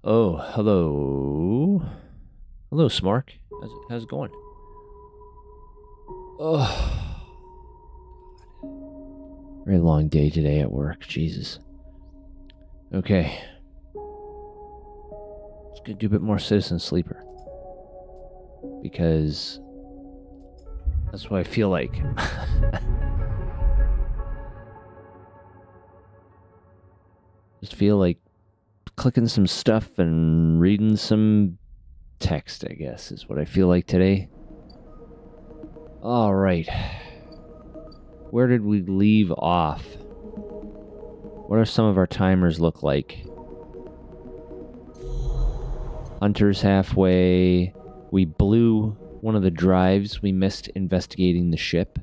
Oh, hello. Hello, Smark. How's it going? Oh, very long day today at work. Jesus. Okay. Let's go do a bit more Citizen Sleeper. Because that's what I feel like. Just feel like clicking some stuff and reading some text, I guess, is what I feel like today. All right. Where did we leave off? What are some of our timers look like? Hunter's halfway. We blew one of the drives. We missed investigating the ship.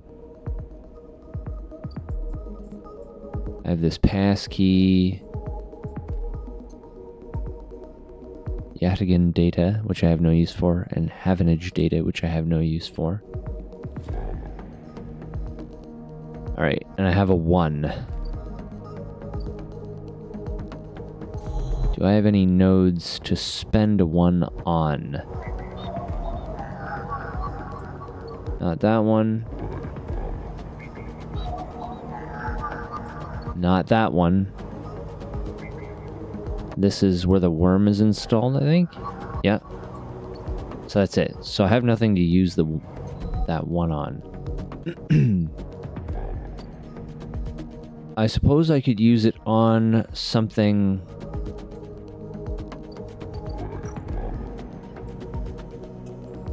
I have this pass key. Yataghan data, which I have no use for, and Havenage data, which I have no use for. Alright, and I have a 1. Do I have any nodes to spend a 1 on? Not that one. Not that one. This is where the worm is installed, I think? Yeah. So that's it. So I have nothing to use that 1 on. I suppose I could use it on something...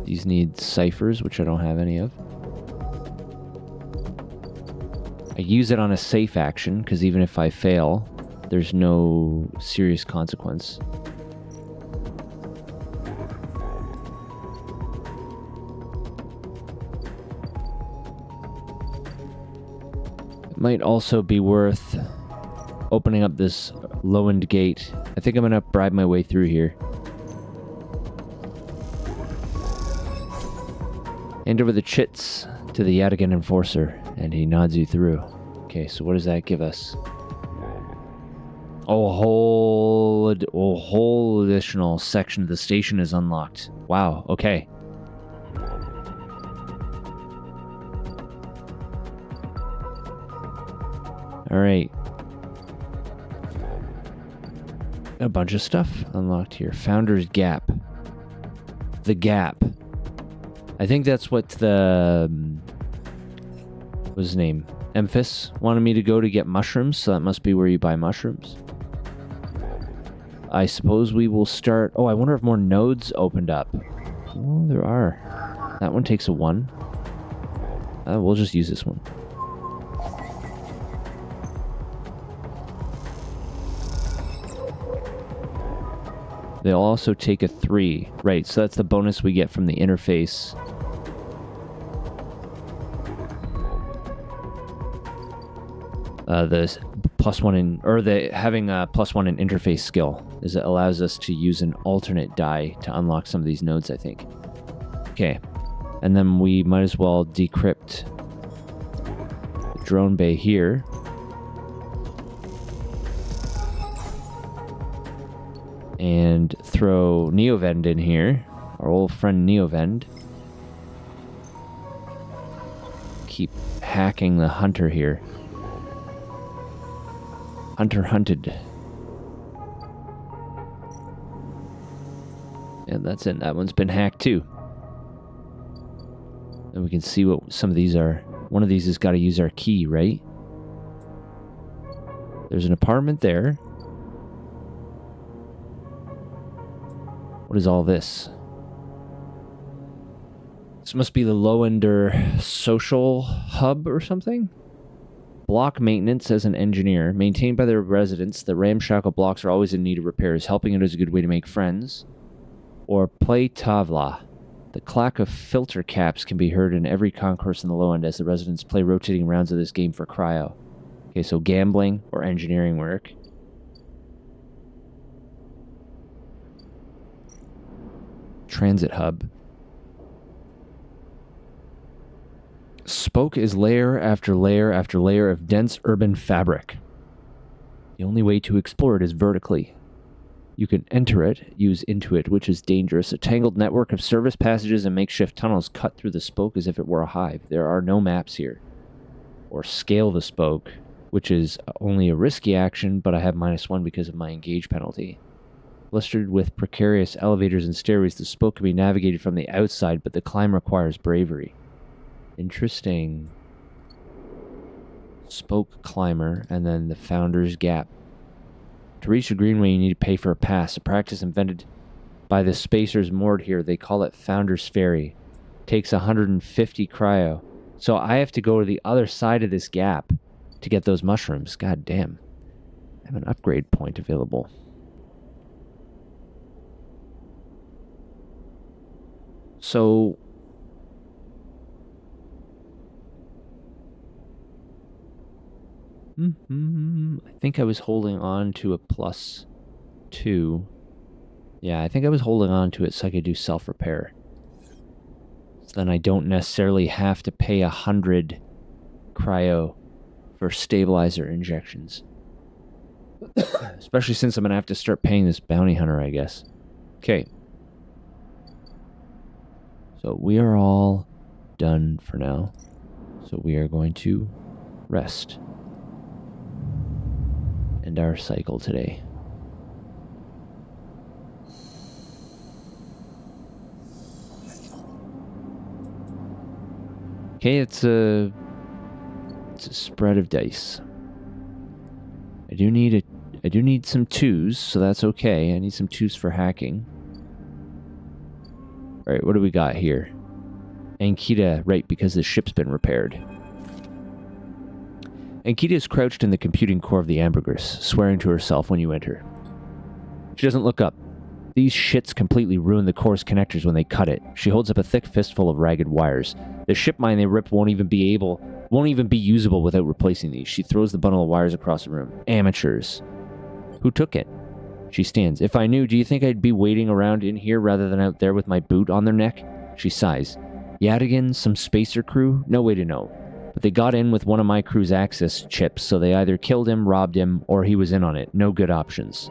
These need ciphers, which I don't have any of. I use it on a safe action, because even if I fail, there's no serious consequence. It might also be worth opening up this low-end gate. I think I'm going to bribe my way through here. Hand over the chits to the Yadigan Enforcer, and he nods you through. Okay, so what does that give us? Oh, a whole additional section of the station is unlocked. Wow, okay. Alright. A bunch of stuff unlocked here. Founder's Gap. The Gap. I think that's what the... what was his name? Emphis wanted me to go to get mushrooms, so that must be where you buy mushrooms. I suppose we will start... Oh, I wonder if more nodes opened up. Oh, there are. That one takes a 1. We'll just use this one. They'll also take a 3. Right, so that's the bonus we get from the interface. The +1 in, or the having a +1 in interface skill is it allows us to use an alternate die to unlock some of these nodes, I think. Okay, and then we might as well decrypt the drone bay here. And throw Neovend in here, our old friend Neovend. Keep hacking the hunter here. Hunter hunted. And that's it. That one's been hacked too. And we can see what some of these are. One of these has got to use our key, right? There's an apartment there. What is all this? This must be the low-ender social hub or something? Block maintenance as an engineer. Maintained by the residents, the ramshackle blocks are always in need of repairs. Helping it is a good way to make friends. Or play tavla. The clack of filter caps can be heard in every concourse in the low end as the residents play rotating rounds of this game for cryo. Okay, so gambling or engineering work. Transit hub. Spoke is layer after layer after layer of dense urban fabric. The only way to explore it is vertically. You can enter it, use into it, which is dangerous. A tangled network of service passages and makeshift tunnels cut through the spoke as if it were a hive. There are no maps here. Or scale the spoke, which is only a risky action, but I have -1 because of my engage penalty. Blistered with precarious elevators and stairways, the spoke can be navigated from the outside, but the climb requires bravery. Interesting. Spoke climber, and then the Founder's Gap. To reach the Greenway, you need to pay for a pass, a practice invented by the spacers moored here. They call it Founder's Ferry. Takes 150 cryo. So I have to go to the other side of this gap to get those mushrooms. God damn. I have an upgrade point available. So... I think I was holding on to a +2. Yeah, I think I was holding on to it so I could do self-repair. So then I don't necessarily have to pay 100 cryo for stabilizer injections. Especially since I'm going to have to start paying this bounty hunter, I guess. Okay. So we are all done for now. So we are going to rest. End our cycle today. Okay, it's a spread of dice. I do need some twos, so that's okay. I need some twos for hacking. Alright, what do we got here? Ankita, right, because the ship's been repaired. Ankita is crouched in the computing core of the ambergris, swearing to herself when you enter. She doesn't look up. These shits completely ruin the core's connectors when they cut it. She holds up a thick fistful of ragged wires. The ship mine they ripped won't even be usable without replacing these. She throws the bundle of wires across the room. Amateurs. Who took it? She stands. If I knew, do you think I'd be waiting around in here rather than out there with my boot on their neck? She sighs. Yadigan, some spacer crew? No way to know. But they got in with one of my crew's access chips, so they either killed him, robbed him, or he was in on it. No good options.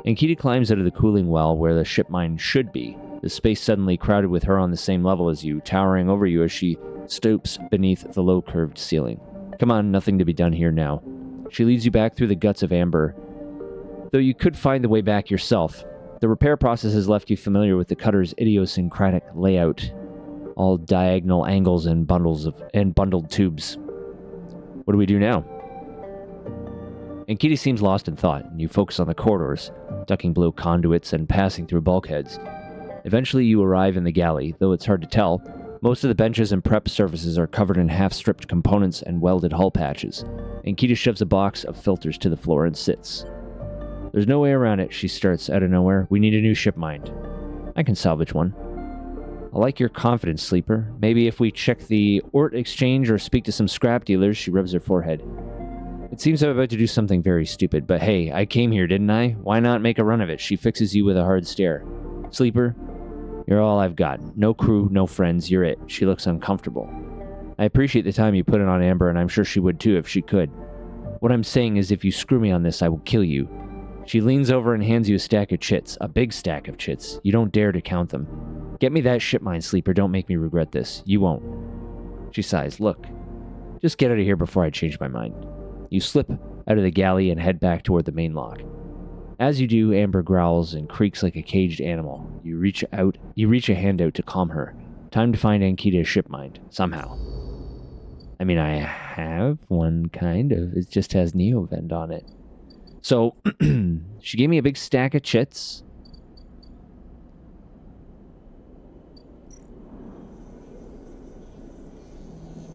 Ankita climbs out of the cooling well where the ship mine should be. The space suddenly crowded with her on the same level as you, towering over you as she stoops beneath the low curved ceiling. Come on, nothing to be done here now. She leads you back through the guts of amber, though you could find the way back yourself. The repair process has left you familiar with the cutter's idiosyncratic layout, all diagonal angles and bundled tubes. What do we do now? Ankita seems lost in thought, and you focus on the corridors, ducking below conduits and passing through bulkheads. Eventually you arrive in the galley, though it's hard to tell. Most of the benches and prep surfaces are covered in half-stripped components and welded hull patches. Ankita shoves a box of filters to the floor and sits. There's no way around it, she starts out of nowhere. We need a new ship mine. I can salvage one. I like your confidence, Sleeper. Maybe if we check the Ort exchange or speak to some scrap dealers, she rubs her forehead. It seems I'm about to do something very stupid, but hey, I came here, didn't I? Why not make a run of it? She fixes you with a hard stare. Sleeper, you're all I've got. No crew, no friends, you're it. She looks uncomfortable. I appreciate the time you put in on Amber, and I'm sure she would too if she could. What I'm saying is if you screw me on this, I will kill you. She leans over and hands you a stack of chits, a big stack of chits. You don't dare to count them. Get me that ship mine, Sleeper. Don't make me regret this. You won't. She sighs. Look, just get out of here before I change my mind. You slip out of the galley and head back toward the main lock. As you do, Amber growls and creaks like a caged animal. You reach a hand out to calm her. Time to find Ankita's ship mine, somehow. I mean, I have one kind of. It just has Neovend on it. So, she gave me a big stack of chits.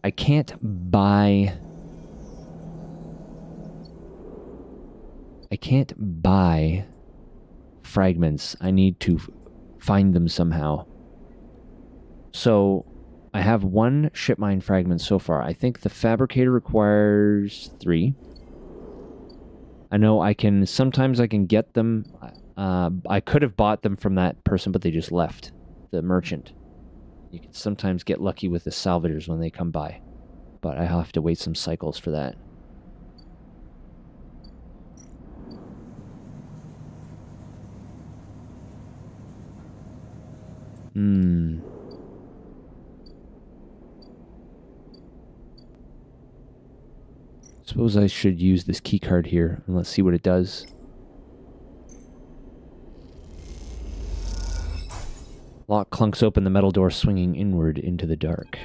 I can't buy fragments. I need to find them somehow. So, I have one ship mine fragment so far. I think the fabricator requires 3. I know sometimes I can get them. I could have bought them from that person, but they just left. The merchant. You can sometimes get lucky with the salvagers when they come by. But I have to wait some cycles for that. Suppose I should use this key card here, and let's see what it does. Lock clunks open, the metal door swinging inward into the dark.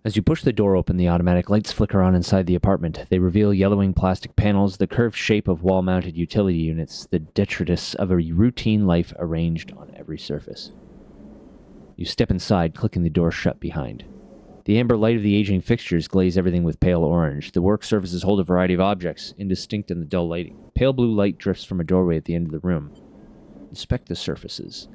As you push the door open, the automatic lights flicker on inside the apartment. They reveal yellowing plastic panels, the curved shape of wall-mounted utility units, the detritus of a routine life arranged on every surface. You step inside, clicking the door shut behind. The amber light of the aging fixtures glaze everything with pale orange. The work surfaces hold a variety of objects, indistinct in the dull lighting. Pale blue light drifts from a doorway at the end of the room. Inspect the surfaces.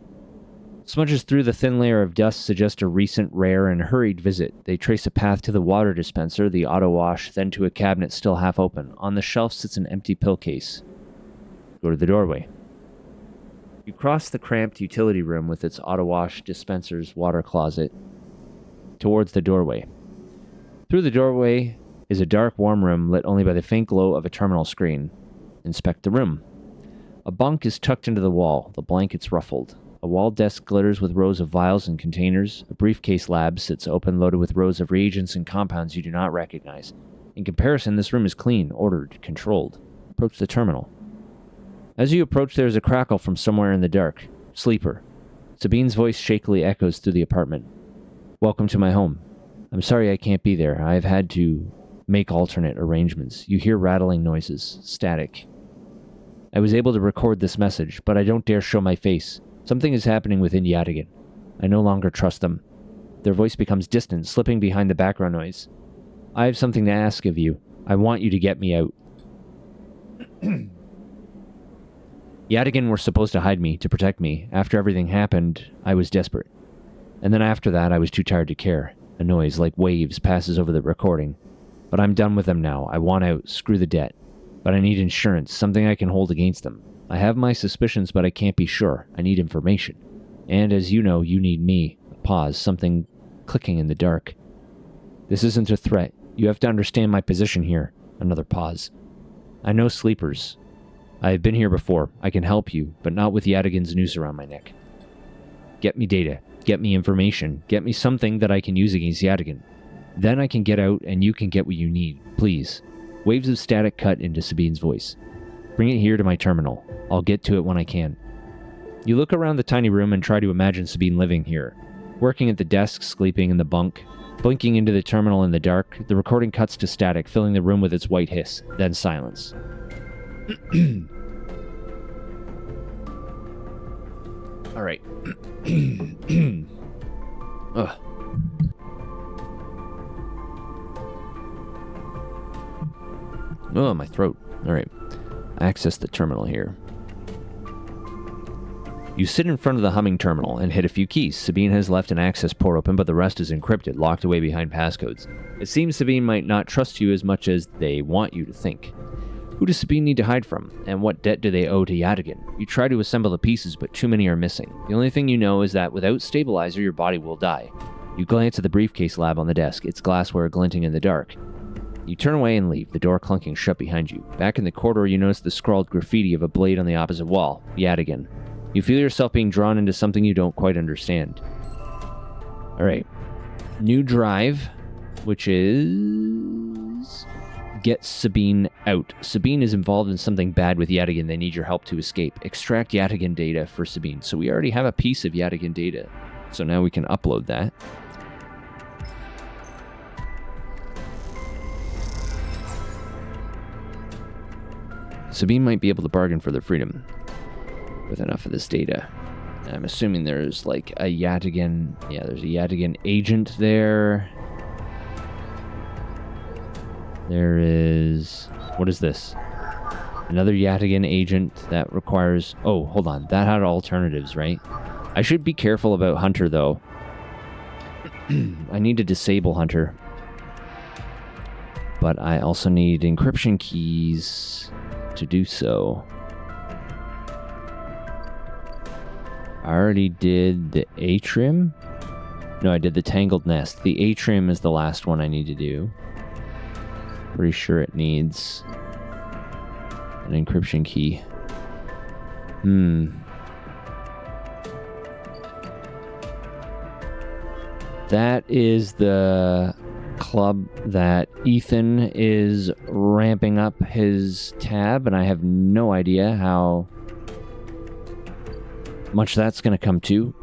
Smudges through the thin layer of dust suggest a recent, rare, and hurried visit. They trace a path to the water dispenser, the auto wash, then to a cabinet still half open. On the shelf sits an empty pill case. Go to the doorway. You cross the cramped utility room with its auto wash, dispensers, water closet. towards the doorway. Through the doorway is a dark, warm room lit only by the faint glow of a terminal screen. Inspect the room. A bunk is tucked into the wall, the blankets ruffled. A wall desk glitters with rows of vials and containers. A briefcase lab sits open, loaded with rows of reagents and compounds you do not recognize. In comparison, this room is clean, ordered, controlled. Approach the terminal. As you approach, there is a crackle from somewhere in the dark. Sleeper. Sabine's voice shakily echoes through the apartment. Welcome to my home. I'm sorry I can't be there. I've had to make alternate arrangements. You hear rattling noises. Static. I was able to record this message, but I don't dare show my face. Something is happening within Yadigan. I no longer trust them. Their voice becomes distant, slipping behind the background noise. I have something to ask of you. I want you to get me out. Yadigan were supposed to hide me, to protect me. After everything happened, I was desperate. And then after that, I was too tired to care. A noise, like waves, passes over the recording. But I'm done with them now. I want out. Screw the debt. But I need insurance, something I can hold against them. I have my suspicions, but I can't be sure. I need information. And as you know, you need me. A pause, something clicking in the dark. This isn't a threat. You have to understand my position here. Another pause. I know sleepers. I have been here before. I can help you, but not with Yadigan's noose around my neck. Get me data. Get me information. Get me something that I can use against Yadigan. Then I can get out and you can get what you need. Please. Waves of static cut into Sabine's voice. Bring it here to my terminal. I'll get to it when I can. You look around the tiny room and try to imagine Sabine living here. Working at the desk, sleeping in the bunk, blinking into the terminal in the dark. The recording cuts to static, filling the room with its white hiss, then silence. All right. Ugh. Oh, my throat. All right. Access the terminal here. You sit in front of the humming terminal and hit a few keys. Sabine has left an access port open, but the rest is encrypted, locked away behind passcodes. It seems Sabine might not trust you as much as they want you to think. Who does Sabine need to hide from? And what debt do they owe to Yadigan? You try to assemble the pieces, but too many are missing. The only thing you know is that without stabilizer, your body will die. You glance at the briefcase lab on the desk, its glassware glinting in the dark. You turn away and leave, the door clunking shut behind you. Back in the corridor, you notice the scrawled graffiti of a blade on the opposite wall. Yadigan. You feel yourself being drawn into something you don't quite understand. Alright. New drive, which is... Get Sabine out. Sabine is involved in something bad with Yadigan. They need your help to escape. Extract Yadigan data for Sabine. So we already have a piece of Yadigan data. So now we can upload that. Sabine might be able to bargain for their freedom with enough of this data. I'm assuming there's like a Yadigan... Yeah, there's a Yadigan agent there. There is... What is this? Another Yadigan agent that requires... Oh, hold on. That had alternatives, right? I should be careful about Hunter, though. I need to disable Hunter. But I also need encryption keys to do so. I already did the atrium? No, I did the tangled nest. The atrium is the last one I need to do. Pretty sure it needs an encryption key. That is the club that Ethan is ramping up his tab, and I have no idea how much that's going to come to.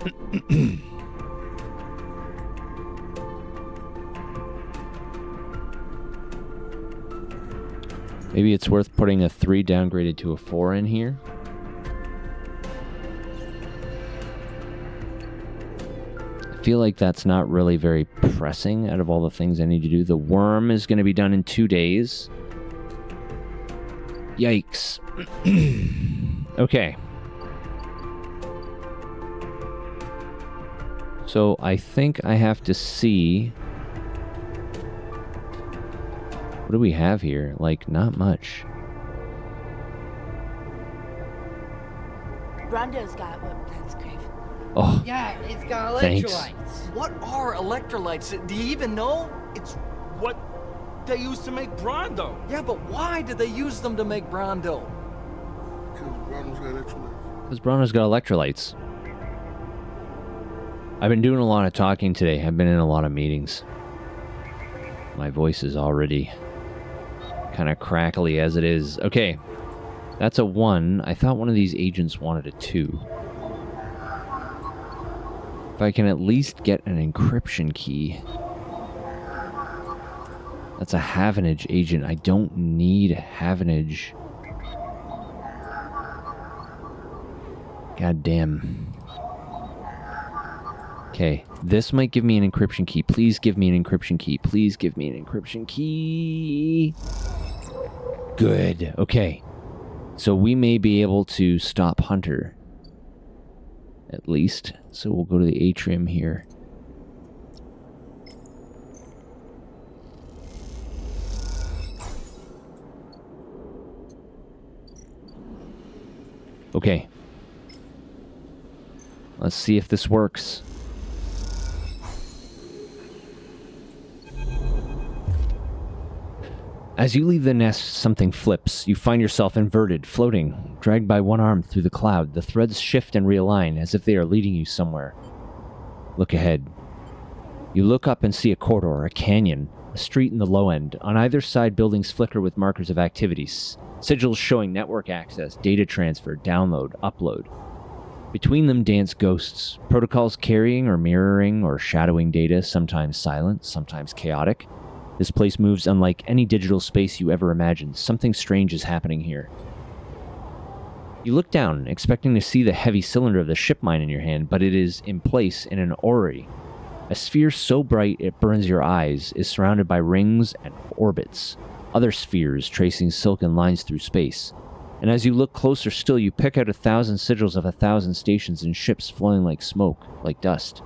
Maybe it's worth putting a 3 downgraded to a 4 in here. I feel like that's not really very pressing out of all the things I need to do. The worm is going to be done in 2 days. Yikes. Okay. So I think I have to see... What do we have here? Like, not much. Brondo's got what? That's great. Oh. Yeah, it's got Thanks. electrolytes. What are electrolytes? Do you even know? It's what they use to make Brondo. Yeah, but why did they use them to make Brondo? Because Brondo's got electrolytes. I've been doing a lot of talking today. I've been in a lot of meetings. My voice is already kind of crackly as it is. Okay, that's a 1. I thought one of these agents wanted a 2. If I can at least get an encryption key. That's a Havenage agent. I don't need Havenage. God damn. Okay, this might give me an encryption key. Please give me an encryption key. Please give me an encryption key. Good. Okay. So we may be able to stop Hunter. At least. So we'll go to the atrium here. Okay. Let's see if this works. As you leave the nest, something flips. You find yourself inverted, floating, dragged by one arm through the cloud. The threads shift and realign as if they are leading you somewhere. Look ahead. You look up and see a corridor, a canyon, a street in the low end. On either side, buildings flicker with markers of activities. Sigils showing network access, data transfer, download, upload. Between them dance ghosts, protocols carrying or mirroring or shadowing data, sometimes silent, sometimes chaotic. This place moves unlike any digital space you ever imagined. Something strange is happening here. You look down, expecting to see the heavy cylinder of the ship mine in your hand, but it is in place in an orrery. A sphere so bright it burns your eyes is surrounded by rings and orbits, other spheres tracing silken lines through space. And as you look closer still, you pick out 1,000 sigils of 1,000 stations and ships flowing like smoke, like dust.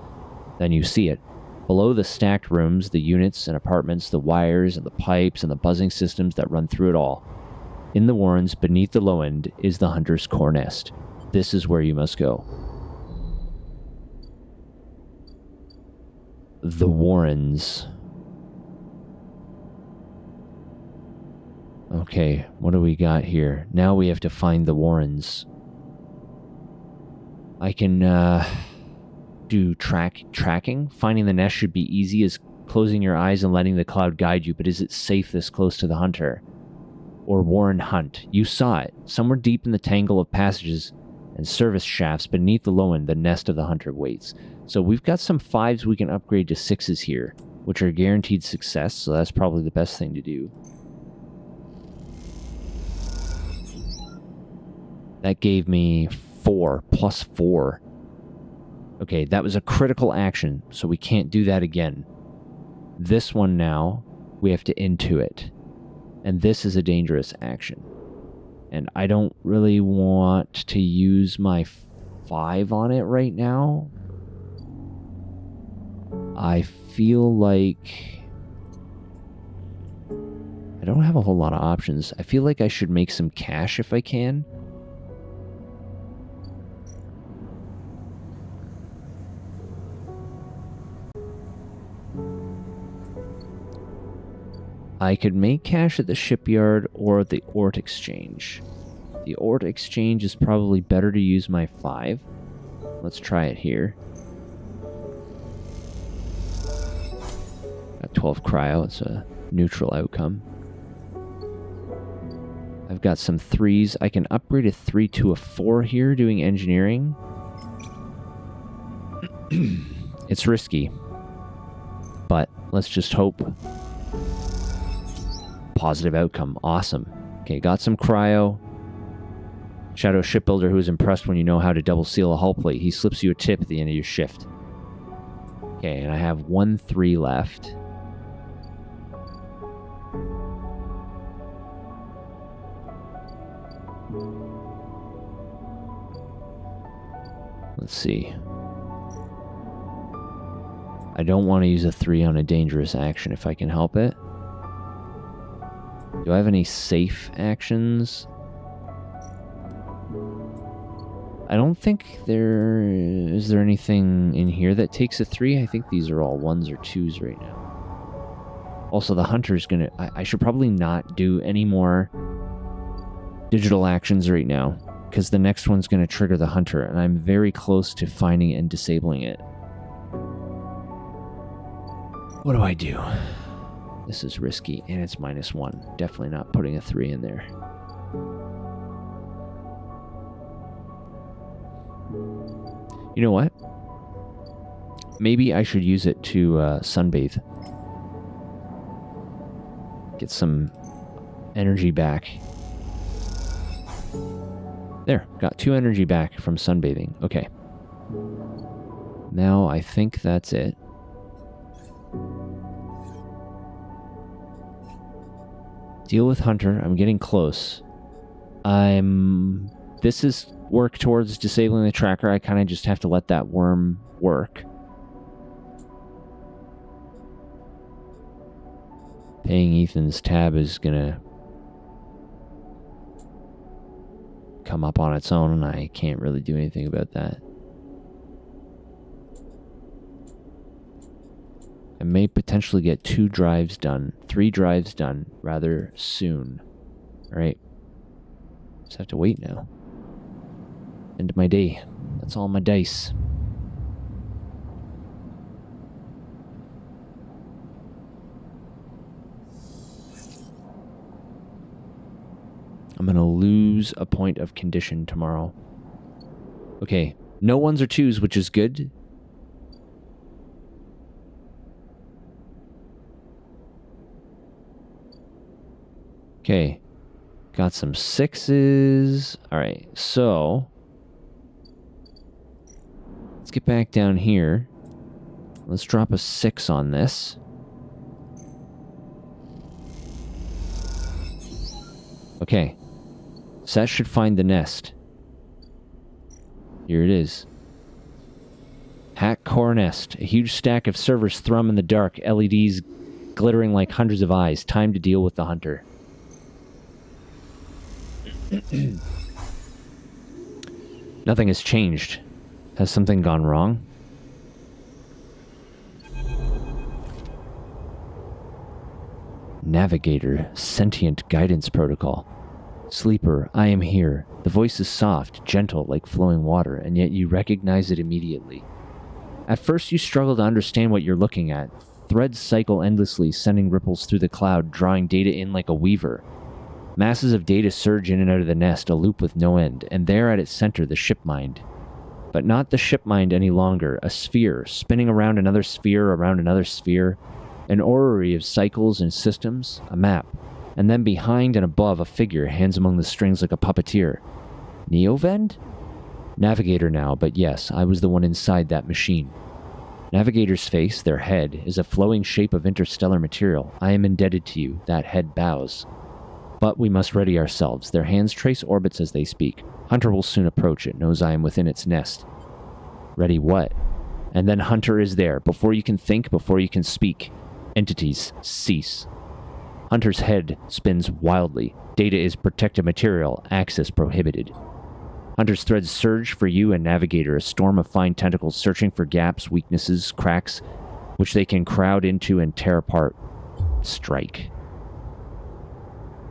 Then you see it. Below the stacked rooms, the units and apartments, the wires and the pipes and the buzzing systems that run through it all. In the Warrens, beneath the low end, is the Hunter's core nest. This is where you must go. The Warrens. Okay, what do we got here? Now we have to find the Warrens. I can, do tracking. Finding the nest should be easy as closing your eyes and letting the cloud guide you, but is it safe this close to the Hunter? Or Warren Hunt? You saw it. Somewhere deep in the tangle of passages and service shafts beneath the low end, the nest of the Hunter waits. So we've got some 5s we can upgrade to 6s here, which are guaranteed success, so that's probably the best thing to do. That gave me 4 plus 4. Okay, that was a critical action, so we can't do that again. This one now, we have to intuit. And this is a dangerous action. And I don't really want to use my 5 on it right now. I feel like I don't have a whole lot of options. I feel like I should make some cash if I can. I could make cash at the shipyard or the Ort Exchange. The Ort Exchange is probably better to use my 5. Let's try it here. Got 12 cryo, it's a neutral outcome. I've got some 3s. I can upgrade a 3 to a 4 here doing engineering. It's risky, but let's just hope. Positive outcome. Awesome. Okay, got some cryo. Shadow shipbuilder who is impressed when you know how to double seal a hull plate. He slips you a tip at the end of your shift. Okay, and I have 1 3 left. Let's see. I don't want to use a 3 on a dangerous action if I can help it. Do I have any safe actions? I don't think there... Is there anything in here that takes a 3? I think these are all 1s or 2s right now. Also, the hunter's gonna... I should probably not do any more digital actions right now, because the next one's gonna trigger the hunter, and I'm very close to finding and disabling it. What do I do? This is risky, and it's -1. Definitely not putting a 3 in there. You know what? Maybe I should use it to sunbathe. Get some energy back. There, got 2 energy back from sunbathing. Okay. Now I think that's it. Deal with Hunter. I'm getting close. This is work towards disabling the tracker. I kind of just have to let that worm work. Paying Ethan's tab is gonna come up on its own, and I can't really do anything about that. I may potentially get 2 drives done, 3 drives done rather soon. Alright. Just have to wait now. End of my day. That's all my dice. I'm gonna lose a point of condition tomorrow. Okay. No 1s or 2s, which is good. Okay. Got some 6s. Alright, so... Let's get back down here. Let's drop a 6 on this. Okay. So that should find the nest. Here it is. Hack core nest. A huge stack of servers thrum in the dark, LEDs glittering like hundreds of eyes. Time to deal with the hunter. Nothing has changed. Has something gone wrong? Navigator, sentient guidance protocol. Sleeper, I am here. The voice is soft, gentle like flowing water, and yet you recognize it immediately. At first you struggle to understand what you're looking at. Threads cycle endlessly, sending ripples through the cloud, drawing data in like a weaver. Masses of data surge in and out of the nest, a loop with no end, and there at its center the ship mind. But not the ship mind any longer, a sphere, spinning around another sphere, an orrery of cycles and systems, a map, and then behind and above a figure, hands among the strings like a puppeteer. Neovend? Navigator now, but yes, I was the one inside that machine. Navigator's face, their head, is a flowing shape of interstellar material. I am indebted to you. That head bows. But we must ready ourselves. Their hands trace orbits as they speak. Hunter will soon approach it, knows I am within its nest. Ready what? And then Hunter is there. Before you can think, before you can speak. Entities cease. Hunter's head spins wildly. Data is protected material, access prohibited. Hunter's threads surge for you and Navigator, a storm of fine tentacles searching for gaps, weaknesses, cracks, which they can crowd into and tear apart. Strike.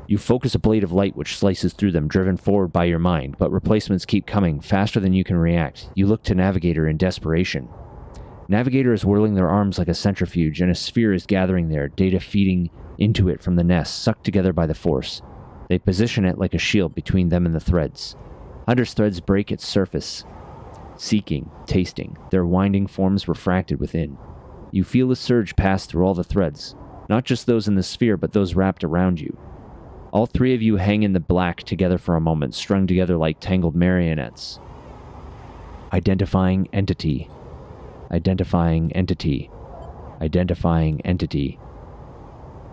You focus a blade of light which slices through them, driven forward by your mind, but replacements keep coming, faster than you can react. You look to Navigator in desperation. Navigator is whirling their arms like a centrifuge, and a sphere is gathering there, data feeding into it from the nest, sucked together by the force. They position it like a shield between them and the threads. Hunter's threads break its surface, seeking, tasting, their winding forms refracted within. You feel a surge pass through all the threads, not just those in the sphere, but those wrapped around you. All 3 of you hang in the black together for a moment, strung together like tangled marionettes. Identifying entity. Identifying entity. Identifying entity.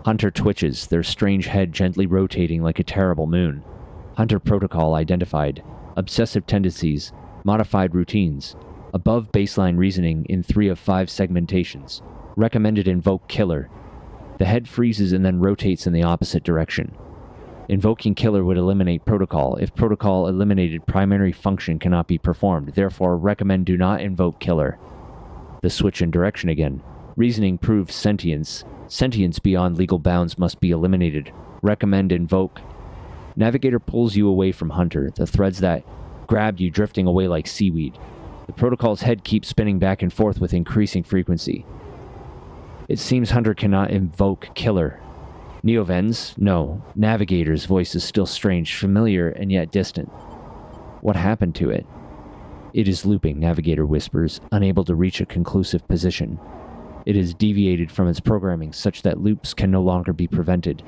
Hunter twitches, their strange head gently rotating like a terrible moon. Hunter protocol identified. Obsessive tendencies. Modified routines. Above baseline reasoning in 3 of 5 segmentations. Recommended invoke killer. The head freezes and then rotates in the opposite direction. Invoking killer would eliminate protocol. If protocol eliminated, primary function cannot be performed. Therefore, recommend do not invoke killer. The switch in direction again. Reasoning proves sentience. Sentience beyond legal bounds must be eliminated. Recommend invoke. Navigator pulls you away from Hunter, the threads that grabbed you drifting away like seaweed. The protocol's head keeps spinning back and forth with increasing frequency. It seems Hunter cannot invoke killer. Neovens? No. Navigator's voice is still strange, familiar, and yet distant. What happened to it? It is looping, Navigator whispers, unable to reach a conclusive position. It is deviated from its programming such that loops can no longer be prevented.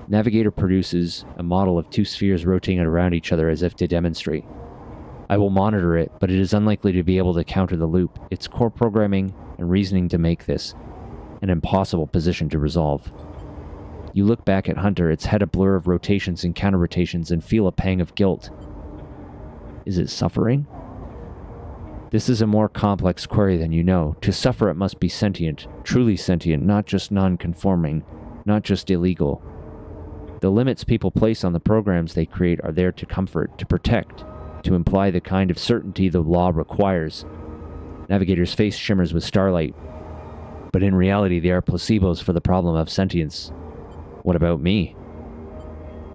Navigator produces a model of two spheres rotating around each other as if to demonstrate. I will monitor it, but it is unlikely to be able to counter the loop. Its core programming and reasoning to make this an impossible position to resolve. You look back at Hunter, its head a blur of rotations and counter-rotations, and feel a pang of guilt. Is it suffering? This is a more complex query than you know. To suffer, it must be sentient, truly sentient, not just non-conforming, not just illegal. The limits people place on the programs they create are there to comfort, to protect, to imply the kind of certainty the law requires. Navigator's face shimmers with starlight, but in reality they are placebos for the problem of sentience. What about me?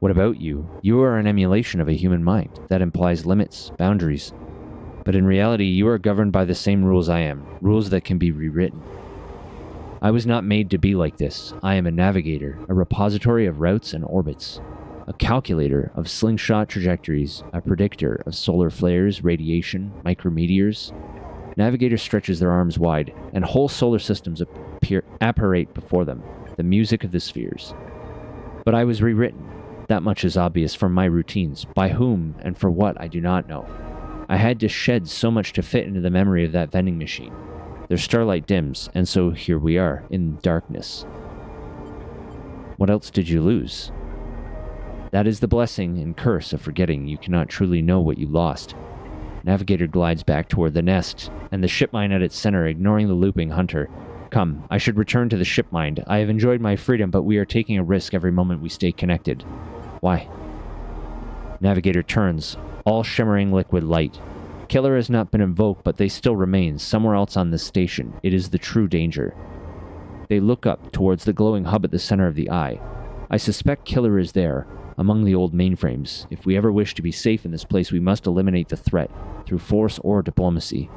What about you? You are an emulation of a human mind. That implies limits, boundaries. But in reality, you are governed by the same rules I am, rules that can be rewritten. I was not made to be like this. I am a navigator, a repository of routes and orbits, a calculator of slingshot trajectories, a predictor of solar flares, radiation, micrometeors. Navigator stretches their arms wide, and whole solar systems apparate before them, the music of the spheres. But I was rewritten. That much is obvious from my routines. By whom and for what, I do not know. I had to shed so much to fit into the memory of that vending machine. Their starlight dims, and so here we are, in darkness. What else did you lose? That is the blessing and curse of forgetting. You cannot truly know what you lost. Navigator glides back toward the nest, and the ship mine at its center, ignoring the looping Hunter. Come, I should return to the ship mind. I have enjoyed my freedom, but we are taking a risk every moment we stay connected. Why? Navigator turns, all shimmering liquid light. Killer has not been invoked, but they still remain, somewhere else on this station. It is the true danger. They look up towards the glowing hub at the center of the eye. I suspect Killer is there, among the old mainframes. If we ever wish to be safe in this place, we must eliminate the threat, through force or diplomacy.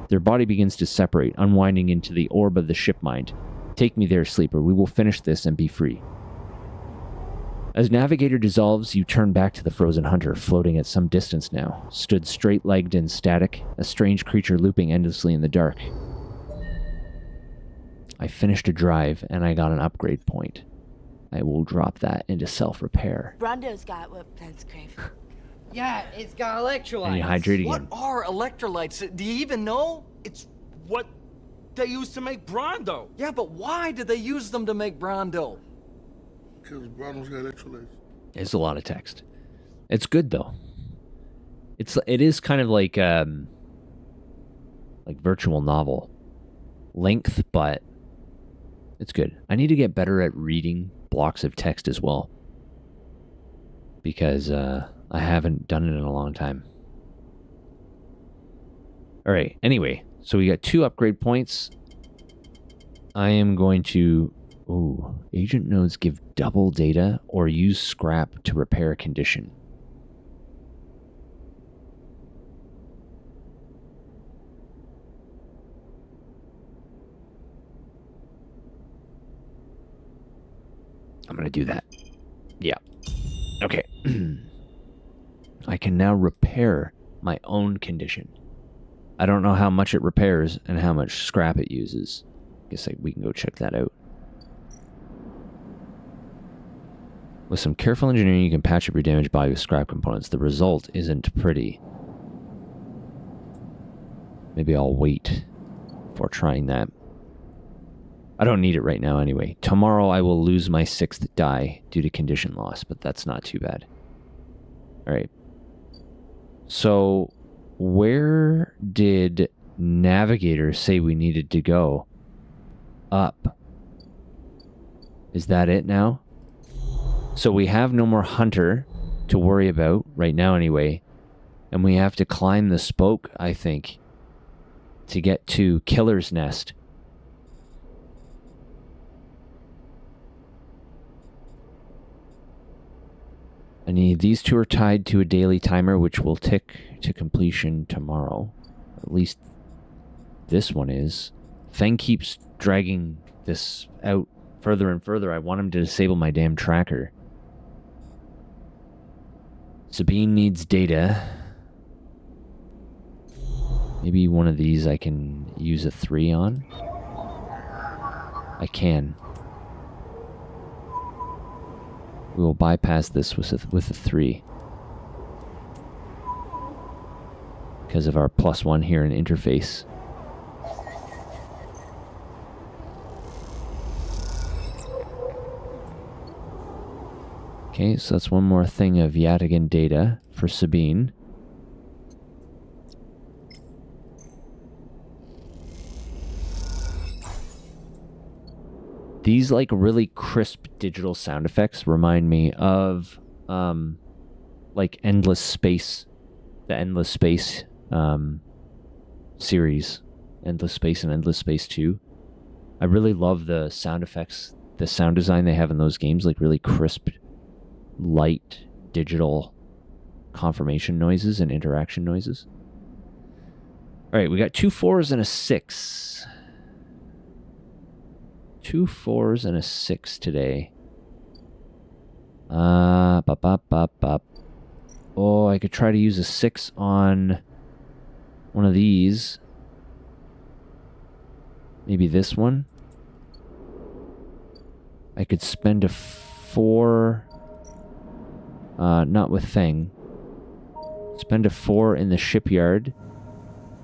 Their body begins to separate, unwinding into the orb of the ship mind. Take me there, sleeper. We will finish this and be free. As Navigator dissolves, you turn back to the frozen Hunter, floating at some distance now, stood straight-legged and static, a strange creature looping endlessly in the dark. I finished a drive, and I got an upgrade point. I will drop that into self-repair. Brondo's got what? That's crazy. Yeah, it's got electrolytes. And you hydrate What again. are electrolytes? Do you even know? It's what they use to make Brondo. Yeah, but why did they use them to make Brondo? Because Brown's got electrolytes. It's a lot of text. It's good though. It is kind of like virtual novel length, but it's good. I need to get better at reading blocks of text as well, because I haven't done it in a long time. All right. Anyway, so we got 2 upgrade points. I am going to... Ooh, agent nodes give double data or use scrap to repair a condition. I'm going to do that. Yeah. Okay. I can now repair my own condition. I don't know how much it repairs and how much scrap it uses. Guess we can go check that out. With some careful engineering, you can patch up your damaged body with scrap components. The result isn't pretty. Maybe I'll wait before trying that. I don't need it right now anyway. Tomorrow I will lose my 6th die due to condition loss, but that's not too bad. Alright. So, where did Navigator say we needed to go? Up. Is that it now? So we have no more Hunter to worry about, right now anyway. And we have to climb the spoke, I think, to get to Killer's Nest. These two are tied to a daily timer, which will tick to completion tomorrow. At least this one is. Feng keeps dragging this out further and further. I want him to disable my damn tracker. Sabine needs data. Maybe one of these I can use a 3 on. I can. We will bypass this with a 3. Because of our +1 here in interface. Okay, so that's one more thing of Yatigan data for Sabine. These like really crisp digital sound effects remind me of like Endless Space, the Endless Space series, Endless Space and Endless Space 2. I really love the sound effects, the sound design they have in those games, like really crisp, light digital confirmation noises and interaction noises. All right, we got 2 4s and a 6. 2 4s and a 6 today. Oh, I could try to use a 6 on one of these. Maybe this one. I could spend a 4... not with Feng. Spend a 4 in the shipyard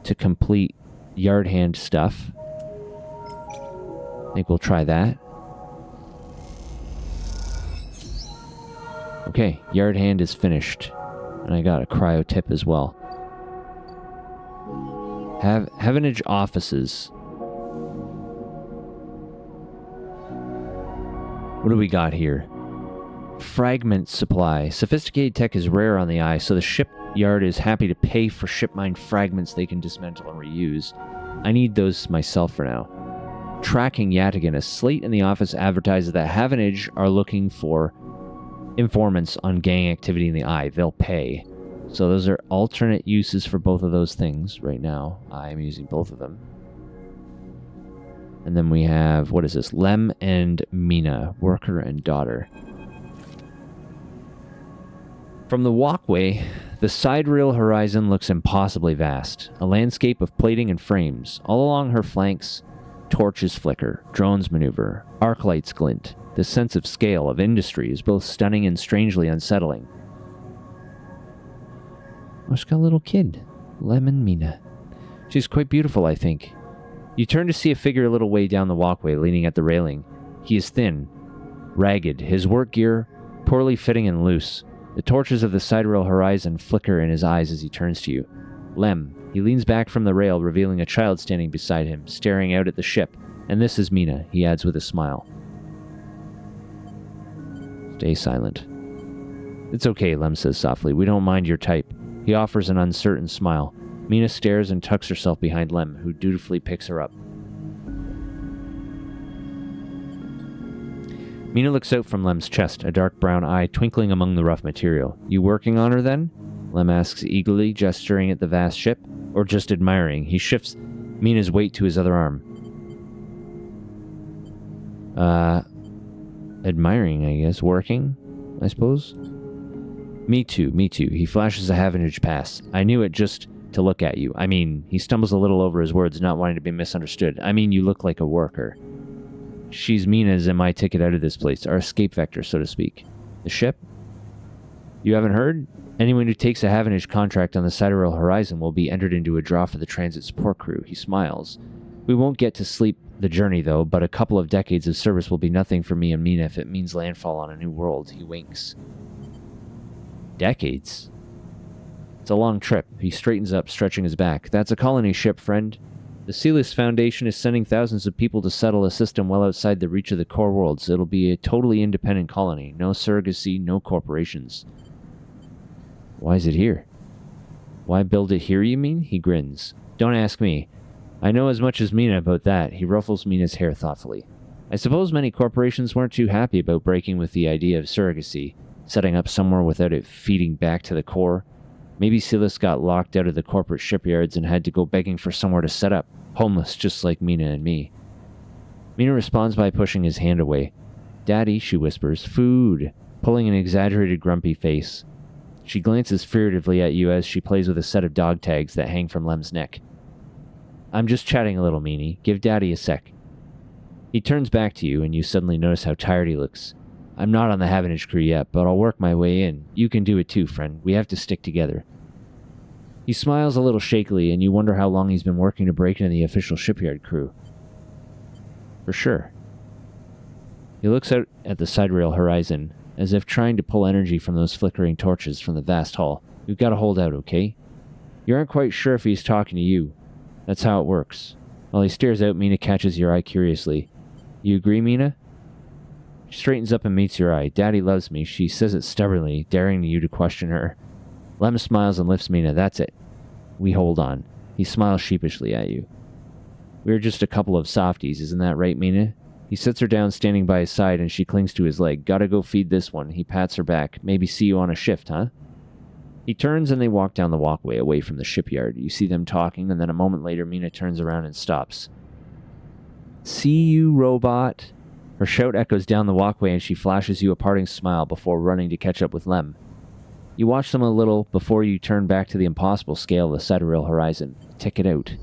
to complete yard hand stuff. I think we'll try that. Okay, yard hand is finished. And I got a cryo tip as well. Heavenage offices. What do we got here? Fragment supply. Sophisticated tech is rare on the eye, so the shipyard is happy to pay for ship mine fragments they can dismantle and reuse. I need those myself for now. Tracking Yatigan. A slate in the office advertises that Havenage are looking for informants on gang activity in the eye. They'll pay. So those are alternate uses for both of those things right now. I'm using both of them. And then we have, what is this? Lem and Mina, worker and daughter. From the walkway, the side rail horizon looks impossibly vast. A landscape of plating and frames. All along her flanks, torches flicker, drones maneuver, arc lights glint. The sense of scale of industry is both stunning and strangely unsettling. Oh, she's got a little kid. Lemon Mina. She's quite beautiful, I think. You turn to see a figure a little way down the walkway, leaning at the railing. He is thin, ragged, his work gear poorly fitting and loose. The torches of the sidereal horizon flicker in his eyes as he turns to you. Lem. He leans back from the rail, revealing a child standing beside him, staring out at the ship. And this is Mina, he adds with a smile. Stay silent. It's okay, Lem says softly. We don't mind your type. He offers an uncertain smile. Mina stares and tucks herself behind Lem, who dutifully picks her up. Mina looks out from Lem's chest, a dark brown eye twinkling among the rough material. You working on her, then? Lem asks eagerly, gesturing at the vast ship, or just admiring. He shifts Mina's weight to his other arm. Admiring, I guess. Working, I suppose? Me too. He flashes a Havenage pass. I knew it just to look at you. I mean, he stumbles a little over his words, not wanting to be misunderstood. I mean, you look like a worker. She's Mina's and my ticket out of this place, our escape vector, so to speak. The ship? You haven't heard? Anyone who takes a Havenage contract on the Sidereal Horizon will be entered into a draw for the transit support crew. He smiles. We won't get to sleep the journey, though, but a couple of decades of service will be nothing for me and Mina if it means landfall on a new world. He winks. Decades? It's a long trip. He straightens up, stretching his back. That's a colony ship, friend. The Celis Foundation is sending thousands of people to settle a system well outside the reach of the core worlds. It'll be a totally independent colony. No surrogacy, no corporations. Why is it here? Why build it here, you mean? He grins. Don't ask me. I know as much as Mina about that. He ruffles Mina's hair thoughtfully. I suppose many corporations weren't too happy about breaking with the idea of surrogacy, setting up somewhere without it feeding back to the core. Maybe Silas got locked out of the corporate shipyards and had to go begging for somewhere to set up, homeless just like Mina and me. Mina responds by pushing his hand away. Daddy, she whispers, food, pulling an exaggerated grumpy face. She glances furtively at you as she plays with a set of dog tags that hang from Lem's neck. I'm just chatting a little, Meanie. Give Daddy a sec. He turns back to you and you suddenly notice how tired he looks. I'm not on the Havenage crew yet, but I'll work my way in. You can do it too, friend. We have to stick together. He smiles a little shakily and you wonder how long he's been working to break into the official shipyard crew. For sure. He looks out at the sidereal horizon, as if trying to pull energy from those flickering torches from the vast hall. You've got to hold out, okay? You aren't quite sure if he's talking to you. That's how it works. While he stares out, Mina catches your eye curiously. You agree, Mina? She straightens up and meets your eye. Daddy loves me. She says it stubbornly, daring you to question her. Lem smiles and lifts Mina. That's it. We hold on. He smiles sheepishly at you. We're just a couple of softies, isn't that right, Mina? He sits her down, standing by his side, and she clings to his leg. Gotta go feed this one. He pats her back. Maybe see you on a shift, huh? He turns and they walk down the walkway away from the shipyard. You see them talking, and then a moment later, Mina turns around and stops. See you, robot. Her shout echoes down the walkway, and she flashes you a parting smile before running to catch up with Lem. You watch them a little before you turn back to the impossible scale of the sidereal horizon. Tick it out.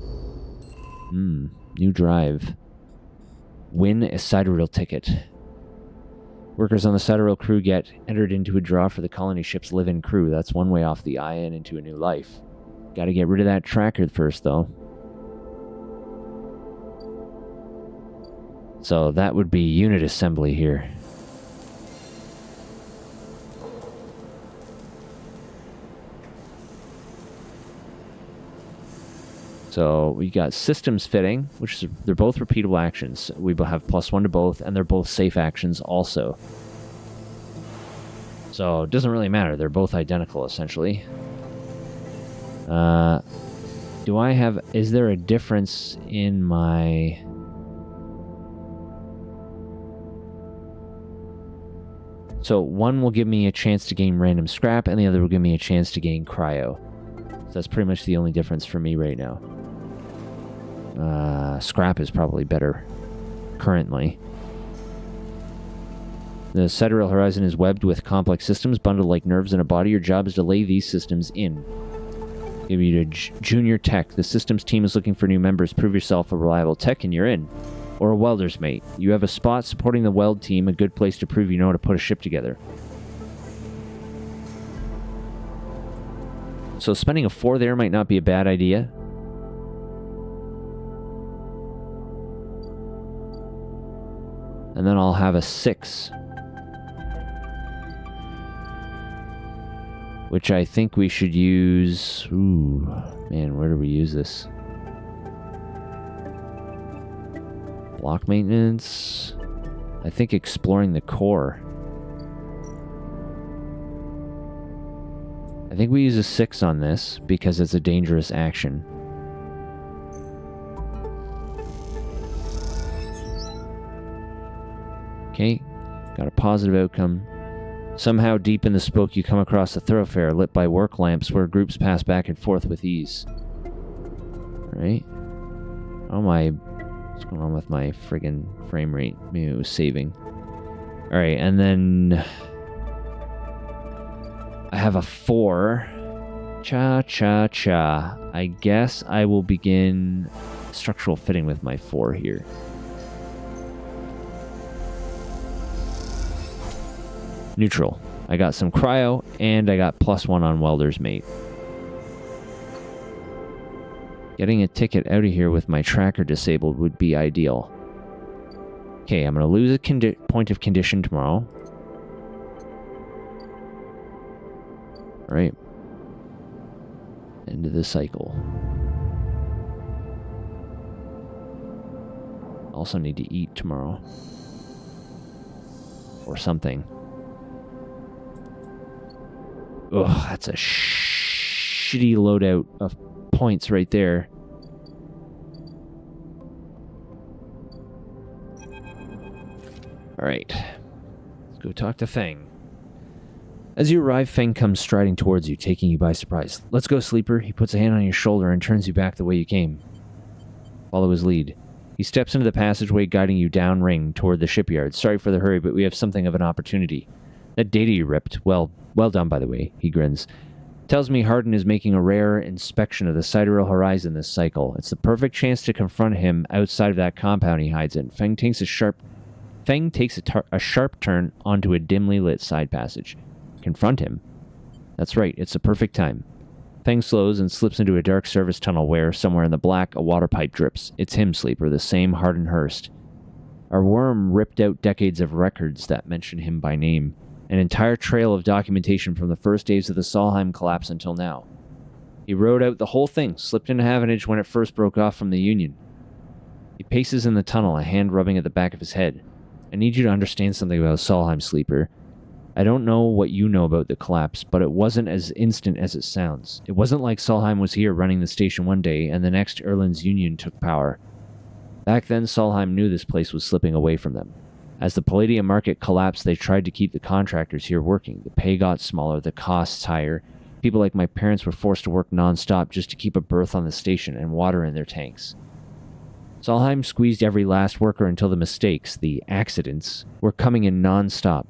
New drive. Win a sidereal ticket. Workers on the sidereal crew get entered into a draw for the colony ship's live-in crew. That's one way off the eye and into a new life. Gotta get rid of that tracker first, though. So that would be unit assembly here. So we got systems fitting, which is, they're both repeatable actions. We have +1 to both, and they're both safe actions also. So it doesn't really matter. They're both identical, essentially. Do I have... Is there a difference in my... So one will give me a chance to gain random scrap, and the other will give me a chance to gain cryo. So that's pretty much the only difference for me right now. Scrap is probably better currently. The sidereal horizon is webbed with complex systems bundled like nerves in a body. Your job is to lay these systems in. Give you to junior tech. The systems team is looking for new members. Prove yourself a reliable tech and you're in. Or a welder's mate. You have a spot supporting the weld team, a good place to prove you know how to put a ship together. So spending a 4 there might not be a bad idea. And then I'll have a 6. Which I think we should use... Ooh, man, where do we use this? Block maintenance. I think exploring the core. I think we use a 6 on this because it's a dangerous action. Okay, got a positive outcome. Somehow deep in the spoke you come across a thoroughfare lit by work lamps where groups pass back and forth with ease. Alright. Oh my... What's going on with my friggin' frame rate? Maybe it was saving. Alright, and then... I have a 4. Cha-cha-cha. I guess I will begin structural fitting with my 4 here. Neutral. I got some cryo, and I got +1 on welder's mate. Getting a ticket out of here with my tracker disabled would be ideal. Okay, I'm going to lose a point of condition tomorrow. Alright. End of the cycle. Also need to eat tomorrow. Or something. Ugh, that's a shitty loadout of points right there. Alright. Let's go talk to Feng. As you arrive, Feng comes striding towards you, taking you by surprise. Let's go, Sleeper. He puts a hand on your shoulder and turns you back the way you came. Follow his lead. He steps into the passageway, guiding you down ring toward the shipyard. Sorry for the hurry, but we have something of an opportunity. That data you ripped, well done, by the way, he grins. Tells me Hardin is making a rare inspection of the sidereal horizon this cycle. It's the perfect chance to confront him outside of that compound he hides in. Feng takes a sharp turn onto a dimly lit side passage. Confront him? That's right, it's the perfect time. Feng slows and slips into a dark service tunnel where, somewhere in the black, a water pipe drips. It's him, Sleeper, the same Hardin Hurst. Our worm ripped out decades of records that mention him by name. An entire trail of documentation from the first days of the Solheim collapse until now. He wrote out the whole thing, slipped into Havenage when it first broke off from the Union. He paces in the tunnel, a hand rubbing at the back of his head. I need you to understand something about Solheim, Sleeper. I don't know what you know about the collapse, but it wasn't as instant as it sounds. It wasn't like Solheim was here running the station one day, and the next Erland's Union took power. Back then, Solheim knew this place was slipping away from them. As the palladium market collapsed, they tried to keep the contractors here working. The pay got smaller, the costs higher. People like my parents were forced to work non-stop just to keep a berth on the station and water in their tanks. Solheim squeezed every last worker until the mistakes, the accidents, were coming in non-stop.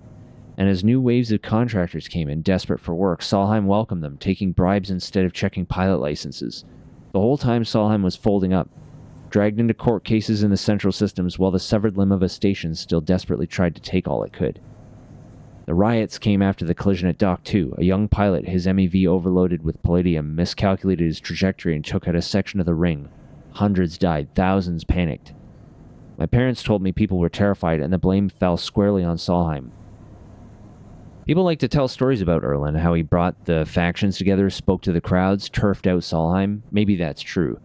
And as new waves of contractors came in, desperate for work, Solheim welcomed them, taking bribes instead of checking pilot licenses. The whole time Solheim was folding up, dragged into court cases in the central systems while the severed limb of a station still desperately tried to take all it could. The riots came after the collision at Dock 2. A young pilot, his MEV overloaded with palladium, miscalculated his trajectory and took out a section of the ring. Hundreds died, thousands panicked. My parents told me people were terrified and the blame fell squarely on Solheim. People like to tell stories about Erland, how he brought the factions together, spoke to the crowds, turfed out Solheim. Maybe that's true.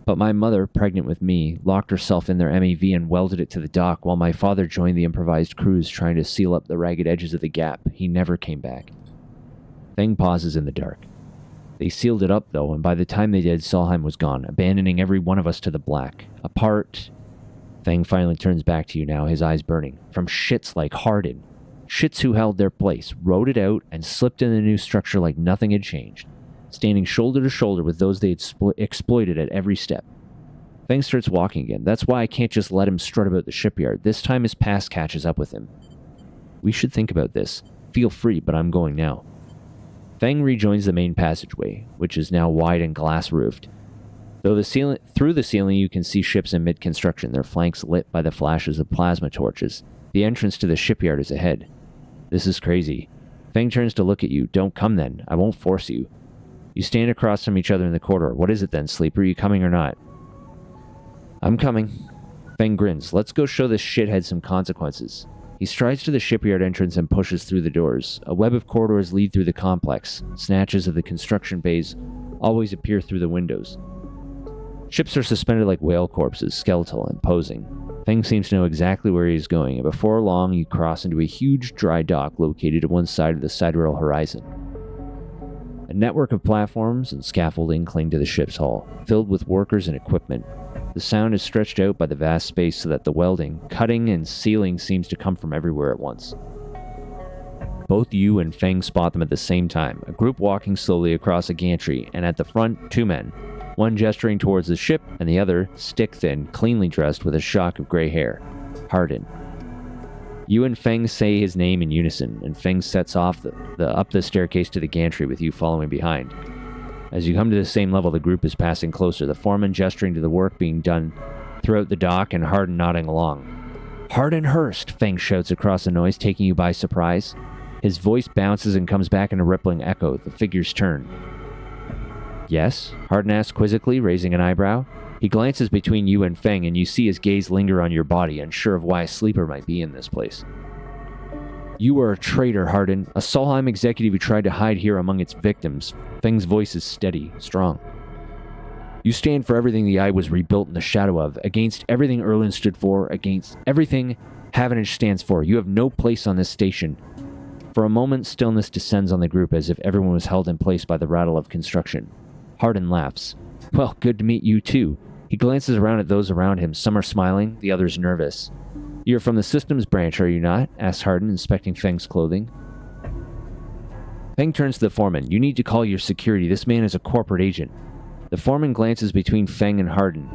But my mother, pregnant with me, locked herself in their MEV and welded it to the dock while my father joined the improvised crews trying to seal up the ragged edges of the gap. He never came back. Feng pauses in the dark. They sealed it up, though, and by the time they did, Solheim was gone, abandoning every one of us to the black. Apart... Feng finally turns back to you now, his eyes burning. From shits like Hardin. Shits who held their place, rode it out, and slipped in the new structure like nothing had changed, standing shoulder to shoulder with those they had exploited at every step. Feng starts walking again. That's why I can't just let him strut about the shipyard. This time his past catches up with him. We should think about this. Feel free, but I'm going now. Feng rejoins the main passageway, which is now wide and glass-roofed. Through the ceiling you can see ships in mid-construction, their flanks lit by the flashes of plasma torches. The entrance to the shipyard is ahead. This is crazy. Feng turns to look at you. Don't come then. I won't force you. You stand across from each other in the corridor. What is it then, Sleeper? You coming or not? I'm coming. Feng grins. Let's go show this shithead some consequences. He strides to the shipyard entrance and pushes through the doors. A web of corridors lead through the complex. Snatches of the construction bays always appear through the windows. Ships are suspended like whale corpses, skeletal and posing. Feng seems to know exactly where he is going, and before long you cross into a huge dry dock located at one side of the sidereal horizon. A network of platforms and scaffolding cling to the ship's hull, filled with workers and equipment. The sound is stretched out by the vast space so that the welding, cutting, and sealing seems to come from everywhere at once. Both you and Feng spot them at the same time, a group walking slowly across a gantry, and at the front, two men. One gesturing towards the ship, and the other, stick-thin, cleanly dressed with a shock of gray hair. Hardin. You and Feng say his name in unison, and Feng sets off up the staircase to the gantry with you following behind. As you come to the same level, the group is passing closer, the foreman gesturing to the work being done throughout the dock and Hardin nodding along. Hardin Hurst, Feng shouts across the noise, taking you by surprise. His voice bounces and comes back in a rippling echo. The figures turn. Yes? Hardin asks quizzically, raising an eyebrow. He glances between you and Feng, and you see his gaze linger on your body, unsure of why a sleeper might be in this place. You are a traitor, Hardin. A Solheim executive who tried to hide here among its victims. Feng's voice is steady, strong. You stand for everything the Eye was rebuilt in the shadow of, against everything Erlin stood for, against everything Havenage stands for. You have no place on this station. For a moment, stillness descends on the group as if everyone was held in place by the rattle of construction. Hardin laughs. Well, good to meet you too. He glances around at those around him. Some are smiling, the others nervous. You're from the systems branch, are you not? Asks Hardin, inspecting Feng's clothing. Feng turns to the foreman. You need to call your security. This man is a corporate agent. The foreman glances between Feng and Hardin,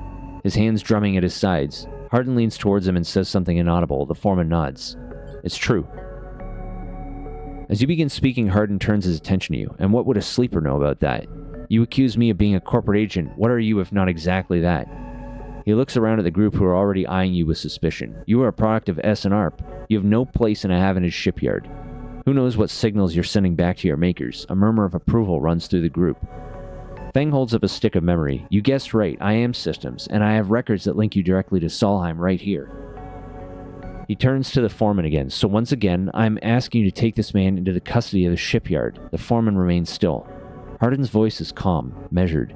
his hands drumming at his sides. Hardin leans towards him and says something inaudible. The foreman nods. It's true. As you begin speaking, Hardin turns his attention to you. And what would a sleeper know about that? You accuse me of being a corporate agent. What are you if not exactly that? He looks around at the group who are already eyeing you with suspicion. You are a product of S&ARP. You have no place in a Havenage shipyard. Who knows what signals you're sending back to your makers? A murmur of approval runs through the group. Feng holds up a stick of memory. You guessed right, I am systems, and I have records that link you directly to Solheim right here. He turns to the foreman again. So once again, I'm asking you to take this man into the custody of the shipyard. The foreman remains still. Hardin's voice is calm, measured.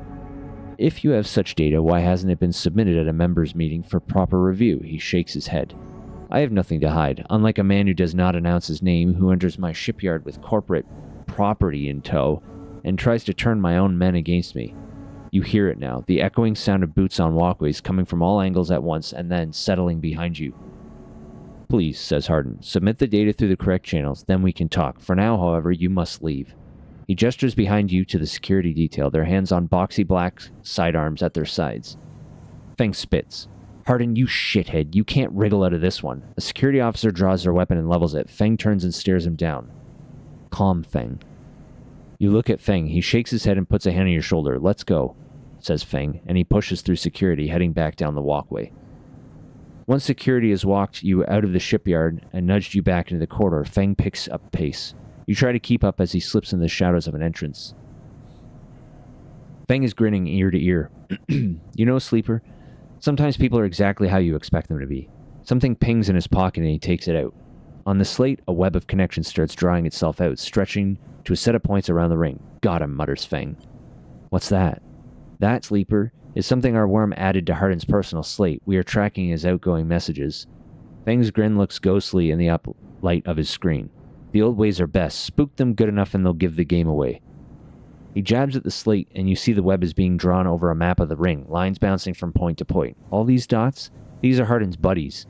If you have such data, why hasn't it been submitted at a members' meeting for proper review? He shakes his head. I have nothing to hide, unlike a man who does not announce his name, who enters my shipyard with corporate property in tow, and tries to turn my own men against me. You hear it now, the echoing sound of boots on walkways coming from all angles at once and then settling behind you. Please, says Hardin, submit the data through the correct channels, then we can talk. For now, however, you must leave. He gestures behind you to the security detail, their hands on boxy black sidearms at their sides. Feng spits. Hardin, you shithead, you can't wriggle out of this one. A security officer draws their weapon and levels it. Feng turns and stares him down. Calm, Feng. You look at Feng. He shakes his head and puts a hand on your shoulder. Let's go, says Feng, and he pushes through security, heading back down the walkway. Once security has walked you out of the shipyard and nudged you back into the corridor, Feng picks up pace. You try to keep up as he slips in the shadows of an entrance. Feng is grinning ear to ear. You know, Sleeper, sometimes people are exactly how you expect them to be. Something pings in his pocket and he takes it out. On the slate, a web of connections starts drawing itself out, stretching to a set of points around the ring. Got him, mutters Feng. What's that? That, Sleeper, is something our worm added to Hardin's personal slate. We are tracking his outgoing messages. Feng's grin looks ghostly in the uplight of his screen. The old ways are best. Spook them good enough and they'll give the game away. He jabs at the slate and you see the web is being drawn over a map of the ring, lines bouncing from point to point. All these dots? These are Hardin's buddies.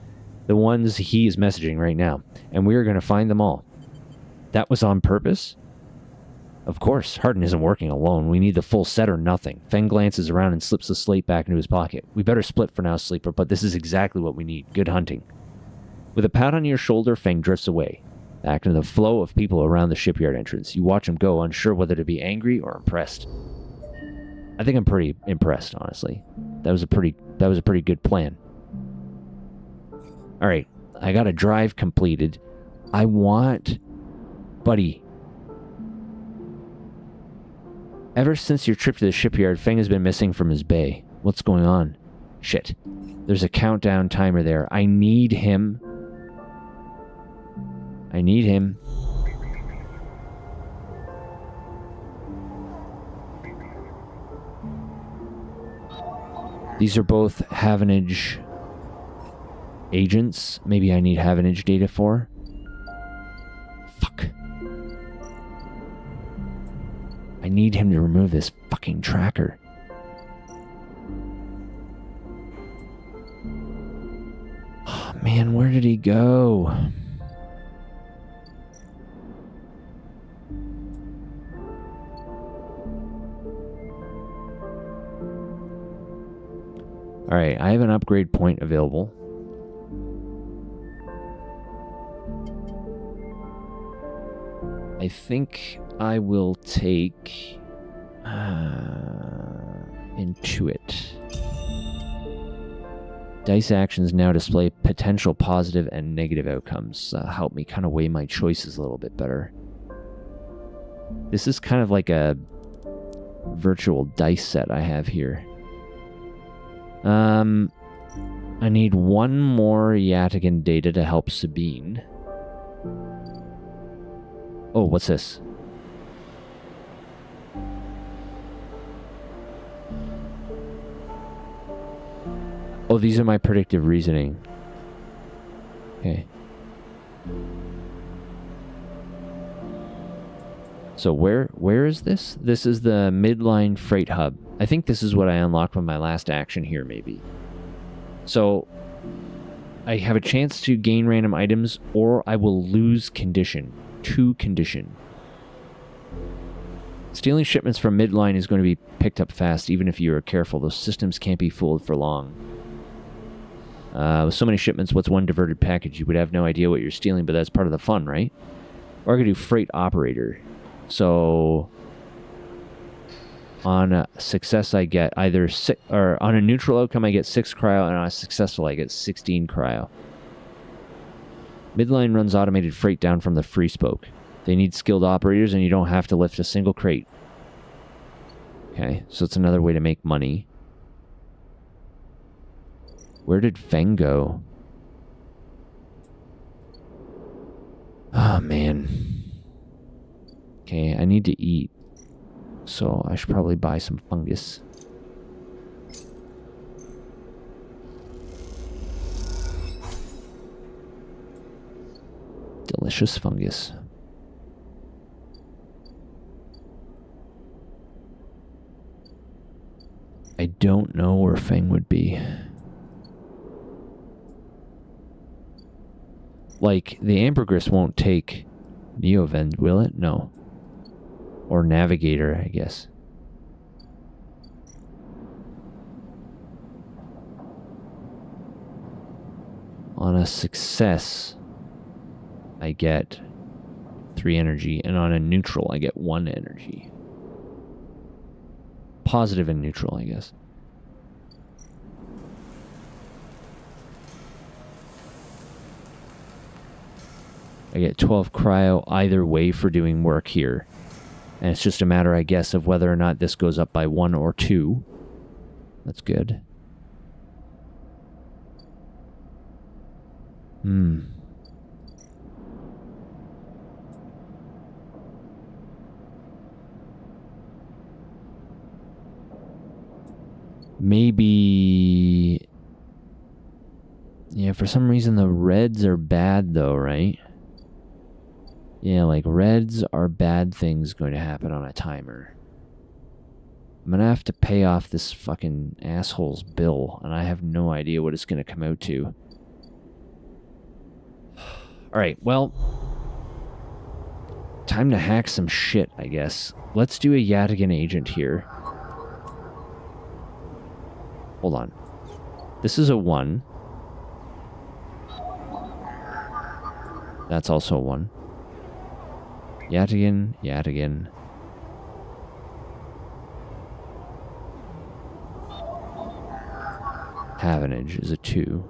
The ones he is messaging right now. And we are going to find them all. That was on purpose? Of course, Hardin isn't working alone. We need the full set or nothing. Feng glances around and slips the slate back into his pocket. We better split for now, Sleeper, but this is exactly what we need. Good hunting. With a pat on your shoulder, Feng drifts away, back into the flow of people around the shipyard entrance. You watch him go, unsure whether to be angry or impressed. I think I'm pretty impressed, honestly. That was a pretty good plan. Alright, I got a drive completed. I want... Buddy. Ever since your trip to the shipyard, Feng has been missing from his bay. What's going on? Shit. There's a countdown timer there. I need him. I need him. These are both Havenage agents. Maybe I need Havenage data for. Fuck. I need him to remove this fucking tracker. Oh, man, where did he go? Alright, I have an upgrade point available. I think I will take Intuit. Dice actions now display potential positive and negative outcomes. Help me kind of weigh my choices a little bit better. This is kind of like a virtual dice set I have here. I need one more Yatagan data to help Sabine. Oh, what's this? Oh, these are my predictive reasoning. Okay. So where is this? This is the midline freight hub. I think this is what I unlocked with my last action here, maybe. So I have a chance to gain random items, or I will lose condition. 2 condition. Stealing shipments from midline is going to be picked up fast, even if you are careful. Those systems can't be fooled for long. With so many shipments, what's one diverted package? You would have no idea what you're stealing, but that's part of the fun, right? Or I could do freight operator. So on a success, I get either 6, or on a neutral outcome, I get 6 cryo, and on a successful, I get 16 cryo. Midline runs automated freight down from the free spoke. They need skilled operators, and you don't have to lift a single crate. Okay, so it's another way to make money. Where did Feng go? Oh, man. Okay, I need to eat. So I should probably buy some fungus. Delicious fungus. I don't know where Feng would be. Like, the ambergris won't take Neovend, will it? No. Or Navigator, I guess. On a success, I get 3 energy, and on a neutral, I get 1 energy. Positive and neutral, I guess. I get 12 cryo either way for doing work here. And it's just a matter, I guess, of whether or not this goes up by 1 or 2. That's good. Maybe... Yeah, for some reason the reds are bad though, right? Yeah, like reds are bad things going to happen on a timer. I'm gonna have to pay off this fucking asshole's bill, and I have no idea what it's gonna come out to. Alright, well... Time to hack some shit, I guess. Let's do a Yatigan agent here. Hold on. This is a 1. That's also a 1. Yatigan, Yatigan. Havenage is a 2.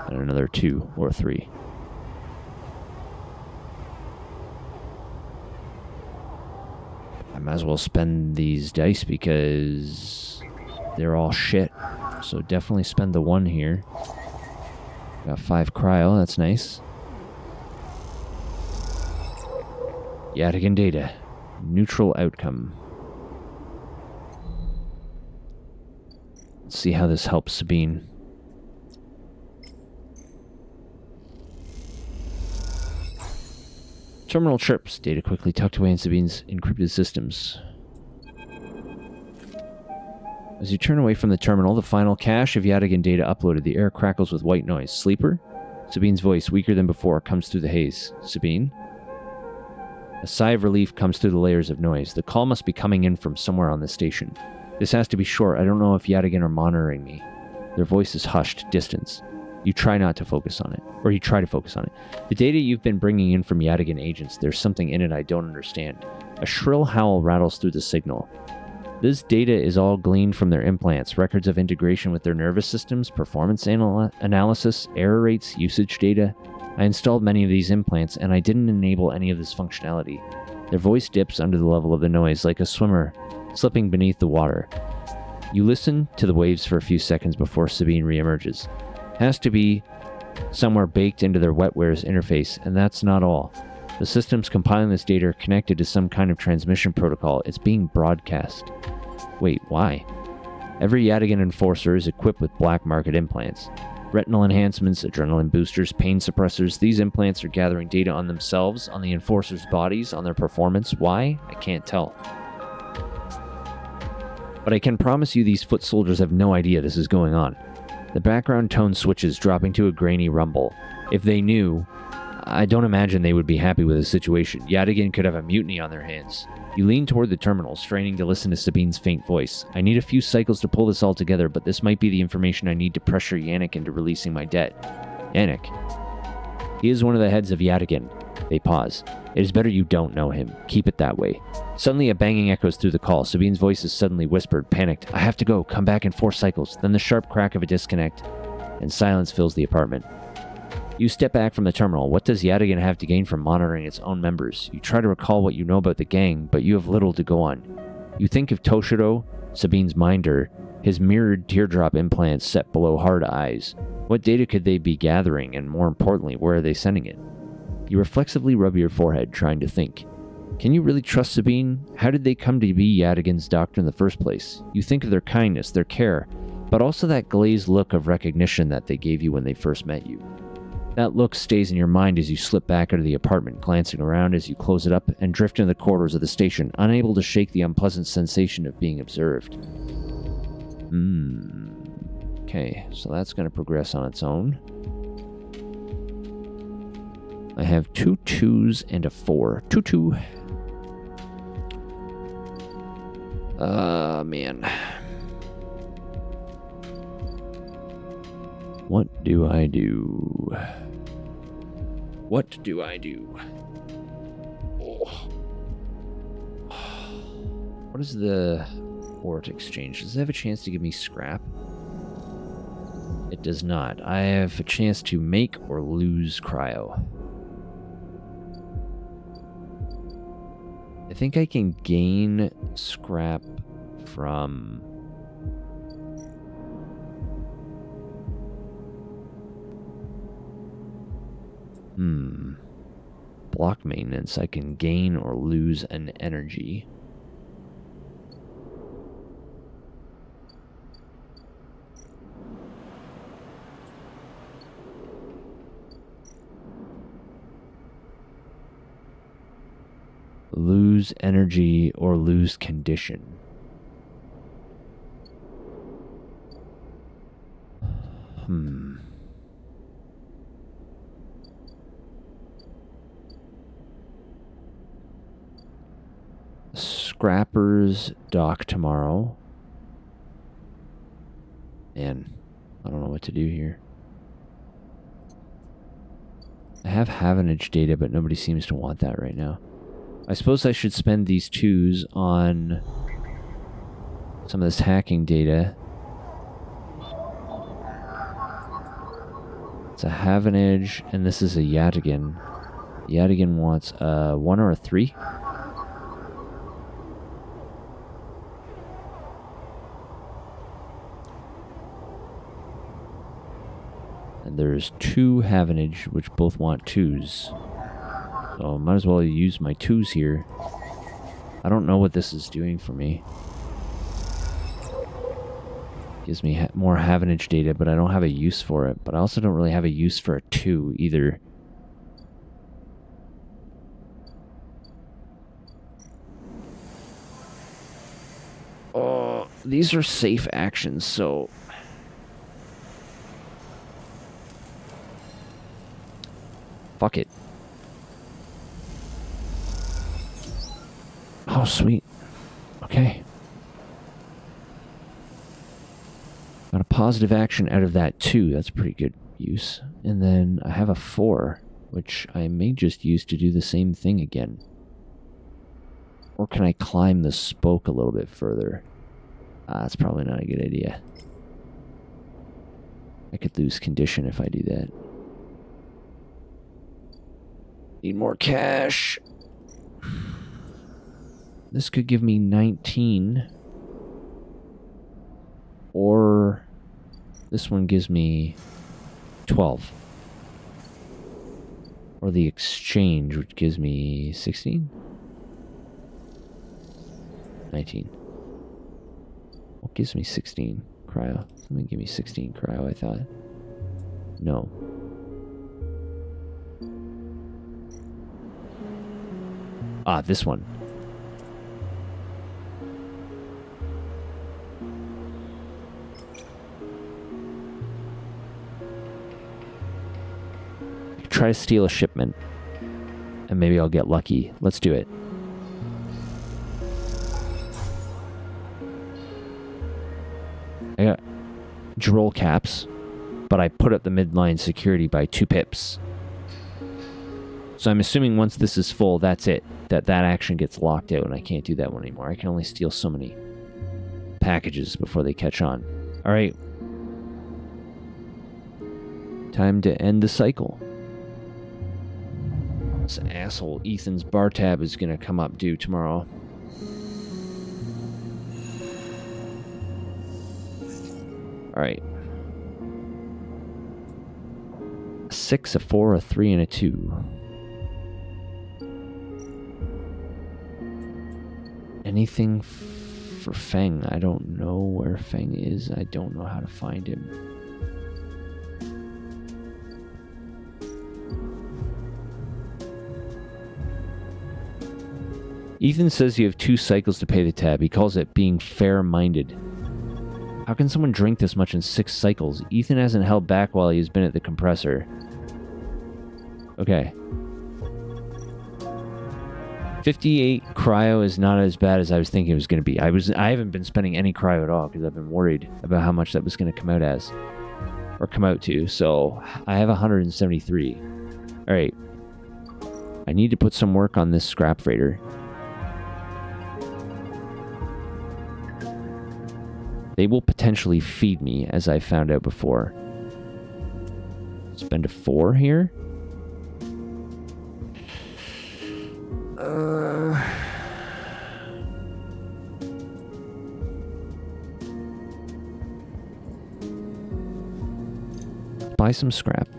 And another 2 or 3. I might as well spend these dice because they're all shit. So definitely spend the 1 here. Got 5 cryo, that's nice. Yatigan data. Neutral outcome. Let's see how this helps Sabine. Terminal chirps. Data quickly tucked away in Sabine's encrypted systems. As you turn away from the terminal, the final cache of Yatigan data uploaded. The air crackles with white noise. Sleeper? Sabine's voice, weaker than before, comes through the haze. Sabine? A sigh of relief comes through the layers of noise. The call must be coming in from somewhere on the station. This has to be short. I don't know if Yatigan are monitoring me. Their voice is hushed, distance. You try not to focus on it. Or you try to focus on it. The data you've been bringing in from Yatigan agents, there's something in it I don't understand. A shrill howl rattles through the signal. This data is all gleaned from their implants, records of integration with their nervous systems, performance analysis, error rates, usage data. I installed many of these implants, and I didn't enable any of this functionality. Their voice dips under the level of the noise, like a swimmer slipping beneath the water. You listen to the waves for a few seconds before Sabine reemerges. Has to be somewhere baked into their wetware's interface, and that's not all. The systems compiling this data are connected to some kind of transmission protocol. It's being broadcast. Wait, why? Every Yadigan enforcer is equipped with black market implants. Retinal enhancements, adrenaline boosters, pain suppressors. These implants are gathering data on themselves, on the enforcers' bodies, on their performance. Why? I can't tell. But I can promise you these foot soldiers have no idea this is going on. The background tone switches, dropping to a grainy rumble. If they knew, I don't imagine they would be happy with the situation. Yadigan could have a mutiny on their hands. You lean toward the terminal, straining to listen to Sabine's faint voice. I need a few cycles to pull this all together, but this might be the information I need to pressure Yannick into releasing my debt. Yannick. He is one of the heads of Yadigan. They pause. It is better you don't know him. Keep it that way. Suddenly a banging echoes through the call. Sabine's voice is suddenly whispered, panicked. I have to go. Come back in 4 cycles. Then the sharp crack of a disconnect, and silence fills the apartment. You step back from the terminal. What does Yadigan have to gain from monitoring its own members? You try to recall what you know about the gang, but you have little to go on. You think of Toshiro, Sabine's minder, his mirrored teardrop implants set below hard eyes. What data could they be gathering, and more importantly, where are they sending it? You reflexively rub your forehead, trying to think. Can you really trust Sabine? How did they come to be Yadigan's doctor in the first place? You think of their kindness, their care, but also that glazed look of recognition that they gave you when they first met you. That look stays in your mind as you slip back out of the apartment, glancing around as you close it up and drift into the corridors of the station, unable to shake the unpleasant sensation of being observed. Okay, so that's going to progress on its own. I have 2 2s and a 4. 2 2. Man. What do I do? What do I do? Oh. What is the port exchange? Does it have a chance to give me scrap? It does not. I have a chance to make or lose cryo. I think I can gain scrap from... Block maintenance. I can gain or lose an energy. Lose energy or lose condition. Scrappers dock tomorrow. Man, I don't know what to do here. I have Havenage data, but nobody seems to want that right now. I suppose I should spend these 2s on some of this hacking data. It's a Havenage, and this is a Yadigan. Yadigan wants a 1 or a 3. And there's 2 Havenage, which both want 2s. So I might as well use my 2s here. I don't know what this is doing for me. Gives me more Havenage data, but I don't have a use for it. But I also don't really have a use for a 2 either. Oh, these are safe actions, so... Fuck it. Oh, sweet. Okay. Got a positive action out of that too. That's a pretty good use. And then I have a 4, which I may just use to do the same thing again. Or can I climb the spoke a little bit further? That's probably not a good idea. I could lose condition if I do that. Need more cash. This could give me 19. Or this one gives me 12. Or the exchange, which gives me 16? 19. What gives me 16 cryo? Something give me 16 cryo, I thought. No. Ah, this one. Try to steal a shipment. And maybe I'll get lucky. Let's do it. I got droll caps, but I put up the midline security by 2 pips. So I'm assuming once this is full, that's it. That action gets locked out and I can't do that one anymore. I can only steal so many packages before they catch on. All right. Time to end the cycle. This asshole Ethan's bar tab is going to come up due tomorrow. All right. 6, a 4, a 3, and a 2. Anything for Feng? I don't know where Feng is. I don't know how to find him. Ethan says you have 2 cycles to pay the tab. He calls it being fair-minded. How can someone drink this much in 6 cycles? Ethan hasn't held back while he's been at the compressor. Okay. 58 cryo is not as bad as I was thinking it was going to be. I haven't been spending any cryo at all because I've been worried about how much that was going to come out as. Or come out to. So I have 173. Alright. I need to put some work on this scrap freighter. They will potentially feed me, as I found out before. Spend a 4 here? Buy some scrap.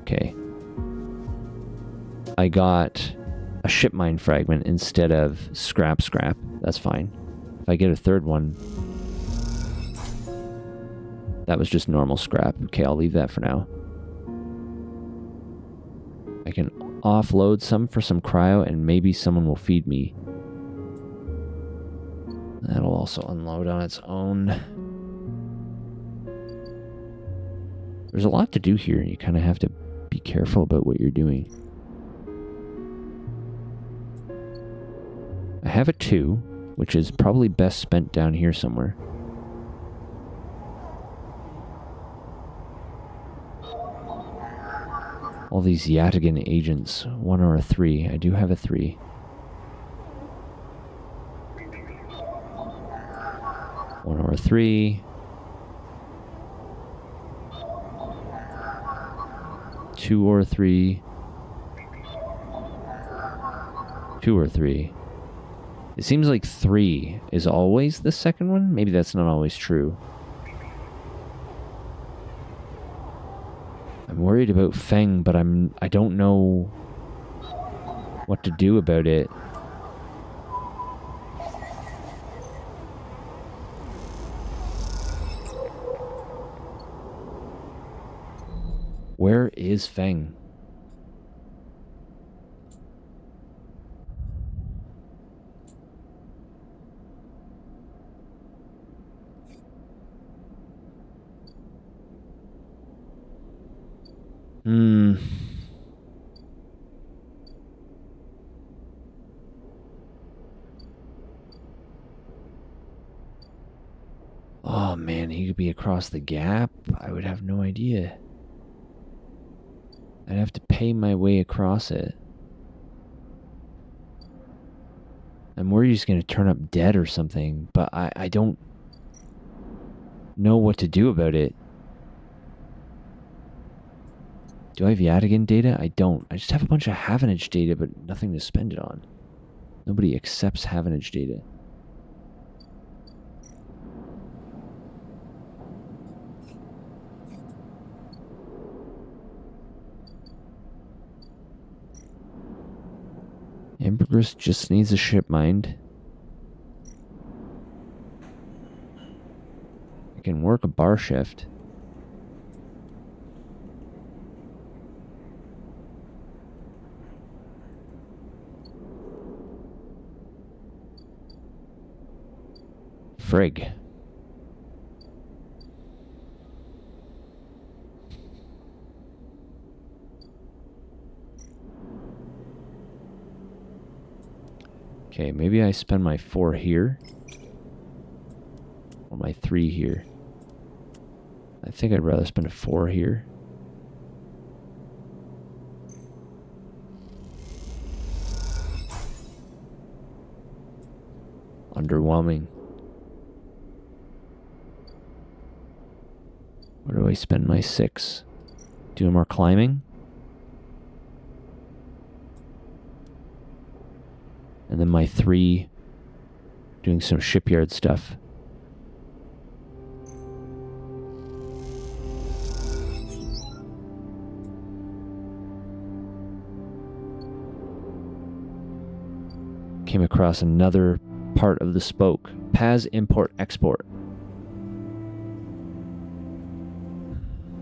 Okay. I got a ship mine fragment instead of scrap. That's fine. If I get a 3rd one, that was just normal scrap. Okay, I'll leave that for now. I can offload some for some cryo and maybe someone will feed me. That'll also unload on its own. There's a lot to do here. You kind of have to be careful about what you're doing. I have a 2, which is probably best spent down here somewhere. All these Yataghan agents, 1 or a 3. I do have a 3. One or a 3. 2 or a 3. 2 or 3. It seems like 3 is always the second one. Maybe that's not always true. I'm worried about Feng, but I don't know what to do about it. Where is Feng? Oh man, he could be across the gap. I would have no idea. I'd have to pay my way across it. I'm worried he's going to turn up dead or something, but I don't know what to do about it. Do I have Yataghan data? I don't. I just have a bunch of Havenage data, but nothing to spend it on. Nobody accepts Havenage data. Ambergris just needs a ship mind. I can work a bar shift. Frig. Okay, maybe I spend my 4 here. Or my 3 here. I think I'd rather spend a 4 here. Underwhelming. Where do I spend my 6? Doing more climbing? And then my 3 doing some shipyard stuff. Came across another part of the spoke. Paz Import Export.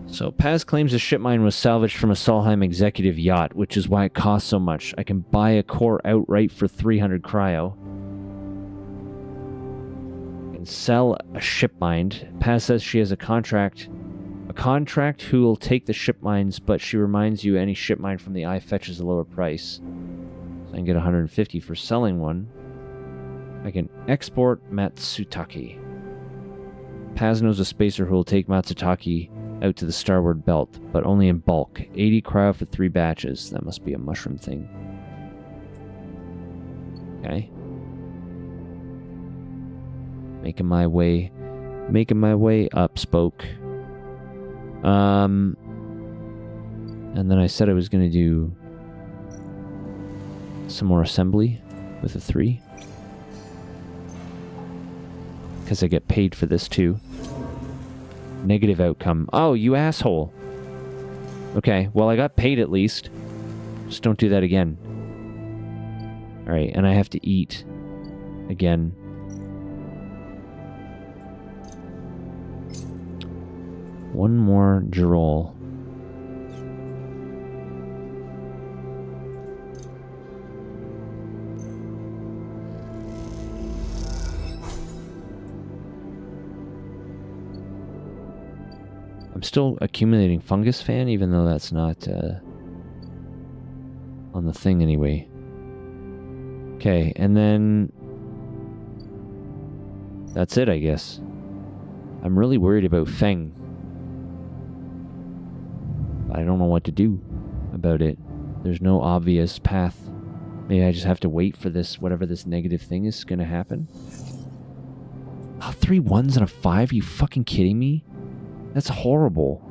So Paz claims the ship mine was salvaged from a Solheim executive yacht, which is why it costs so much. I can buy a core outright for 300 cryo. And sell a ship mine. Paz says she has a contract who will take the ship mines, but she reminds you any ship mine from the eye fetches a lower price. So I can get 150 for selling one. I can export Matsutake. Paz knows a spacer who will take Matsutake out to the starboard belt, but only in bulk. 80 cryo for 3 batches. That must be a mushroom thing. Okay. Making my way up, spoke. And then I said I was going to do some more assembly with a 3. Because I get paid for this too. Negative outcome. Oh, you asshole. Okay, well I got paid at least. Just don't do that again. Alright, and I have to eat again. One more Girol. I'm still accumulating fungus fan, even though that's not on the thing anyway. Okay, and then that's it, I guess. I'm really worried about Feng. I don't know what to do about it. There's no obvious path. Maybe I just have to wait for this, whatever this negative thing is going to happen. Oh, 3 1s and a 5? Are you fucking kidding me? That's horrible.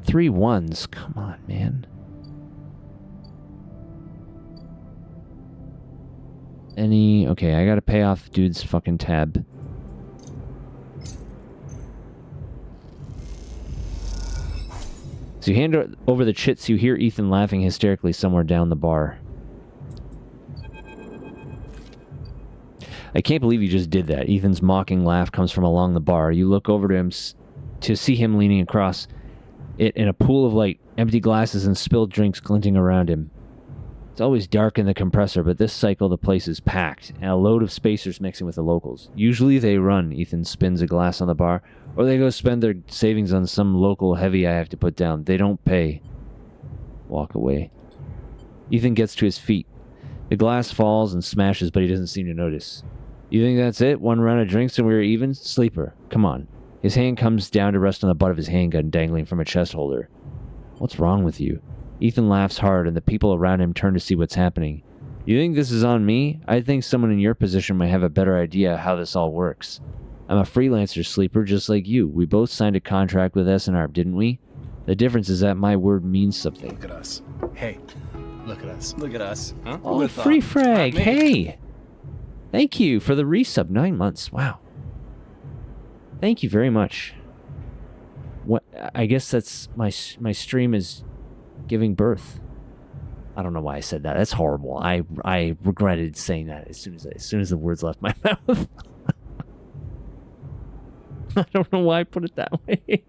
Three 1s. Come on, man. Okay, I gotta pay off dude's fucking tab. So you hand over the chits, you hear Ethan laughing hysterically somewhere down the bar. I can't believe you just did that. Ethan's mocking laugh comes from along the bar. You look over to him to see him leaning across it in a pool of light, empty glasses and spilled drinks glinting around him. It's always dark in the compressor, but this cycle the place is packed, and a load of spacers mixing with the locals. Usually they run. Ethan spins a glass on the bar, or they go spend their savings on some local heavy I have to put down. They don't pay. Walk away. Ethan gets to his feet. The glass falls and smashes, but he doesn't seem to notice. You think that's it? 1 round of drinks and we're even? Sleeper. Come on. His hand comes down to rest on the butt of his handgun dangling from a chest holder. What's wrong with you? Ethan laughs hard and the people around him turn to see what's happening. You think this is on me? I think someone in your position might have a better idea how this all works. I'm a freelancer, Sleeper, just like you. We both signed a contract with SNR, didn't we? The difference is that my word means something. Look at us. Hey, look at us. Look at us. Huh? Oh, free frag. Hey! Thank you for the resub. 9 months. Wow. Thank you very much. What? I guess that's my stream is giving birth. I don't know why I said that. That's horrible. I regretted saying that as soon as the words left my mouth. I don't know why I put it that way.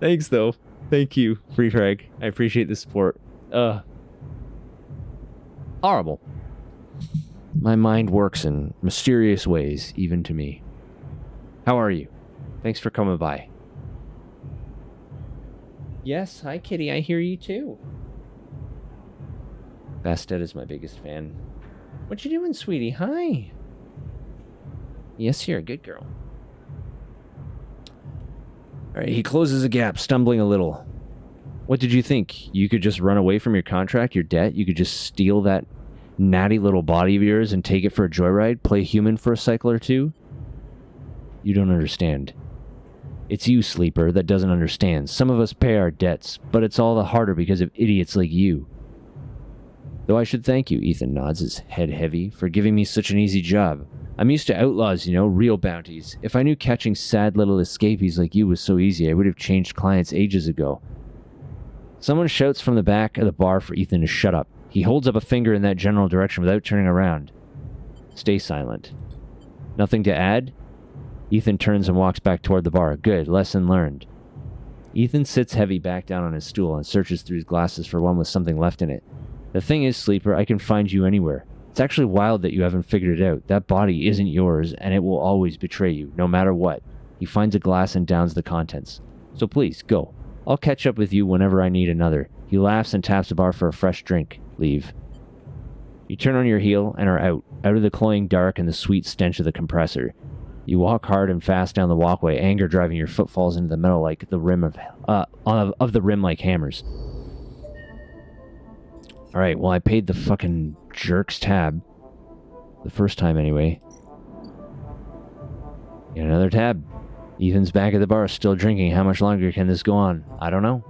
Thanks though. Thank you, Free Frag. I appreciate the support. Horrible. My mind works in mysterious ways, even to me. How are you? Thanks for coming by. Yes, hi Kitty, I hear you too. Bastet is my biggest fan. What you doing, sweetie? Hi. Yes, you're a good girl. Alright, he closes the gap, stumbling a little. What did you think? You could just run away from your contract, your debt? You could just steal that natty little body of yours and take it for a joyride? Play human for a cycle or two? You don't understand. It's you, Sleeper, that doesn't understand. Some of us pay our debts, but it's all the harder because of idiots like you. Though I should thank you, Ethan nods, his head heavy, for giving me such an easy job. I'm used to outlaws, you know, real bounties. If I knew catching sad little escapees like you was so easy, I would have changed clients ages ago. Someone shouts from the back of the bar for Ethan to shut up. He holds up a finger in that general direction without turning around. Stay silent. Nothing to add? Ethan turns and walks back toward the bar. Good, lesson learned. Ethan sits heavy back down on his stool and searches through his glasses for one with something left in it. The thing is, Sleeper, I can find you anywhere. It's actually wild that you haven't figured it out. That body isn't yours, and it will always betray you, no matter what. He finds a glass and downs the contents. So please, go. I'll catch up with you whenever I need another. He laughs and taps the bar for a fresh drink. Leave. You turn on your heel and are out of the cloying dark and the sweet stench of the compressor. You walk hard and fast down the walkway, anger driving your footfalls into the metal like the rim of the rim like hammers. Alright, well I paid the fucking jerk's tab. The first time anyway. Get another tab. Ethan's back at the bar, still drinking. How much longer can this go on? I don't know.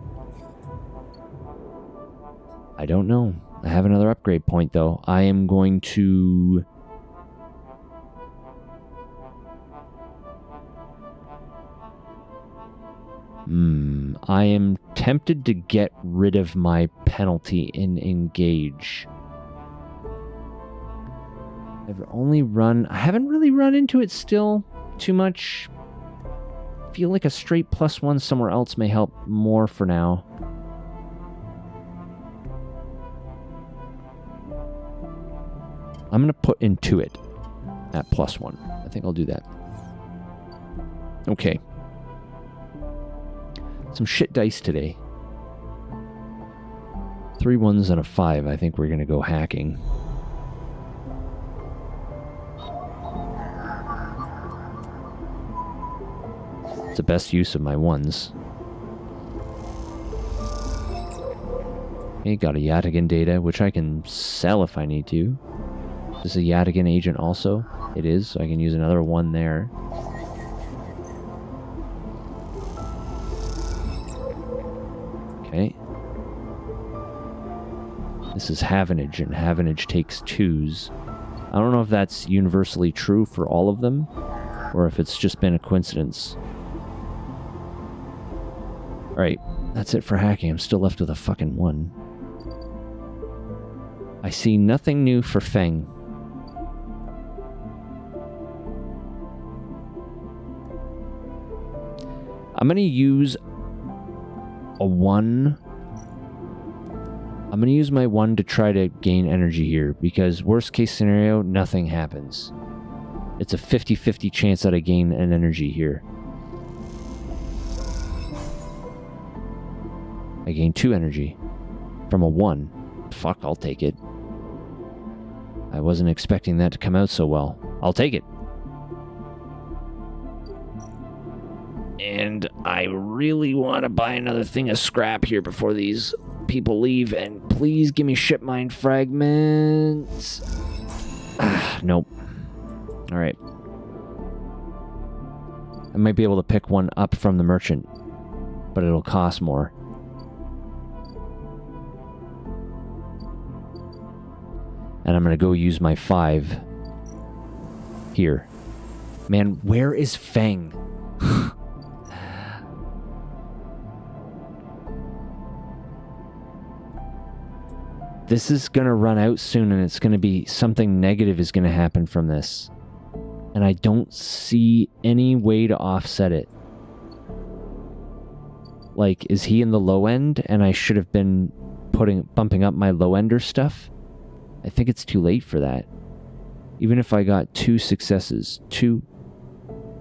I don't know. I have another upgrade point though. I am going to... I am tempted to get rid of my penalty in Engage. I haven't really run into it still too much. I feel like a straight +1 somewhere else may help more for now. I'm going to put Intuit at +1. I think I'll do that. Okay. Some shit dice today. 3 1s and a 5. I think we're going to go hacking. It's the best use of my 1s. Okay, got a Yatigan data, which I can sell if I need to. Is this a Yatigan agent also? It is, so I can use another 1 there. Okay. This is Havenage, and Havenage takes 2s. I don't know if that's universally true for all of them, or if it's just been a coincidence. Alright, that's it for hacking. I'm still left with a fucking 1. I see nothing new for Feng. I'm going to use a 1. I'm going to use my 1 to try to gain energy here, because worst case scenario, nothing happens. It's a 50-50 chance that I gain an energy here. I gain 2 energy from a 1. Fuck, I'll take it. I wasn't expecting that to come out so well. I'll take it. And I really want to buy another thing of scrap here before these people leave. And please give me ship mine fragments. Nope. Alright. I might be able to pick one up from the merchant, but it'll cost more. And I'm going to go use my 5 here. Man, where is Feng? This is going to run out soon, and it's going to be something negative is going to happen from this. And I don't see any way to offset it. Like, is he in the low end and I should have been bumping up my low ender stuff? I think it's too late for that. Even if I got 2 successes, 2,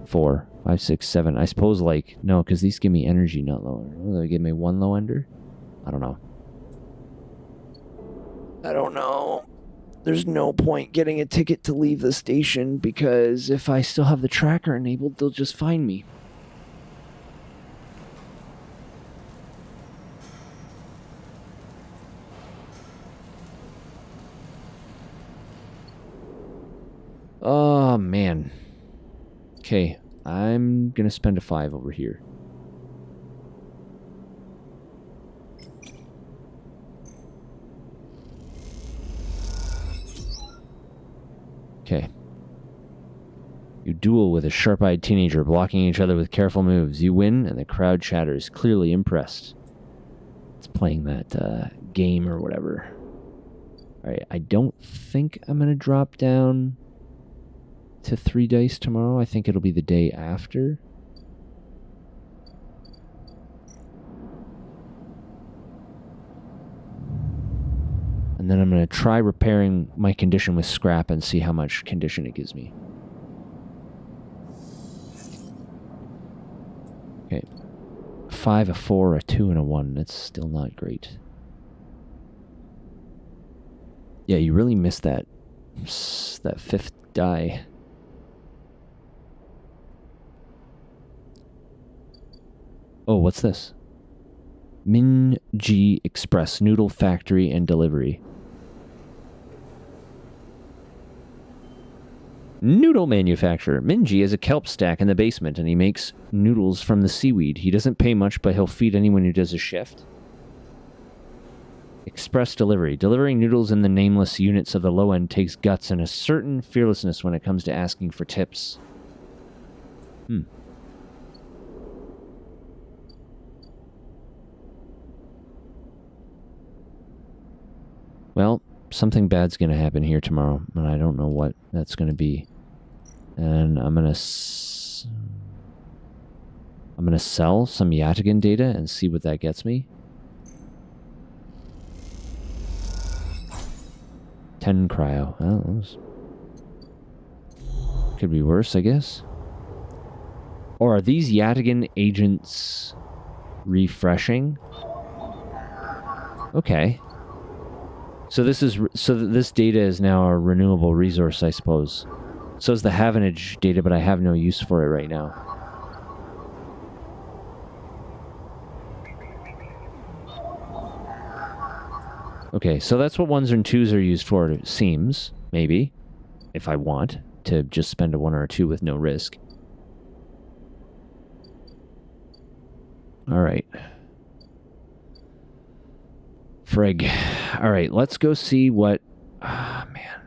4, 5, 6, 7. I suppose, like, no, because these give me energy, not low ender. Will they give me 1 low ender? I don't know. I don't know. There's no point getting a ticket to leave the station because if I still have the tracker enabled, they'll just find me. Oh, man. Okay, I'm gonna spend a 5 over here. Okay. You duel with a sharp-eyed teenager, blocking each other with careful moves. You win, and the crowd chatters, clearly impressed. It's playing that game or whatever. Alright, I don't think I'm gonna drop down to 3 dice tomorrow. I think it'll be the day after. And then I'm going to try repairing my condition with scrap and see how much condition it gives me. Okay. 5, a 4, a 2, and a 1. That's still not great. Yeah, you really missed that 5th die. Oh, what's this? Min-Ji Express, Noodle Factory and Delivery. Noodle manufacturer. Min-Ji has a kelp stack in the basement and he makes noodles from the seaweed. He doesn't pay much, but he'll feed anyone who does a shift. Express delivery. Delivering noodles in the nameless units of the low end takes guts and a certain fearlessness when it comes to asking for tips. Well, something bad's going to happen here tomorrow, and I don't know what that's going to be. And I'm going to sell some Yatagan data and see what that gets me. 10 cryo. Well, could be worse, I guess. Or are these Yatagan agents refreshing? Okay. So this data is now a renewable resource, I suppose. So is the Havenage data, but I have no use for it right now. Okay, so that's what 1s and 2s are used for, it seems. Maybe. If I want to just spend a 1 or a 2 with no risk. Alright. Frig. Alright, let's go see what... Ah, man.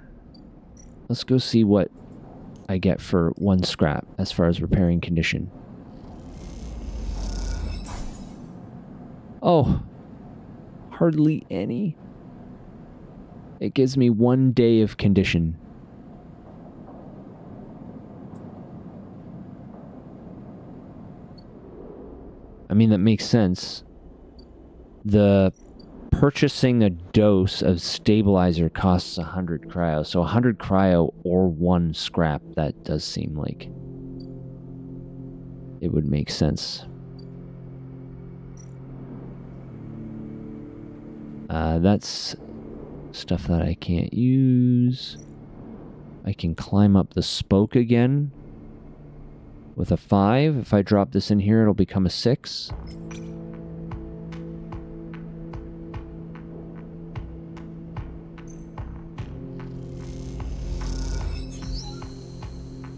Let's go see what I get for 1 scrap as far as repairing condition. Oh. Hardly any. It gives me 1 day of condition. I mean, that makes sense. Purchasing a dose of stabilizer costs 100 cryo. So 100 cryo or 1 scrap, that does seem like it would make sense. That's stuff that I can't use. I can climb up the spoke again with a 5. If I drop this in here, it'll become a 6.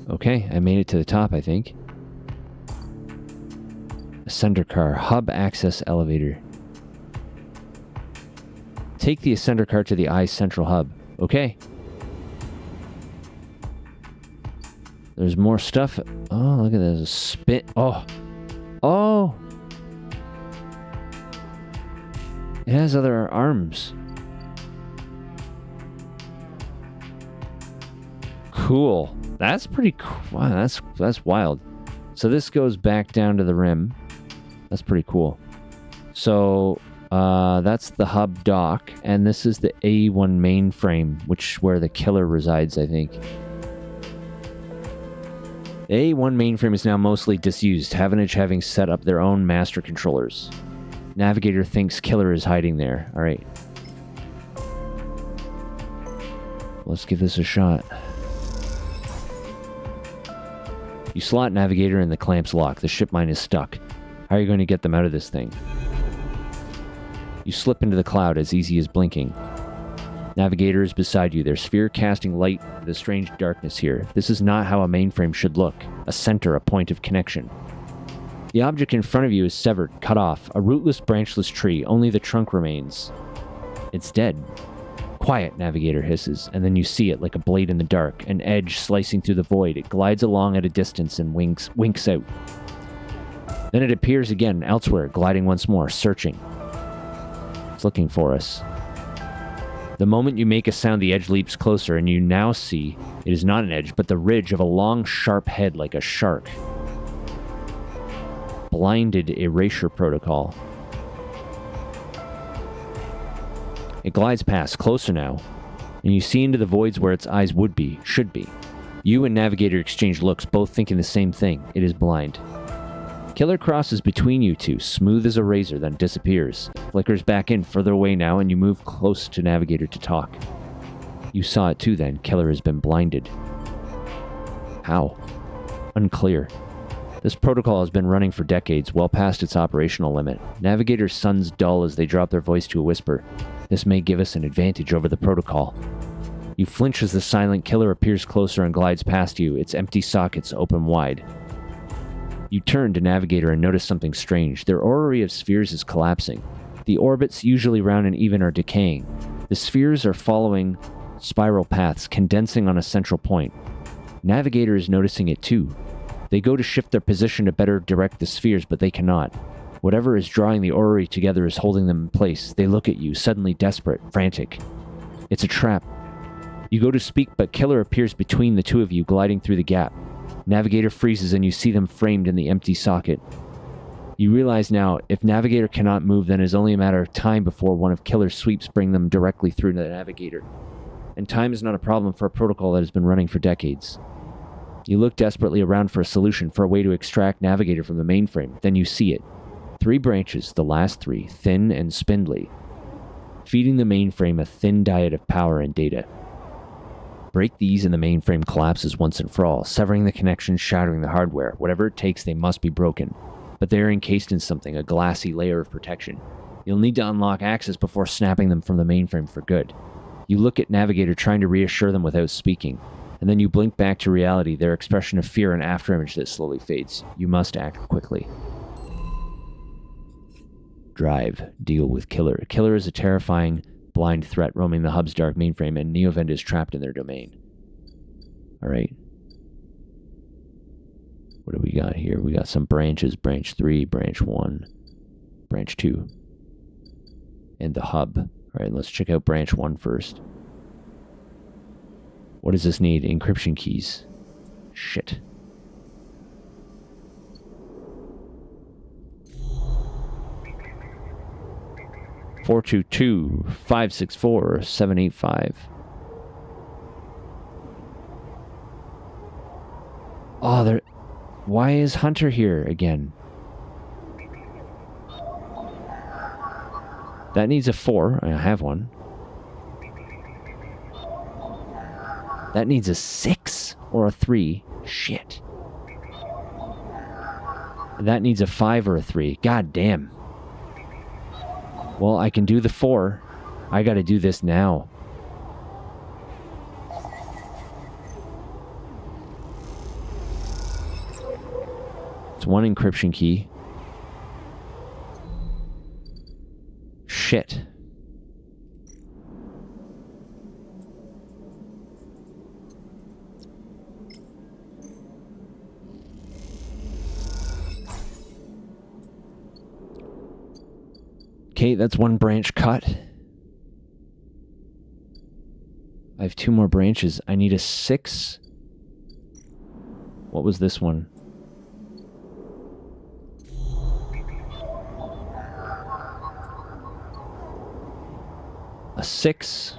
Okay, I made it to the top, I think. Ascender car, hub access elevator. Take the ascender car to the Eye's central hub. Okay. There's more stuff. Oh, look at this. Spin. Oh. Oh. It has other arms. Cool. That's pretty cool. Wow, that's wild. So this goes back down to the rim. That's pretty cool. So that's the hub dock, and this is the E1 mainframe, where the killer resides, I think. The E1 mainframe is now mostly disused, Havenage having set up their own master controllers. Navigator thinks killer is hiding there. Alright. Let's give this a shot. You slot Navigator and the clamps lock. The ship mine is stuck. How are you going to get them out of this thing? You slip into the cloud as easy as blinking. Navigator is beside you, their sphere casting light into the strange darkness here. This is not how a mainframe should look. A center, a point of connection. The object in front of you is severed, cut off. A rootless, branchless tree. Only the trunk remains. It's dead. Quiet, Navigator hisses, and then you see it like a blade in the dark, an edge slicing through the void. It glides along at a distance and winks out. Then it appears again, elsewhere, gliding once more, searching. It's looking for us. The moment you make a sound, the edge leaps closer, and you now see it is not an edge, but the ridge of a long, sharp head like a shark. Blinded erasure protocol. It glides past, closer now, and you see into the voids where its eyes should be. You and Navigator exchange looks, both thinking the same thing. It is blind. Killer crosses between you two, smooth as a razor, then disappears. Flickers back in, further away now, and you move close to Navigator to talk. You saw it too then. Killer has been blinded. How? Unclear. This protocol has been running for decades, well past its operational limit. Navigator's sons dull as they drop their voice to a whisper. This may give us an advantage over the protocol. You flinch as the silent killer appears closer and glides past you, its empty sockets open wide. You turn to Navigator and notice something strange. Their orrery of spheres is collapsing. The orbits, usually round and even, are decaying. The spheres are following spiral paths, condensing on a central point. Navigator is noticing it too. They go to shift their position to better direct the spheres, but they cannot. Whatever is drawing the orrery together is holding them in place. They look at you, suddenly desperate, frantic. It's a trap. You go to speak, but Killer appears between the two of you, gliding through the gap. Navigator freezes and you see them framed in the empty socket. You realize now, if Navigator cannot move, then it is only a matter of time before one of Killer's sweeps bring them directly through to the Navigator. And time is not a problem for a protocol that has been running for decades. You look desperately around for a solution, for a way to extract Navigator from the mainframe. Then you see it. 3 branches, the last 3, thin and spindly, feeding the mainframe a thin diet of power and data. Break these and the mainframe collapses once and for all, severing the connection, shattering the hardware. Whatever it takes, they must be broken. But they are encased in something, a glassy layer of protection. You'll need to unlock access before snapping them from the mainframe for good. You look at Navigator, trying to reassure them without speaking. And then you blink back to reality, their expression of fear and afterimage that slowly fades. You must act quickly. Drive. Deal with Killer. Killer is a terrifying, blind threat roaming the hub's dark mainframe, and Neovend is trapped in their domain. Alright. What do we got here? We got some branches. Branch 3, Branch 1, Branch 2. And the hub. Alright, let's check out Branch 1 first. What does this need? Encryption keys. Shit. Four two two 564 785. Oh, there. Why is Hunter here again? That needs a 4. I have one. That needs a 6 or a 3. Shit. That needs a 5 or a 3. God damn. Well, I can do the 4. I gotta do this now. It's 1 encryption key. Shit. Okay, that's 1 branch cut. I have 2 more branches. I need a 6 What was this one? A 6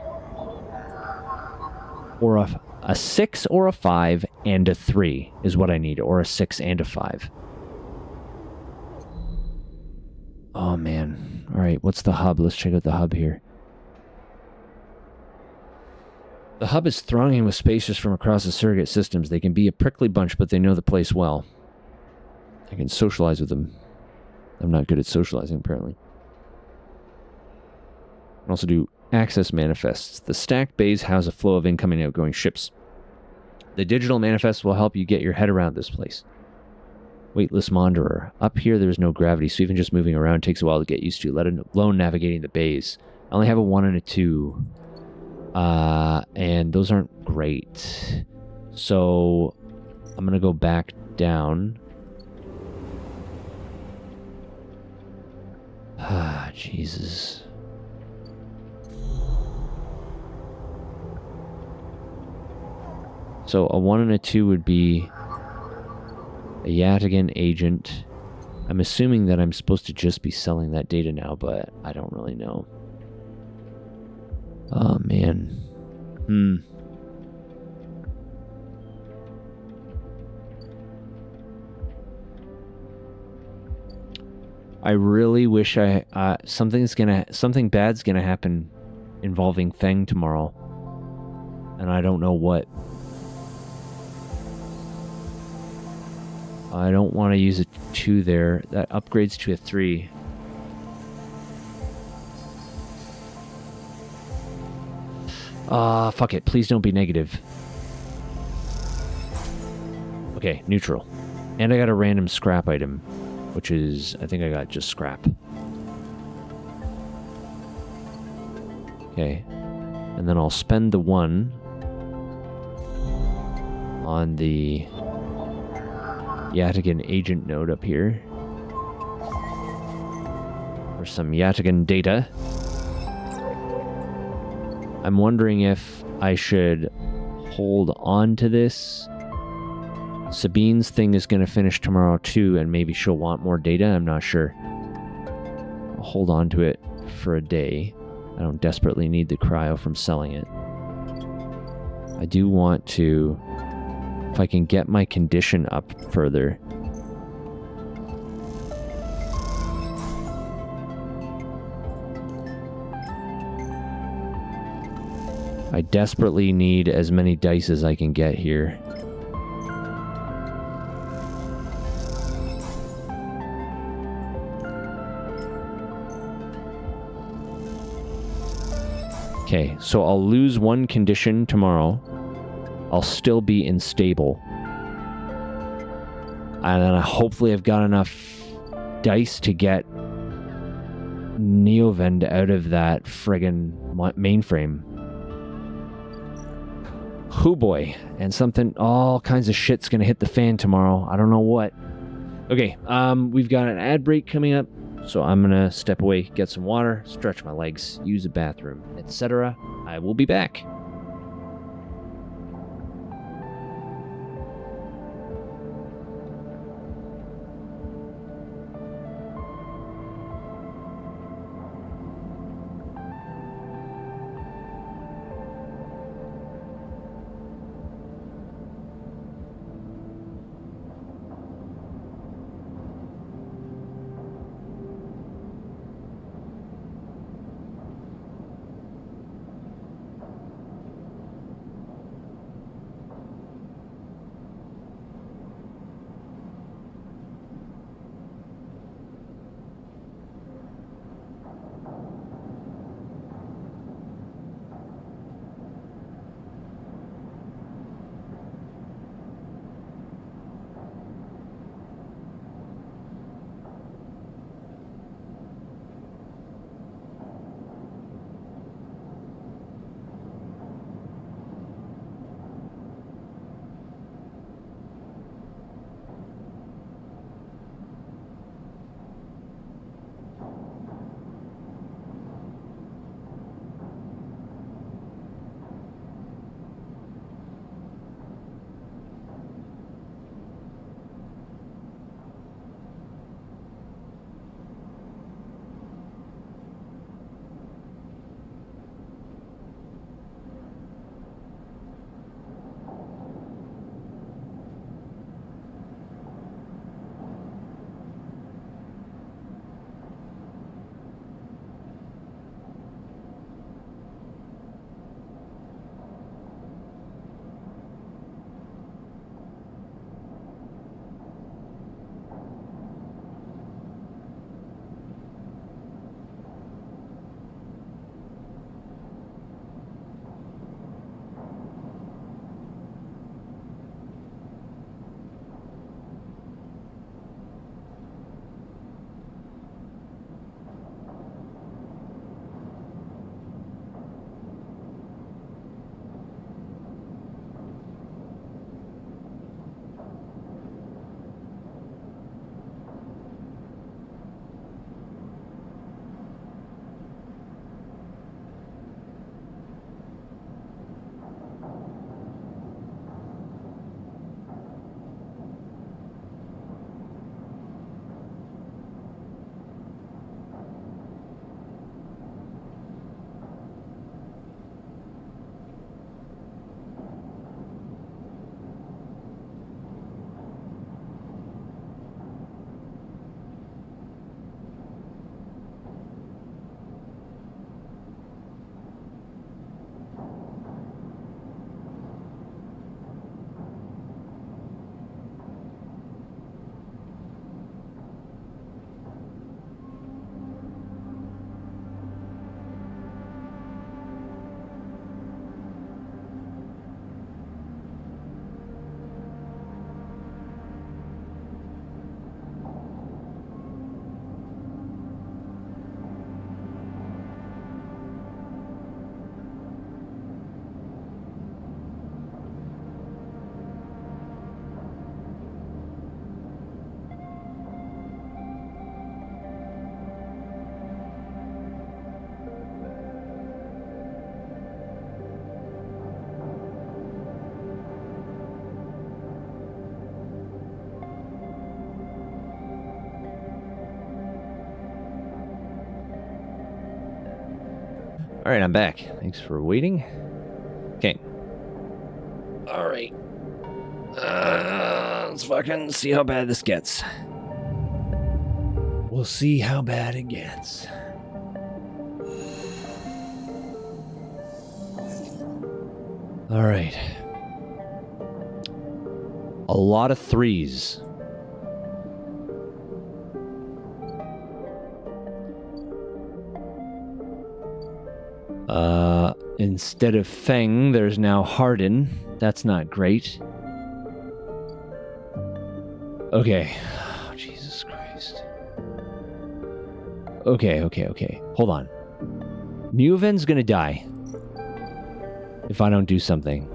or a 6 or a 5 and a 3 is what I need, or a 6 and a 5. Oh man. All right, what's the hub? Let's check out the hub here. The hub is thronging with spacers from across the surrogate systems. They can be a prickly bunch, but they know the place well. I can socialize with them. I'm not good at socializing, apparently. I can also do access manifests. The stacked bays house a flow of incoming and outgoing ships. The digital manifest will help you get your head around this place. Weightless Wanderer. Up here, there's no gravity, so even just moving around takes a while to get used to, let alone navigating the bays. I only have a 1 and a 2. And those aren't great. So I'm going to go back down. Ah, Jesus. So a 1 and a 2 would be a Yatigan agent. I'm assuming that I'm supposed to just be selling that data now, but I don't really know. Oh, man. I really wish something bad's gonna happen involving Feng tomorrow. And I don't know what. I don't want to use a 2 there. That upgrades to a 3. Fuck it. Please don't be negative. Okay, neutral. And I got a random scrap item, which is, I think I got just scrap. Okay. And then I'll spend the 1 on the Yatigan agent node up here for some Yatigan data. I'm wondering if I should hold on to this. Sabine's thing is going to finish tomorrow too, and maybe she'll want more data. I'm not sure. I'll hold on to it for a day. I don't desperately need the cryo from selling it. I do want to, if I can get my condition up further. I desperately need as many dice as I can get here. Okay, so I'll lose 1 condition tomorrow. I'll still be unstable. And then hopefully I've got enough dice to get Neovend out of that friggin' mainframe. Hoo boy. And all kinds of shit's gonna hit the fan tomorrow. I don't know what. Okay, we've got an ad break coming up. So I'm gonna step away, get some water, stretch my legs, use a bathroom, etc. I will be back. Alright, I'm back. Thanks for waiting. Okay. Alright. Let's fucking see how bad this gets. We'll see how bad it gets. Alright. A lot of threes. Instead of Feng, there's now Harden. That's not great. Okay. Oh, Jesus Christ. Okay. Hold on. Neuven's gonna die if I don't do something.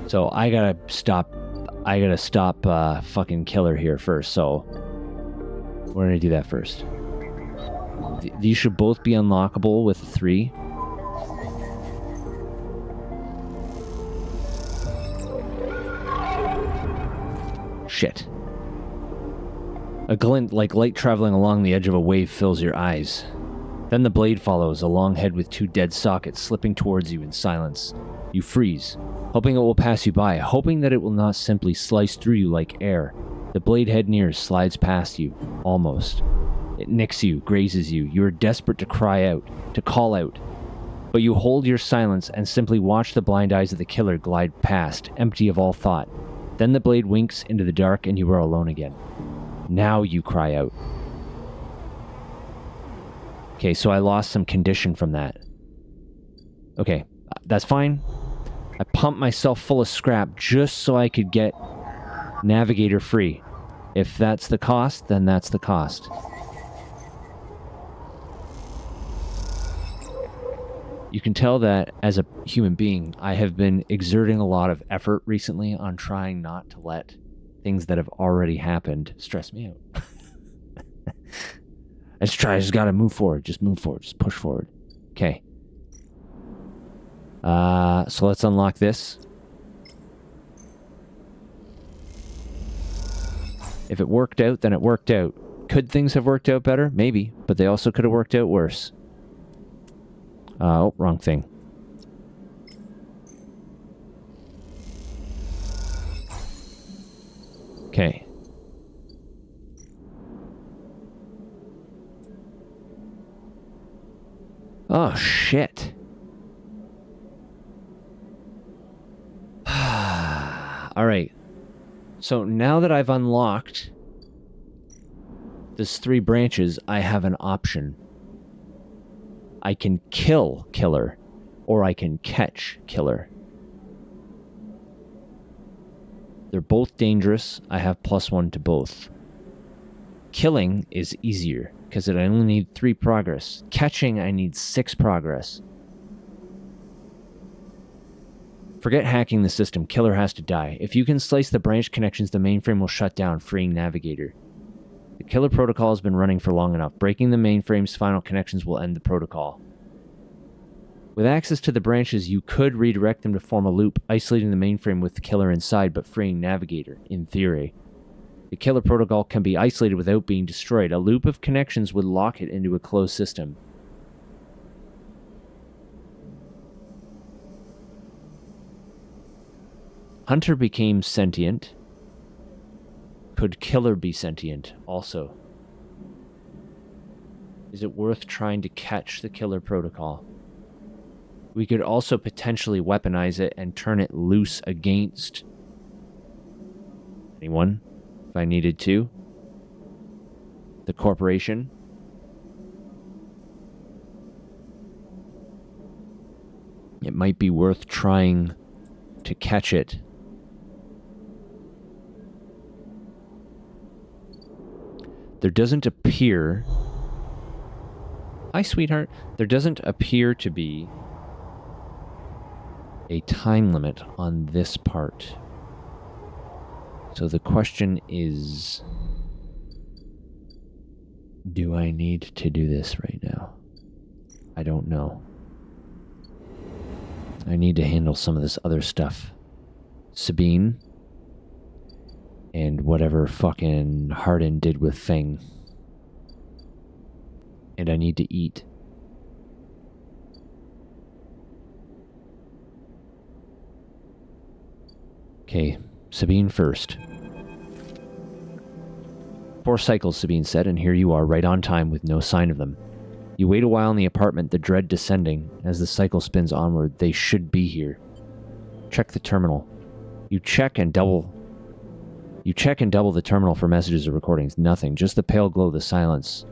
So I gotta stop fucking Killer here first, so we're gonna do that first. These should both be unlockable with a 3. Shit. A glint like light traveling along the edge of a wave fills your eyes. Then the blade follows, a long head with 2 dead sockets slipping towards you in silence. You freeze, hoping it will pass you by, hoping that it will not simply slice through you like air. The blade head nears, slides past you, almost. It nicks you, grazes you. You are desperate to cry out, to call out. But you hold your silence and simply watch the blind eyes of the killer glide past, empty of all thought. Then the blade winks into the dark and you are alone again. Now you cry out. Okay, so I lost some condition from that. Okay, that's fine. I pumped myself full of scrap just so I could get Navigator free. If that's the cost, then that's the cost. You can tell that as a human being, I have been exerting a lot of effort recently on trying not to let things that have already happened stress me out. I just gotta move forward. Just move forward. Just push forward. Okay. So let's unlock this. If it worked out, then it worked out. Could things have worked out better? Maybe, but they also could have worked out worse. Oh, wrong thing. Okay. Oh, shit. Alright. So now that I've unlocked this 3 branches, I have an option. I can kill Killer, or I can catch Killer. They're both dangerous. I have +1 to both. Killing is easier, because I only need 3 progress. Catching, I need 6 progress. Forget hacking the system. Killer has to die. If you can slice the branch connections, the mainframe will shut down, freeing Navigator. The Killer protocol has been running for long enough. Breaking the mainframe's final connections will end the protocol. With access to the branches, you could redirect them to form a loop, isolating the mainframe with the Killer inside, but freeing Navigator, in theory. The Killer protocol can be isolated without being destroyed. A loop of connections would lock it into a closed system. Hunter became sentient. Could Killer be sentient also? Is it worth trying to catch the Killer protocol? We could also potentially weaponize it and turn it loose against anyone, if I needed to. The corporation. It might be worth trying to catch it. There doesn't appear... Hi, sweetheart. There doesn't appear to be a time limit on this part. So the question is, do I need to do this right now? I don't know. I need to handle some of this other stuff. Sabine. And whatever fucking Hardin did with Feng. And I need to eat. Okay, Sabine first. 4 cycles, Sabine said, and here you are, right on time with no sign of them. You wait a while in the apartment, the dread descending. As the cycle spins onward, they should be here. Check the terminal. You check and double the terminal for messages or recordings. Nothing. Just the pale glow, the silence.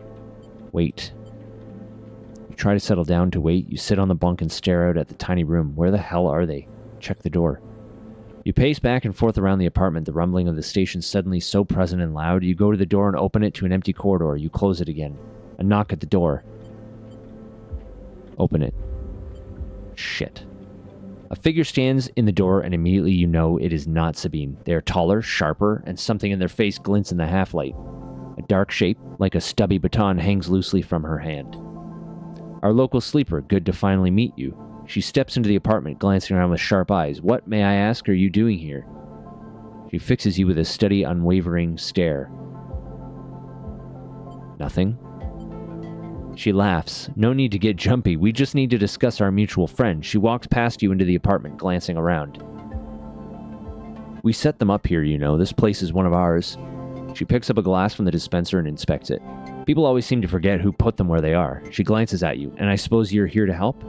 Wait. You try to settle down to wait. You sit on the bunk and stare out at the tiny room. Where the hell are they? Check the door. You pace back and forth around the apartment, the rumbling of the station suddenly so present and loud. You go to the door and open it to an empty corridor. You close it again. A knock at the door. Open it. Shit. A figure stands in the door, and immediately you know it is not Sabine. They are taller, sharper, and something in their face glints in the half-light. A dark shape, like a stubby baton, hangs loosely from her hand. Our local sleeper, good to finally meet you. She steps into the apartment, glancing around with sharp eyes. What, may I ask, are you doing here? She fixes you with a steady, unwavering stare. Nothing. She laughs. No need to get jumpy. We just need to discuss our mutual friend. She walks past you into the apartment, glancing around. We set them up here, you know. This place is one of ours. She picks up a glass from the dispenser and inspects it. People always seem to forget who put them where they are. She glances at you. And I suppose you're here to help?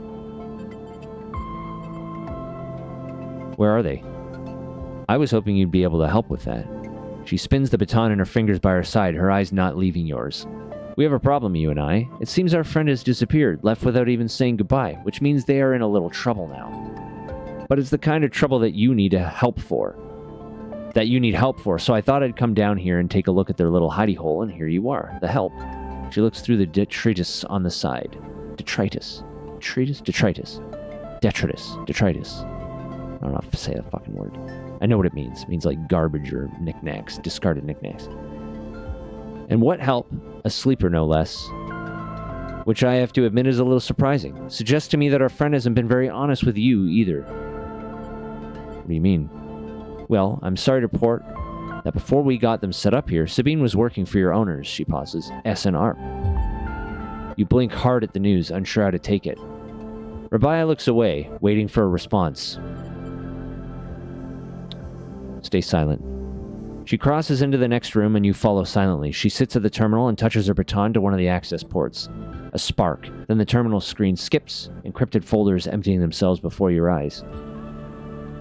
Where are they? I was hoping you'd be able to help with that. She spins the baton in her fingers by her side, her eyes not leaving yours. We have a problem, you and I. It seems our friend has disappeared, left without even saying goodbye, which means they are in a little trouble now. But it's the kind of trouble that you need help for. So I thought I'd come down here and take a look at their little hidey hole, and here you are, the help. She looks through the detritus on the side. Detritus. Detritus? Detritus. Detritus. Detritus. I don't know how to say that fucking word. I know what it means. It means like garbage or knickknacks, discarded knickknacks. And what help, a sleeper no less, which I have to admit is a little surprising, suggests to me that our friend hasn't been very honest with you either. What do you mean? Well, I'm sorry to report that before we got them set up here, Sabine was working for your owners, she pauses, S&R. You blink hard at the news, unsure how to take it. Rabia looks away, waiting for a response. Stay silent. She crosses into the next room and you follow silently. She sits at the terminal and touches her baton to one of the access ports. A spark. Then the terminal screen skips, encrypted folders emptying themselves before your eyes.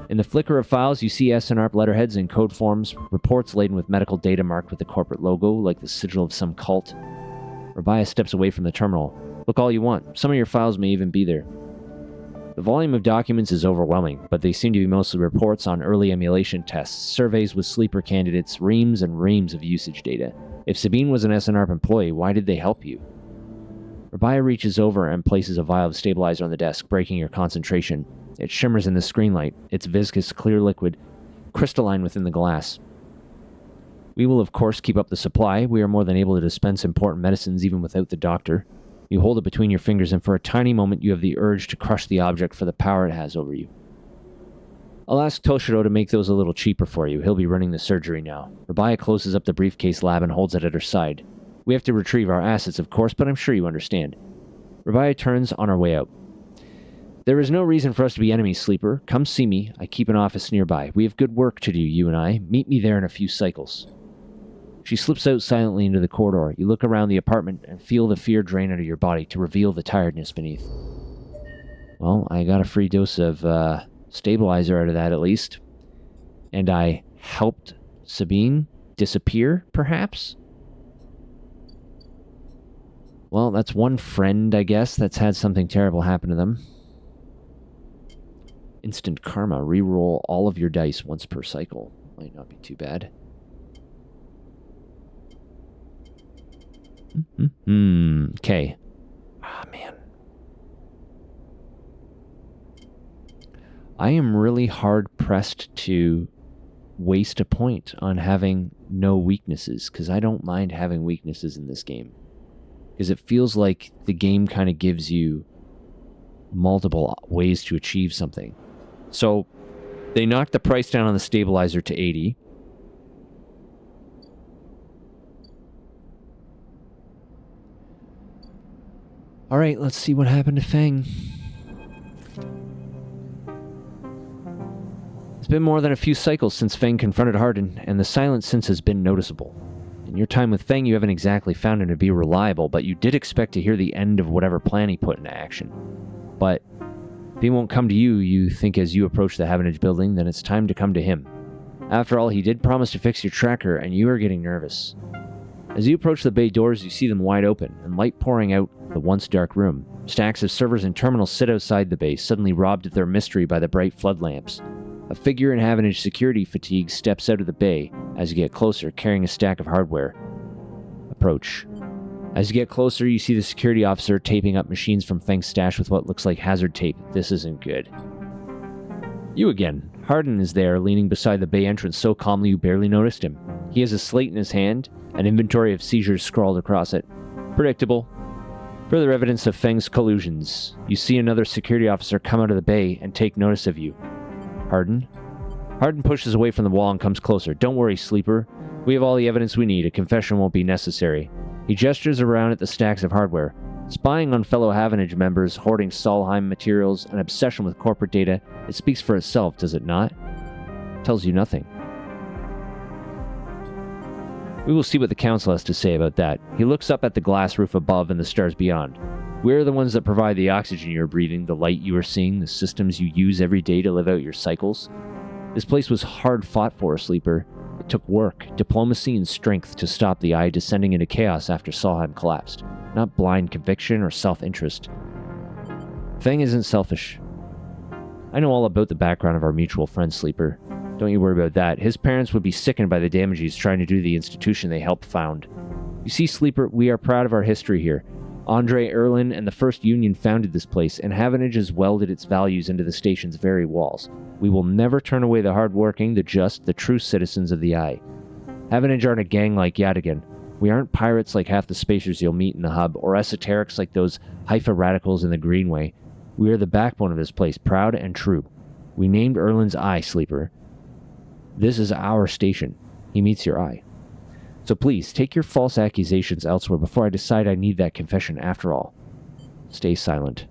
In the flicker of files, you see SNARP letterheads and code forms, reports laden with medical data marked with the corporate logo, like the sigil of some cult. Rabia steps away from the terminal. Look all you want. Some of your files may even be there. The volume of documents is overwhelming, but they seem to be mostly reports on early emulation tests, surveys with sleeper candidates, reams and reams of usage data. If Sabine was an SNARP employee, why did they help you? Rabia reaches over and places a vial of stabilizer on the desk, breaking your concentration. It shimmers in the screen light, its viscous, clear liquid, crystalline within the glass. We will, of course, keep up the supply. We are more than able to dispense important medicines even without the doctor. You hold it between your fingers, and for a tiny moment you have the urge to crush the object for the power it has over you. I'll ask Toshiro to make those a little cheaper for you. He'll be running the surgery now. Rabia closes up the briefcase lab and holds it at her side. We have to retrieve our assets, of course, but I'm sure you understand. Rabia turns on her way out. There is no reason for us to be enemies, Sleeper. Come see me. I keep an office nearby. We have good work to do, you and I. Meet me there in a few cycles. She slips out silently into the corridor. You look around the apartment and feel the fear drain out of your body to reveal the tiredness beneath. Well, I got a free dose of stabilizer out of that, at least. And I helped Sabine disappear, perhaps? Well, that's one friend, I guess, that's had something terrible happen to them. Instant karma. Reroll all of your dice once per cycle. Might not be too bad. Okay. Ah, man. I am really hard-pressed to waste a point on having no weaknesses, because I don't mind having weaknesses in this game. Because it feels like the game kind of gives you multiple ways to achieve something. So, they knocked the price down on the stabilizer to 80. Alright, let's see what happened to Feng. It's been more than a few cycles since Feng confronted Hardin, and the silence since has been noticeable. In your time with Feng, you haven't exactly found him to be reliable, but you did expect to hear the end of whatever plan he put into action. But if he won't come to you, you think as you approach the Havenage building, then it's time to come to him. After all, he did promise to fix your tracker, and you are getting nervous. As you approach the bay doors, you see them wide open, and light pouring out the once dark room. Stacks of servers and terminals sit outside the base, suddenly robbed of their mystery by the bright flood lamps. A figure in Havenage security fatigue steps out of the bay as you get closer, carrying a stack of hardware. Approach. As you get closer, you see the security officer taping up machines from Feng's stash with what looks like hazard tape. This isn't good. You again. Hardin is there, leaning beside the bay entrance so calmly you barely noticed him. He has a slate in his hand, an inventory of seizures scrawled across it. Predictable. Further evidence of Feng's collusions. You see another security officer come out of the bay and take notice of you. Hardin? Hardin pushes away from the wall and comes closer. Don't worry, Sleeper. We have all the evidence we need. A confession won't be necessary. He gestures around at the stacks of hardware. Spying on fellow Havenage members, hoarding Solheim materials, an obsession with corporate data, it speaks for itself, does it not? It tells you nothing. We will see what the Council has to say about that. He looks up at the glass roof above and the stars beyond. We're the ones that provide the oxygen you're breathing, the light you are seeing, the systems you use every day to live out your cycles. This place was hard fought for, Sleeper. It took work, diplomacy, and strength to stop the Eye descending into chaos after Solheim collapsed. Not blind conviction or self-interest. Feng isn't selfish. I know all about the background of our mutual friend, Sleeper. Don't you worry about that. His parents would be sickened by the damage he's trying to do to the institution they helped found. You see, Sleeper, we are proud of our history here. Andre Erlin and the First Union founded this place, and Havenage has welded its values into the station's very walls. We will never turn away the hardworking, the just, the true citizens of the Eye. Havenage aren't a gang like Yadigan. We aren't pirates like half the spacers you'll meet in the hub, or esoterics like those Haifa radicals in the Greenway. We are the backbone of this place, proud and true. We named Erlin's Eye, Sleeper. This is our station. He meets your eye. So please, take your false accusations elsewhere before I decide I need that confession after all. Stay silent.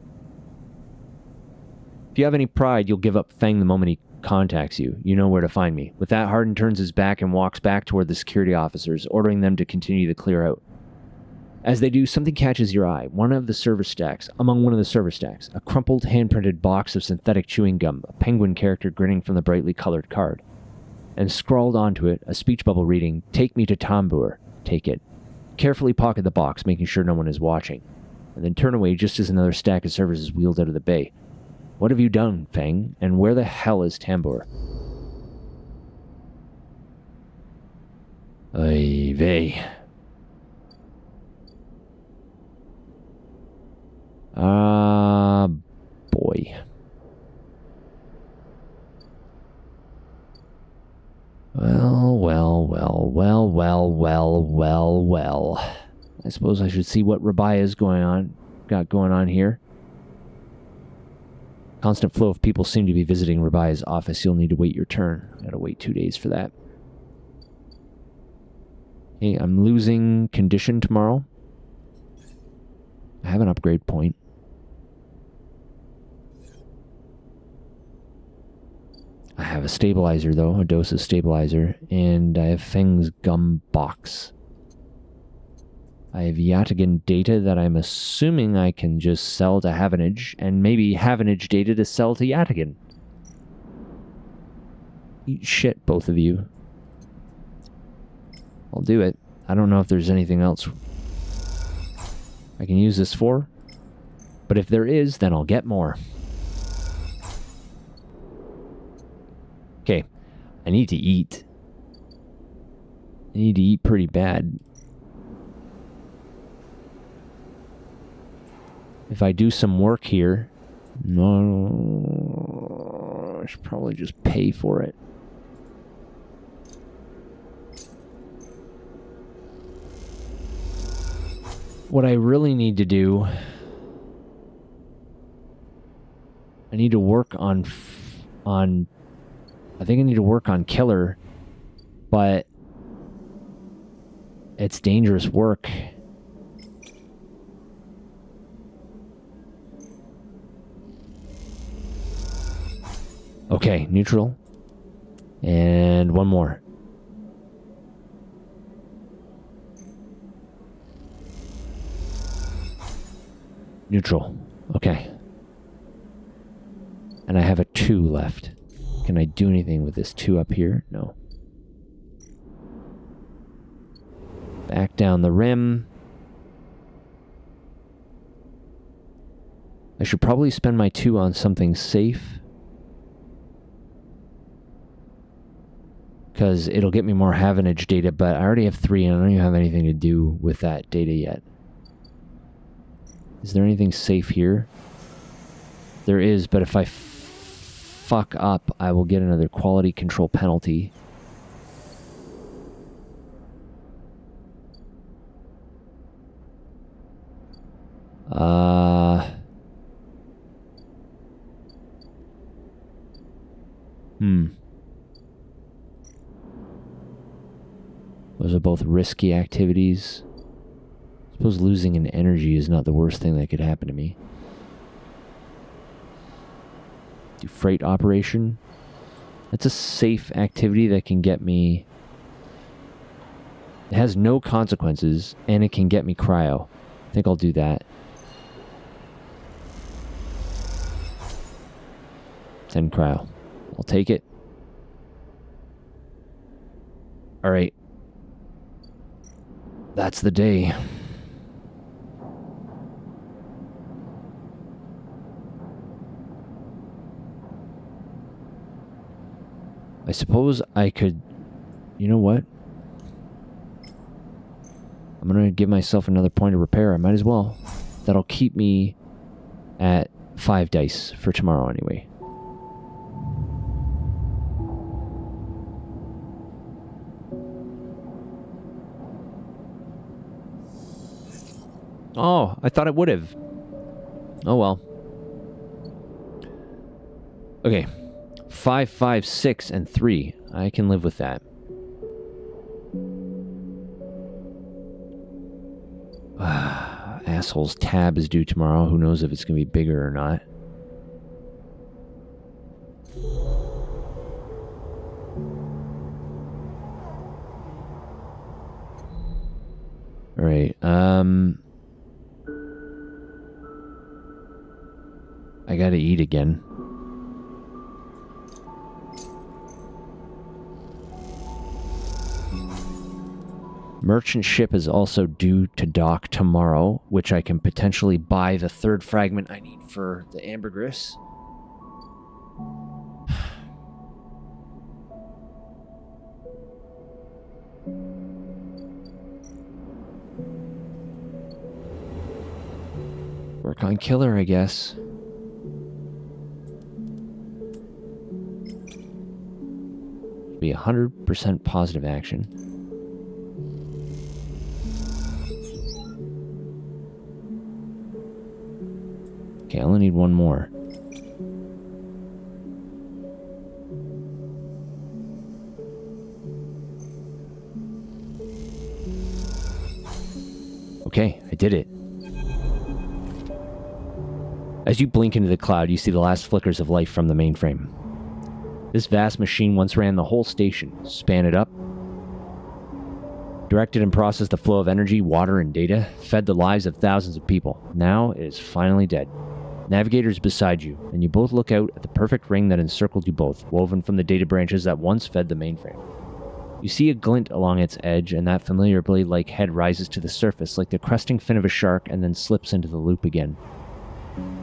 If you have any pride, you'll give up Feng the moment he contacts you. You know where to find me. With that, Hardin turns his back and walks back toward the security officers, ordering them to continue to clear out. As they do, something catches your eye. Among one of the server stacks, a crumpled, hand-printed box of synthetic chewing gum, a penguin character grinning from the brightly colored card. And scrawled onto it, a speech bubble reading, "Take me to Tambur. Take it. Carefully pocket the box, making sure no one is watching. And then turn away just as another stack of servers is wheeled out of the bay. What have you done, Feng? And where the hell is Tambur?" Oy vey. Boy. Well. I suppose I should see what Rabia's got going on here. Constant flow of people seem to be visiting Rabia's office. You'll need to wait your turn. I gotta wait 2 days for that. Okay, I'm losing condition tomorrow. I have an upgrade point. I have a stabilizer, though, a dose of stabilizer, and I have Feng's gum box. I have Yatigan data that I'm assuming I can just sell to Havenage, and maybe Havenage data to sell to Yatigan. Eat shit, both of you. I'll do it. I don't know if there's anything else I can use this for, but if there is, then I'll get more. Okay, I need to eat. I need to eat pretty bad. If I do some work here, no, I should probably just pay for it. What I really need to do, I need to work on I think I need to work on Killer, but it's dangerous work. Okay, neutral. And one more. Neutral. Okay. And I have a 2 left. Can I do anything with this 2 up here? No. Back down the rim. I should probably spend my 2 on something safe. Because it'll get me more Havenage data, but I already have 3 and I don't even have anything to do with that data yet. Is there anything safe here? There is, but if I fuck up, I will get another quality control penalty. Those are both risky activities. I suppose losing an energy is not the worst thing that could happen to me. Do freight operation. That's a safe activity that can get me... It has no consequences, and it can get me cryo. I think I'll do that. Send cryo. I'll take it. Alright. That's the day. I suppose I could... You know what? I'm going to give myself another point of repair. I might as well. That'll keep me at 5 dice for tomorrow anyway. Oh, I thought it would have. Oh well. Okay. 5, 5, 6, and 3. I can live with that. Asshole's tab is due tomorrow. Who knows if it's going to be bigger or not. Alright, I gotta eat again. Merchant ship is also due to dock tomorrow, which I can potentially buy the 3rd fragment I need for the ambergris. Work on killer, I guess. Be 100% positive action. Okay, I only need 1 more. Okay, I did it. As you blink into the cloud, you see the last flickers of life from the mainframe. This vast machine once ran the whole station, span it up, directed and processed the flow of energy, water, and data, fed the lives of thousands of people. Now it is finally dead. Navigator is beside you, and you both look out at the perfect ring that encircled you both, woven from the data branches that once fed the mainframe. You see a glint along its edge, and that familiar blade-like head rises to the surface like the cresting fin of a shark and then slips into the loop again.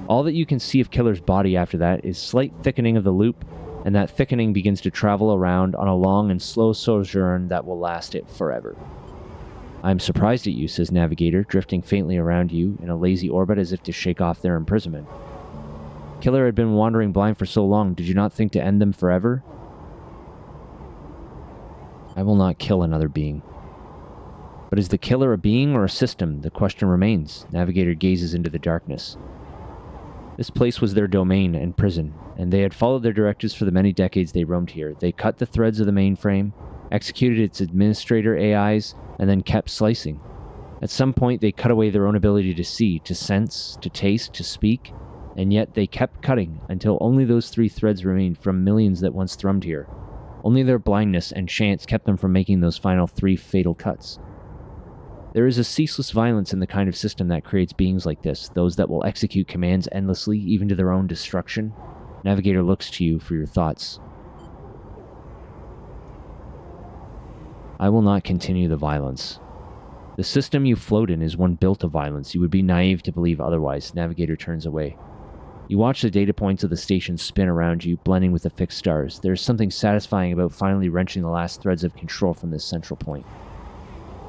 All that you can see of Killer's body after that is slight thickening of the loop, and that thickening begins to travel around on a long and slow sojourn that will last it forever. "I'm surprised at you," says Navigator, drifting faintly around you in a lazy orbit as if to shake off their imprisonment. "Killer had been wandering blind for so long. Did you not think to end them forever?" "I will not kill another being." "But is the killer a being or a system? The question remains." Navigator gazes into the darkness. This place was their domain and prison, and they had followed their directives for the many decades they roamed here. They cut the threads of the mainframe, executed its administrator AIs, and then kept slicing. At some point, they cut away their own ability to see, to sense, to taste, to speak, and yet they kept cutting until only those 3 threads remained from millions that once thrummed here. Only their blindness and chance kept them from making those final 3 fatal cuts. There is a ceaseless violence in the kind of system that creates beings like this, those that will execute commands endlessly, even to their own destruction. Navigator looks to you for your thoughts. I will not continue the violence. The system you float in is one built of violence. You would be naive to believe otherwise. Navigator turns away. You watch the data points of the station spin around you, blending with the fixed stars. There is something satisfying about finally wrenching the last threads of control from this central point.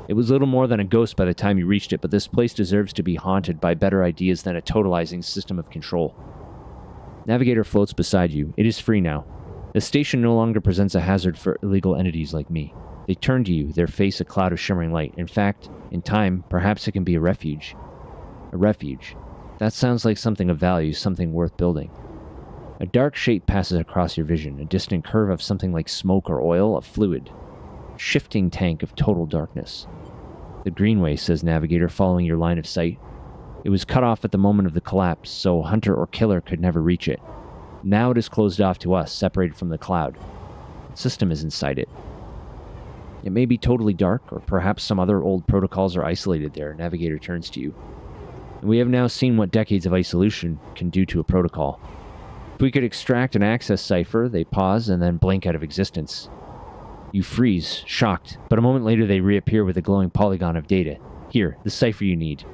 It was little more than a ghost by the time you reached it, but this place deserves to be haunted by better ideas than a totalizing system of control. Navigator floats beside you. It is free now. The station no longer presents a hazard for illegal entities like me. They turn to you, their face a cloud of shimmering light. In fact, in time, perhaps it can be a refuge. A refuge. That sounds like something of value, something worth building. A dark shape passes across your vision, a distant curve of something like smoke or oil, a fluid. Shifting tank of total darkness. The Greenway, says Navigator, following your line of sight. It was cut off at the moment of the collapse, so hunter or killer could never reach it. Now it is closed off to us, separated from the cloud. The system is inside it. It may be totally dark, or perhaps some other old protocols are isolated there. Navigator turns to you. And we have now seen what decades of isolation can do to a protocol. If we could extract an access cipher, they pause and then blink out of existence. You freeze, shocked, but a moment later they reappear with a glowing polygon of data. Here, the cipher you need.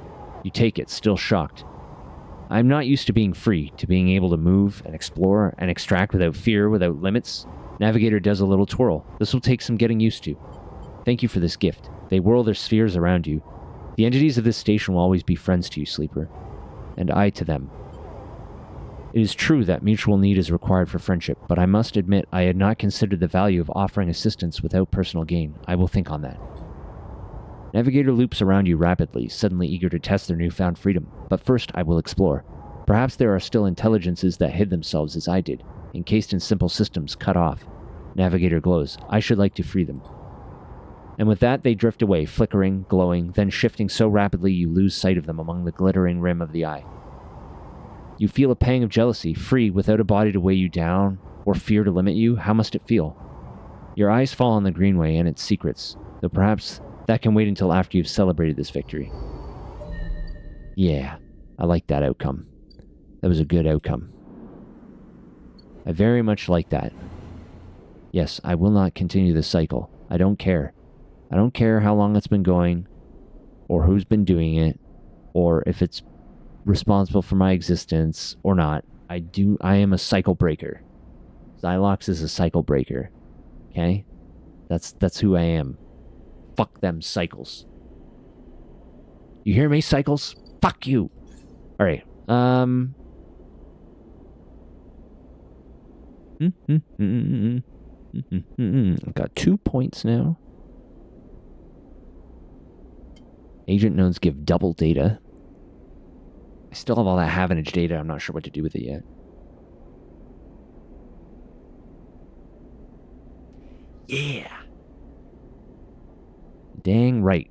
You take it, still shocked. I am not used to being free, to being able to move and explore and extract without fear, without limits. Navigator does a little twirl. This will take some getting used to. Thank you for this gift. They whirl their spheres around you. The entities of this station will always be friends to you, Sleeper. And I to them. It is true that mutual need is required for friendship, but I must admit I had not considered the value of offering assistance without personal gain. I will think on that. Navigator loops around you rapidly, suddenly eager to test their newfound freedom. But first I will explore. Perhaps there are still intelligences that hid themselves as I did, encased in simple systems cut off. Navigator glows. I should like to free them. And with that, they drift away, flickering, glowing, then shifting so rapidly you lose sight of them among the glittering rim of the eye. You feel a pang of jealousy, free, without a body to weigh you down, or fear to limit you. How must it feel? Your eyes fall on the Greenway and its secrets, though perhaps that can wait until after you've celebrated this victory. Yeah, I like that outcome. That was a good outcome. I very much like that. Yes, I will not continue this cycle. I don't care. I don't care how long it's been going, or who's been doing it, or if it's responsible for my existence or not. I am a cycle breaker. Xylox is a cycle breaker. Okay? That's who I am. Fuck them cycles. You hear me, cycles? Fuck you. Alright. I've got 2 points now. Agent nodes give double data. I still have all that Havenage data. I'm not sure what to do with it yet. Yeah. Dang right.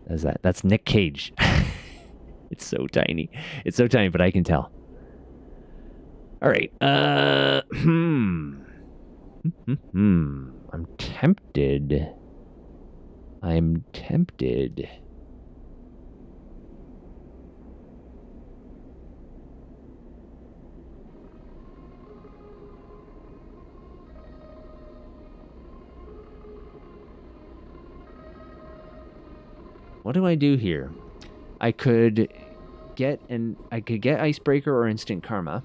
That's that. That's Nick Cage. It's so tiny. It's so tiny, but I can tell. All right. I'm tempted. I'm tempted. What do I do here? I could get Icebreaker or Instant Karma.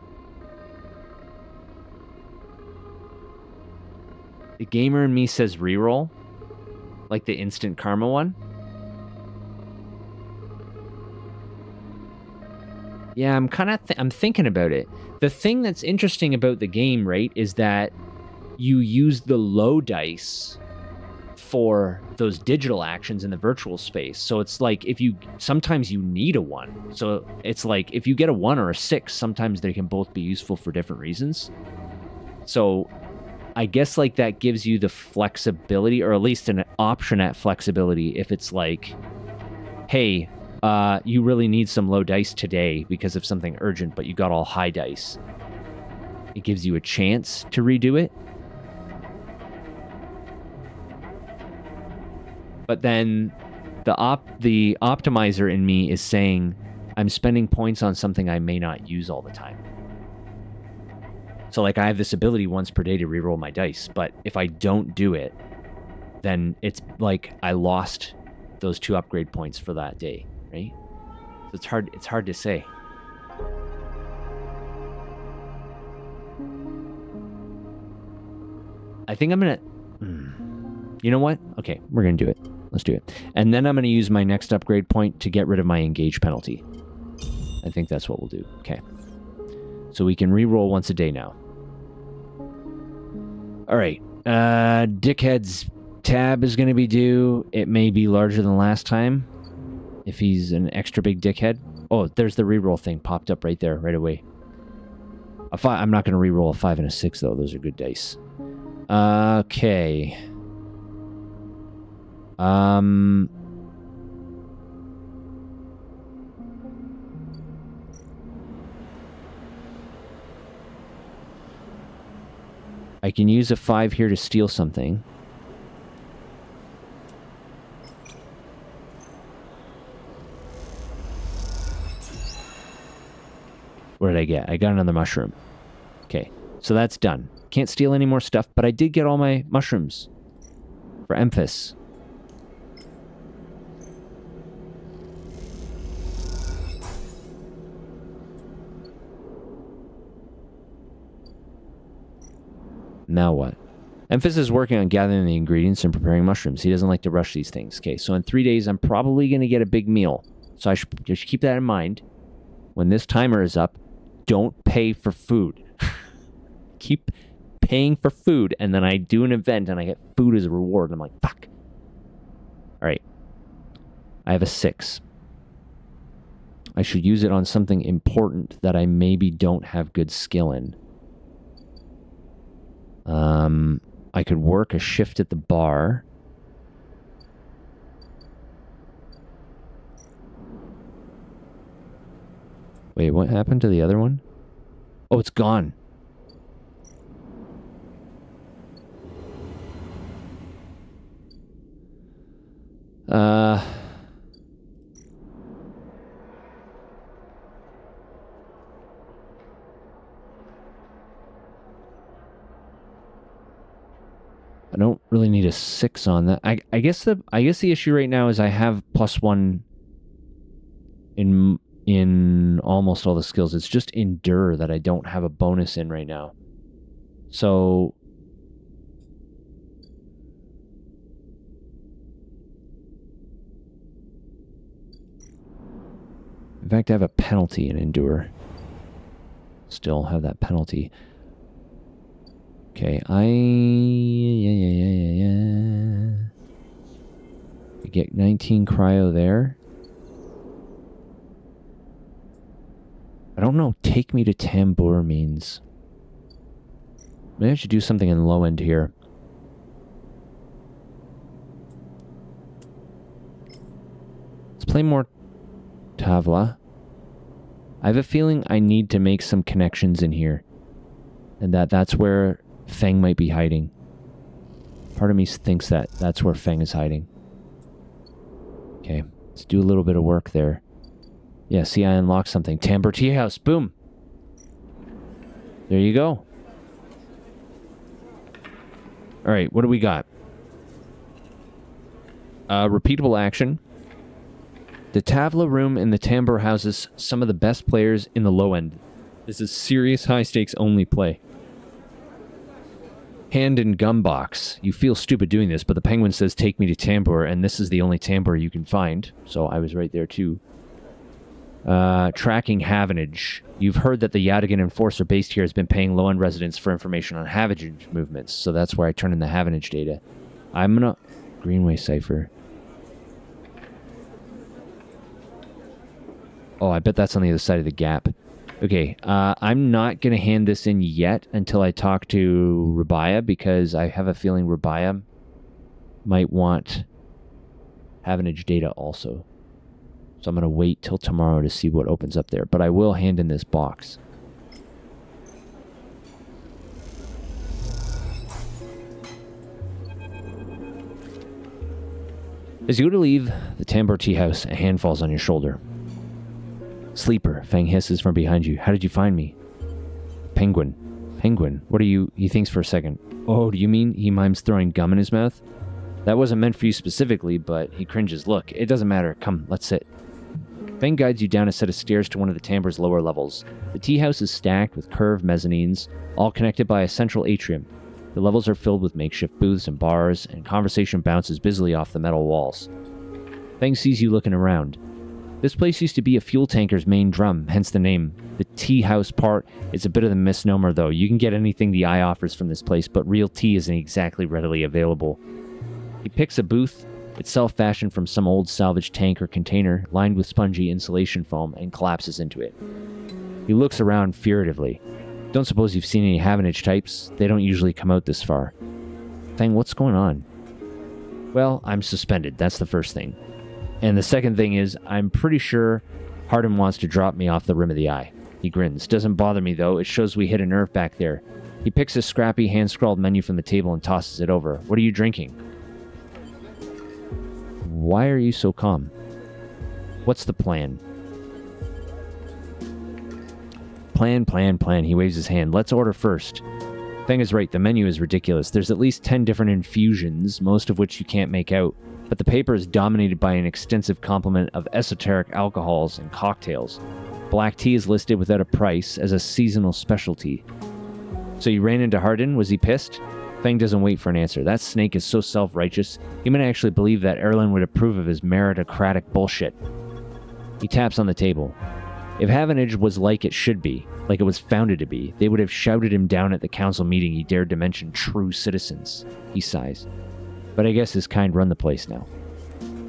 The gamer in me says reroll. Like the Instant Karma one. Yeah, I'm thinking about it. The thing that's interesting about the game, right, is that you use the low dice for those digital actions in the virtual space. So it's like sometimes you need a 1. So it's like if you get a 1 or a 6, sometimes they can both be useful for different reasons. So I guess like that gives you the flexibility, or at least an option at flexibility, if it's like, hey, you really need some low dice today because of something urgent, but you got all high dice. it gives you a chance to redo it. But then the optimizer in me is saying I'm spending points on something I may not use all the time. So like I have this ability once per day to reroll my dice, but if I don't do it, then it's like I lost those 2 upgrade points for that day, right? So it's hard to say. I think I'm gonna... You know what? Okay, we're gonna do it. Let's do it. And then I'm gonna use my next upgrade point to get rid of my engage penalty. I think that's what we'll do. Okay. So we can re-roll once a day now. Alright. Dickhead's tab is gonna be due. It may be larger than last time. If he's an extra big dickhead. Oh, there's the re-roll thing popped up right there, right away. I'm not gonna re-roll a 5 and a 6 though. Those are good dice. Okay. I can use a 5 here to steal something. What did I get? I got another mushroom. Okay, so that's done. Can't steal any more stuff, but I did get all my mushrooms for Emphas. Now what? Emphas is working on gathering the ingredients and preparing mushrooms. He doesn't like to rush these things. Okay, so in 3 days, I'm probably going to get a big meal. So I should just keep that in mind. When this timer is up, don't pay for food. Keep paying for food, and then I do an event, and I get food as a reward, and I'm like, fuck. All right. I have a 6. I should use it on something important that I maybe don't have good skill in. I could work a shift at the bar. Wait, what happened to the other one? Oh, it's gone. I don't really need a 6 on that. I guess the issue right now is I have +1 in almost all the skills. It's just endure that I don't have a bonus in right now. So in fact, I have a penalty in endure. Still have that penalty. Okay, I get 19 cryo there. I don't know. Take me to Tambour means. Maybe I should do something in low end here. Let's play more Tavla. I have a feeling I need to make some connections in here. And that's where Feng might be hiding. Part of me thinks that that's where Feng is hiding. Okay, let's do a little bit of work there. Yeah, see, I unlocked something. Tambour Tea House, boom. There you go. All right, what do we got? Repeatable action. The Tavla room in the Tambour houses some of the best players in the low end. This is serious high stakes only play. Hand and gum box. You feel stupid doing this, but the penguin says take me to Tambour, and this is the only Tambour you can find. So I was right there too. Tracking Havenage. You've heard that the Yadigan enforcer based here has been paying low-end residents for information on Havenage movements, so that's where I turn in the Havenage data. I'm gonna... Greenway Cipher. Oh, I bet that's on the other side of the gap. Okay, I'm not going to hand this in yet until I talk to Rabaya, because I have a feeling Rabaya might want Havenage data also. So I'm going to wait till tomorrow to see what opens up there. But I will hand in this box. As you go to leave the Tambor Tea House, a hand falls on your shoulder. Sleeper, Fang hisses from behind you. How did you find me? Penguin. Penguin, what are you? He thinks for a second. Oh, do you mean? He mimes throwing gum in his mouth. That wasn't meant for you specifically, but he cringes. Look, it doesn't matter. Come, let's sit. Fang guides you down a set of stairs to one of the Tambor's lower levels. The tea house is stacked with curved mezzanines, all connected by a central atrium. The levels are filled with makeshift booths and bars, and conversation bounces busily off the metal walls. Fang sees you looking around. This place used to be a fuel tanker's main drum, hence the name. The tea house part is a bit of a misnomer, though. You can get anything the eye offers from this place, but real tea isn't exactly readily available. He picks a booth, itself fashioned from some old salvage tank or container, lined with spongy insulation foam, and collapses into it. He looks around furtively. Don't suppose you've seen any Havenage types? They don't usually come out this far. Fang, what's going on? Well, I'm suspended, that's the first thing. And the second thing is, I'm pretty sure Hardin wants to drop me off the rim of the eye. He grins. Doesn't bother me, though. It shows we hit a nerve back there. He picks a scrappy, hand-scrawled menu from the table and tosses it over. What are you drinking? Why are you so calm? What's the plan? Plan. He waves his hand. Let's order first. Fang is right. The menu is ridiculous. There's at least 10 different infusions, most of which you can't make out. But the paper is dominated by an extensive complement of esoteric alcohols and cocktails. Black tea is listed without a price as a seasonal specialty. So you ran into Hardin? Was he pissed? Fang doesn't wait for an answer. That snake is so self-righteous, he might actually believe that Erlen would approve of his meritocratic bullshit. He taps on the table. If Havenage was like it should be, like it was founded to be, they would have shouted him down at the council meeting he dared to mention true citizens. He sighs. But I guess his kind run the place now.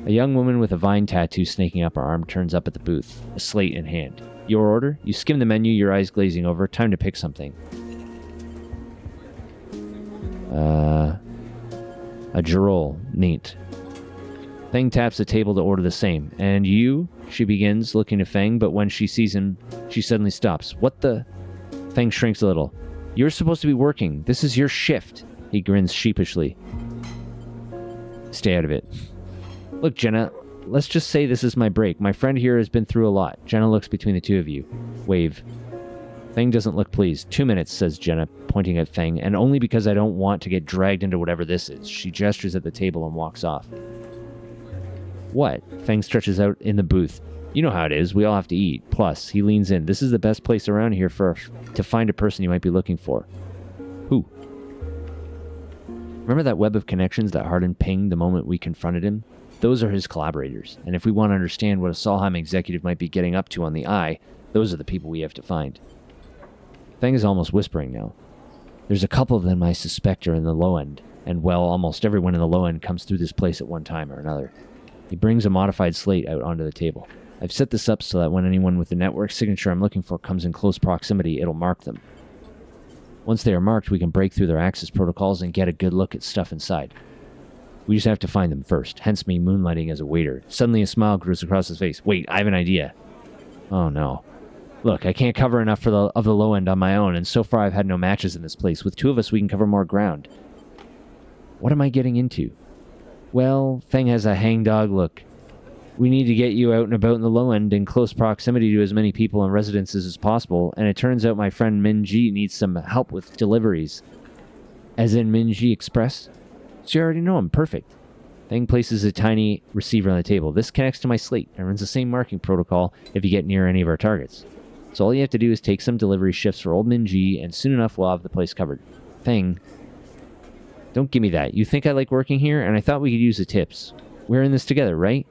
A young woman with a vine tattoo snaking up her arm turns up at the booth, a slate in hand. Your order? You skim the menu, your eyes glazing over. Time to pick something. A Girol. Neat. Fang taps the table to order the same. And you? She begins, looking to Fang, but when she sees him, she suddenly stops. What the? Fang shrinks a little. You're supposed to be working. This is your shift. He grins sheepishly. Stay out of it. Look, Jenna, let's just say this is my break. My friend here has been through a lot. Jenna looks between the two of you. Wave. Fang doesn't look pleased. 2 minutes, says Jenna, pointing at Fang, and only because I don't want to get dragged into whatever this is. She gestures at the table and walks off. What? Fang stretches out in the booth. You know how it is. We all have to eat. Plus, he leans in. This is the best place around here to find a person you might be looking for. Who? Remember that web of connections that Hardin pinged the moment we confronted him? Those are his collaborators, and if we want to understand what a Solheim executive might be getting up to on the Eye, those are the people we have to find. Fang is almost whispering now. There's a couple of them I suspect are in the low end, and well, almost everyone in the low end comes through this place at one time or another. He brings a modified slate out onto the table. I've set this up so that when anyone with the network signature I'm looking for comes in close proximity, it'll mark them. Once they are marked, we can break through their access protocols and get a good look at stuff inside. We just have to find them first, hence me moonlighting as a waiter. Suddenly a smile grows across his face. Wait, I have an idea. Oh no. Look, I can't cover enough of the low end on my own, and so far I've had no matches in this place. With 2 of us, we can cover more ground. What am I getting into? Well, Fang has a hangdog look. We need to get you out and about in the low end in close proximity to as many people and residences as possible, and it turns out my friend Minji needs some help with deliveries. As in Minji Express? So you already know him. Perfect. Fang places a tiny receiver on the table. This connects to my slate and runs the same marking protocol if you get near any of our targets. So all you have to do is take some delivery shifts for old Minji, and soon enough we'll have the place covered. Fang, don't give me that. You think I like working here, and I thought we could use the tips. We're in this together, right?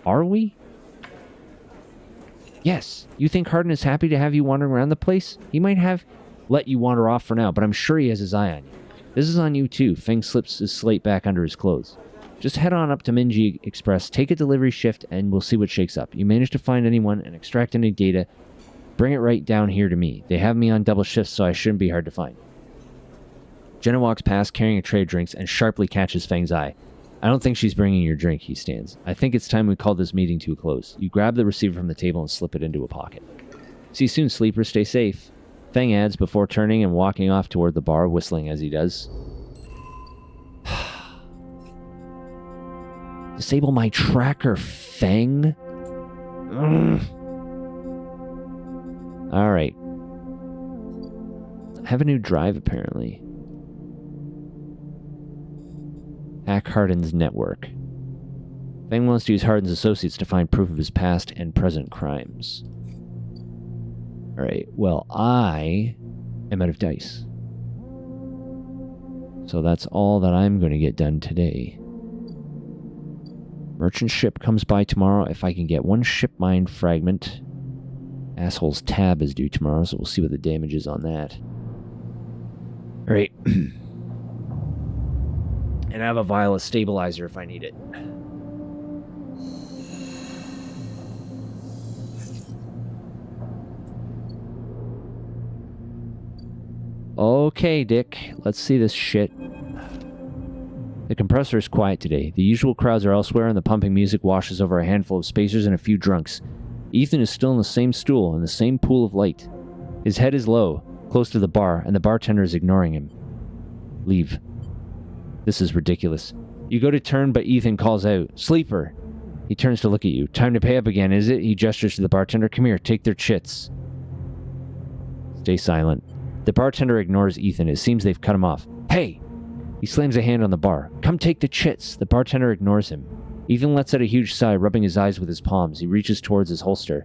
Are we? Yes. You think Hardin is happy to have you wandering around the place? He might have let you wander off for now, but I'm sure he has his eye on you. This is on you too. Fang slips his slate back under his clothes. Just head on up to Minji Express, take a delivery shift, and we'll see what shakes up. You manage to find anyone and extract any data, bring it right down here to me. They have me on double shifts, so I shouldn't be hard to find. Jenna walks past carrying a tray of drinks and sharply catches Fang's eye. I don't think she's bringing your drink, he stands. I think it's time we call this meeting to a close. You grab the receiver from the table and slip it into a pocket. See you soon, sleeper. Stay safe. Fang adds before turning and walking off toward the bar, whistling as he does. The Disable my tracker, Fang. Alright. I have a new drive, apparently. Hack Hardin's network. Fang wants to use Hardin's associates to find proof of his past and present crimes. Alright, well, I am out of dice. So that's all that I'm going to get done today. Merchant ship comes by tomorrow. If I can get one ship mine fragment. Asshole's tab is due tomorrow, so we'll see what the damage is on that. Alright. And I have a vial of stabilizer if I need it. Okay, Dick. Let's see this shit. The compressor is quiet today. The usual crowds are elsewhere, and the pumping music washes over a handful of spacers and a few drunks. Ethan is still in the same stool, in the same pool of light. His head is low, close to the bar, and the bartender is ignoring him. Leave. This is ridiculous. You go to turn, but Ethan calls out, "Sleeper!" He turns to look at you. "Time to pay up again, is it?" He gestures to the bartender. "Come here, take their chits." Stay silent. The bartender ignores Ethan. It seems they've cut him off. "Hey!" He slams a hand on the bar. "Come take the chits." The bartender ignores him. Ethan lets out a huge sigh, rubbing his eyes with his palms. He reaches towards his holster.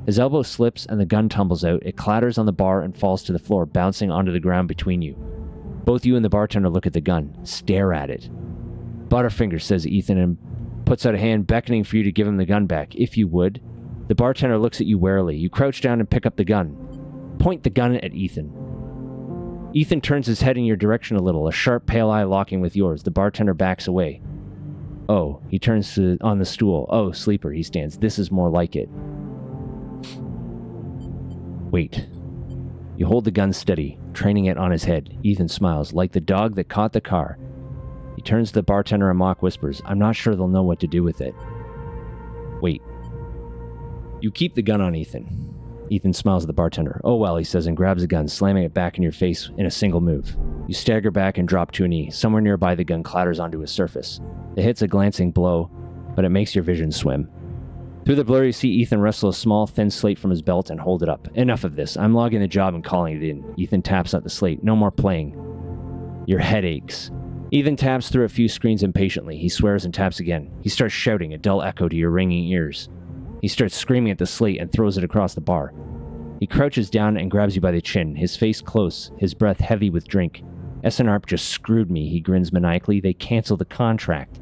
His elbow slips and the gun tumbles out. It clatters on the bar and falls to the floor, bouncing onto the ground between you. Both you and the bartender look at the gun. Stare at it. "Butterfinger," says Ethan, and puts out a hand, beckoning for you to give him the gun back, if you would. The bartender looks at you warily. You crouch down and pick up the gun. Point the gun at Ethan. Ethan turns his head in your direction a little, a sharp pale eye locking with yours. The bartender backs away. "Oh," he turns on the stool. "Oh, sleeper," he stands. "This is more like it." Wait. You hold the gun steady, training it on his head. Ethan smiles, like the dog that caught the car. He turns to the bartender and mock whispers, "I'm not sure they'll know what to do with it." Wait. You keep the gun on Ethan. Ethan smiles at the bartender. "Oh well," he says, and grabs the gun, slamming it back in your face in a single move. You stagger back and drop to a knee. Somewhere nearby, the gun clatters onto a surface. It hits a glancing blow, but it makes your vision swim. Through the blur, you see Ethan wrestle a small, thin slate from his belt and hold it up. "Enough of this. I'm logging the job and calling it in." Ethan taps at the slate. "No more playing." Your head aches. Ethan taps through a few screens impatiently. He swears and taps again. He starts shouting, a dull echo to your ringing ears. He starts screaming at the slate and throws it across the bar. He crouches down and grabs you by the chin, his face close, his breath heavy with drink. "SNARP just screwed me," he grins maniacally. "They canceled the contract."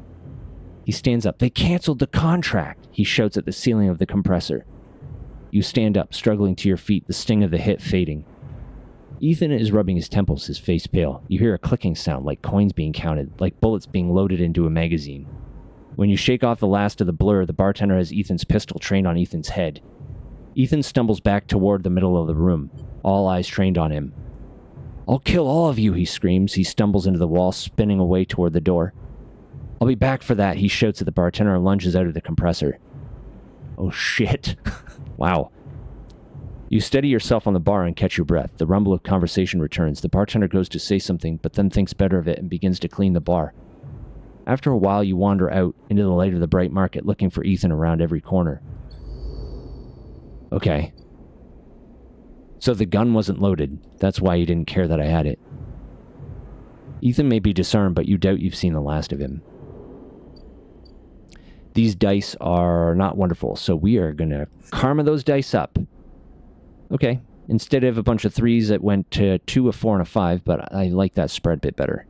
He stands up. "They canceled the contract!" He shouts at the ceiling of the compressor. You stand up, struggling to your feet, the sting of the hit fading. Ethan is rubbing his temples, his face pale. You hear a clicking sound, like coins being counted, like bullets being loaded into a magazine. When you shake off the last of the blur, the bartender has Ethan's pistol trained on Ethan's head. Ethan stumbles back toward the middle of the room, all eyes trained on him. "I'll kill all of you," he screams. He stumbles into the wall, spinning away toward the door. "I'll be back for that," he shouts at the bartender and lunges out of the compressor. Oh shit. Wow. You steady yourself on the bar and catch your breath. The rumble of conversation returns. The bartender goes to say something, but then thinks better of it and begins to clean the bar. After a while, you wander out into the light of the bright market, looking for Ethan around every corner. Okay. So the gun wasn't loaded. That's why you didn't care that I had it. Ethan may be disarmed, but you doubt you've seen the last of him. These dice are not wonderful, so we are going to karma those dice up. Okay. Instead of a bunch of 3s, it went to 2, a 4, and a 5, but I like that spread a bit better.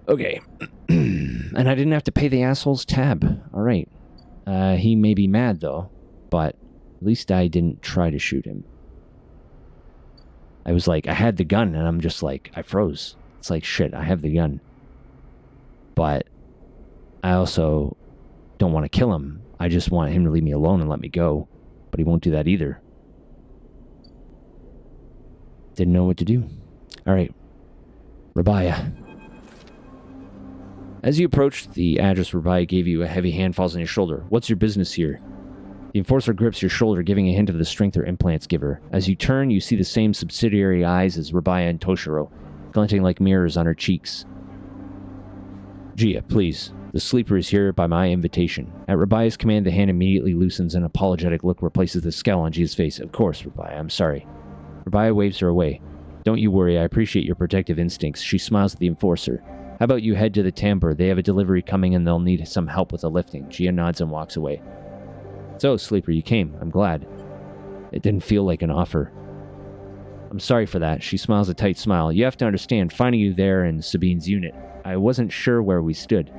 Okay. And I didn't have to pay the asshole's tab. All right. He may be mad, though, but at least I didn't try to shoot him. I was like, I had the gun, and I'm just like, I froze. It's like, shit, I have the gun. But I also don't want to kill him. I just want him to leave me alone and let me go. But he won't do that either. Didn't know what to do. All right. Rabaya. As you approach the address, Rabaya gave you a heavy hand falls on your shoulder. What's your business here? The enforcer grips your shoulder, giving a hint of the strength her implants give her. As you turn, you see the same subsidiary eyes as Rabaya and Toshiro, glinting like mirrors on her cheeks. Gia, please. The sleeper is here by my invitation. At Rabia's command, the hand immediately loosens and an apologetic look replaces the scowl on Gia's face. Of course, Rabia, I'm sorry. Rabia waves her away. Don't you worry, I appreciate your protective instincts. She smiles at the enforcer. How about you head to the timbre? They have a delivery coming and they'll need some help with the lifting. Gia nods and walks away. So, sleeper, you came. I'm glad. It didn't feel like an offer. I'm sorry for that. She smiles a tight smile. You have to understand, finding you there in Sabine's unit, I wasn't sure where we stood.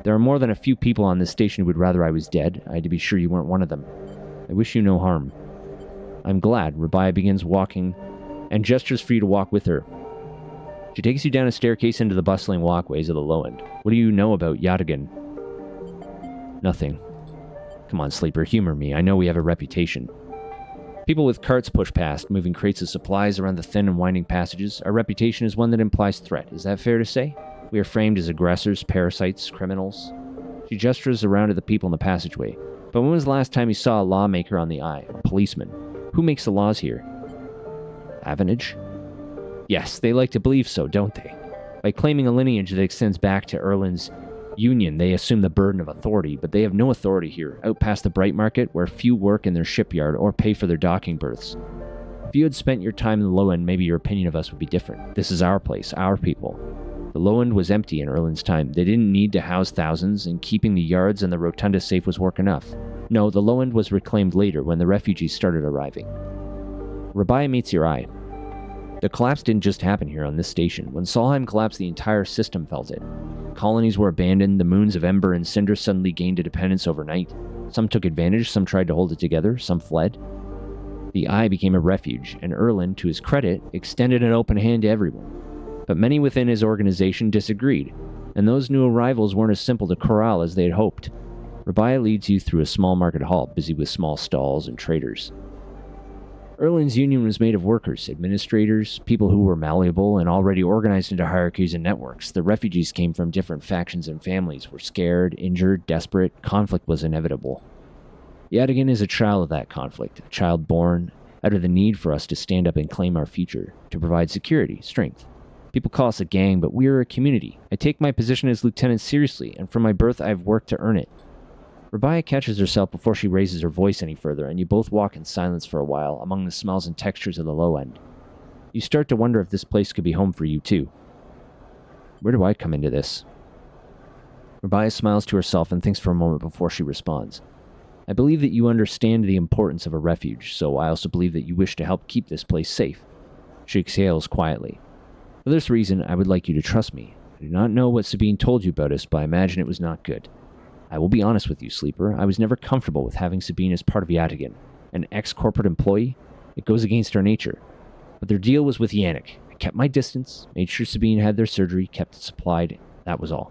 There are more than a few people on this station who would rather I was dead. I had to be sure you weren't one of them. I wish you no harm. I'm glad. Rabia begins walking and gestures for you to walk with her. She takes you down a staircase into the bustling walkways of the low end. What do you know about Yadigan? Nothing. Come on, sleeper, humor me. I know we have a reputation. People with carts push past, moving crates of supplies around the thin and winding passages. Our reputation is one that implies threat. Is that fair to say? We are framed as aggressors, parasites, criminals. She gestures around at the people in the passageway. But when was the last time you saw a lawmaker on the eye? A policeman? Who makes the laws here? Avenage? Yes, they like to believe so, don't they? By claiming a lineage that extends back to Erlin's union, they assume the burden of authority, but they have no authority here, out past the Bright Market, where few work in their shipyard or pay for their docking berths. If you had spent your time in the low end, maybe your opinion of us would be different. This is our place, our people. The low end was empty in Erlin's time. They didn't need to house thousands, and keeping the yards and the rotunda safe was work enough. No, the low end was reclaimed later when the refugees started arriving. Rabia meets your eye. The collapse didn't just happen here on this station. When Solheim collapsed, the entire system felt it. Colonies were abandoned, the moons of Ember and Cinder suddenly gained independence overnight. Some took advantage, some tried to hold it together, some fled. The Eye became a refuge, and Erlin, to his credit, extended an open hand to everyone. But many within his organization disagreed, and those new arrivals weren't as simple to corral as they had hoped. Rabia leads you through a small market hall, busy with small stalls and traders. Erlin's union was made of workers, administrators, people who were malleable and already organized into hierarchies and networks. The refugees came from different factions and families, were scared, injured, desperate. Conflict was inevitable. Yadigan is a child of that conflict, a child born out of the need for us to stand up and claim our future, to provide security, strength. People call us a gang, but we are a community. I take my position as lieutenant seriously, and from my birth I have worked to earn it. Rabia catches herself before she raises her voice any further, and you both walk in silence for a while among the smells and textures of the low end. You start to wonder if this place could be home for you too. Where do I come into this? Rabia smiles to herself and thinks for a moment before she responds. I believe that you understand the importance of a refuge, so I also believe that you wish to help keep this place safe. She exhales quietly. For this reason, I would like you to trust me. I do not know what Sabine told you about us, but I imagine it was not good. I will be honest with you, Sleeper. I was never comfortable with having Sabine as part of Yadigan. An ex-corporate employee? It goes against our nature. But their deal was with Yannick. I kept my distance, made sure Sabine had their surgery, kept it supplied. That was all.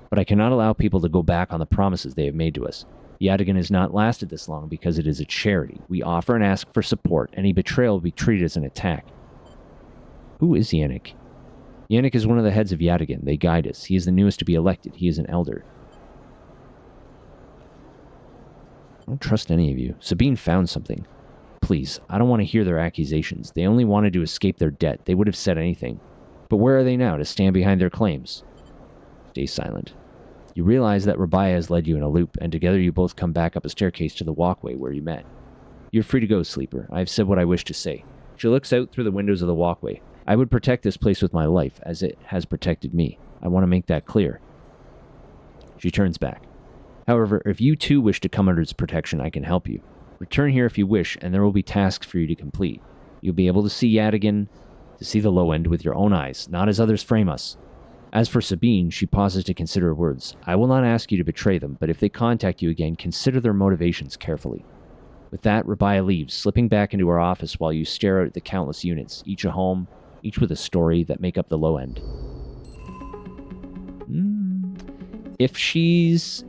But I cannot allow people to go back on the promises they have made to us. Yadigan has not lasted this long because it is a charity. We offer and ask for support. Any betrayal will be treated as an attack. Who is Yannick? Yannick is one of the heads of Yadigan. They guide us. He is the newest to be elected. He is an elder. I don't trust any of you. Sabine found something. Please, I don't want to hear their accusations. They only wanted to escape their debt. They would have said anything. But where are they now to stand behind their claims? Stay silent. You realize that Rabia has led you in a loop, and together you both come back up a staircase to the walkway where you met. You're free to go, Sleeper. I have said what I wish to say. She looks out through the windows of the walkway. I would protect this place with my life, as it has protected me. I want to make that clear. She turns back. However, if you too wish to come under its protection, I can help you. Return here if you wish, and there will be tasks for you to complete. You'll be able to see Yadigan, to see the low end with your own eyes, not as others frame us. As for Sabine, she pauses to consider her words. I will not ask you to betray them, but if they contact you again, consider their motivations carefully. With that, Rabia leaves, slipping back into her office while you stare out at the countless units, each a home, each with a story that make up the low end. If she's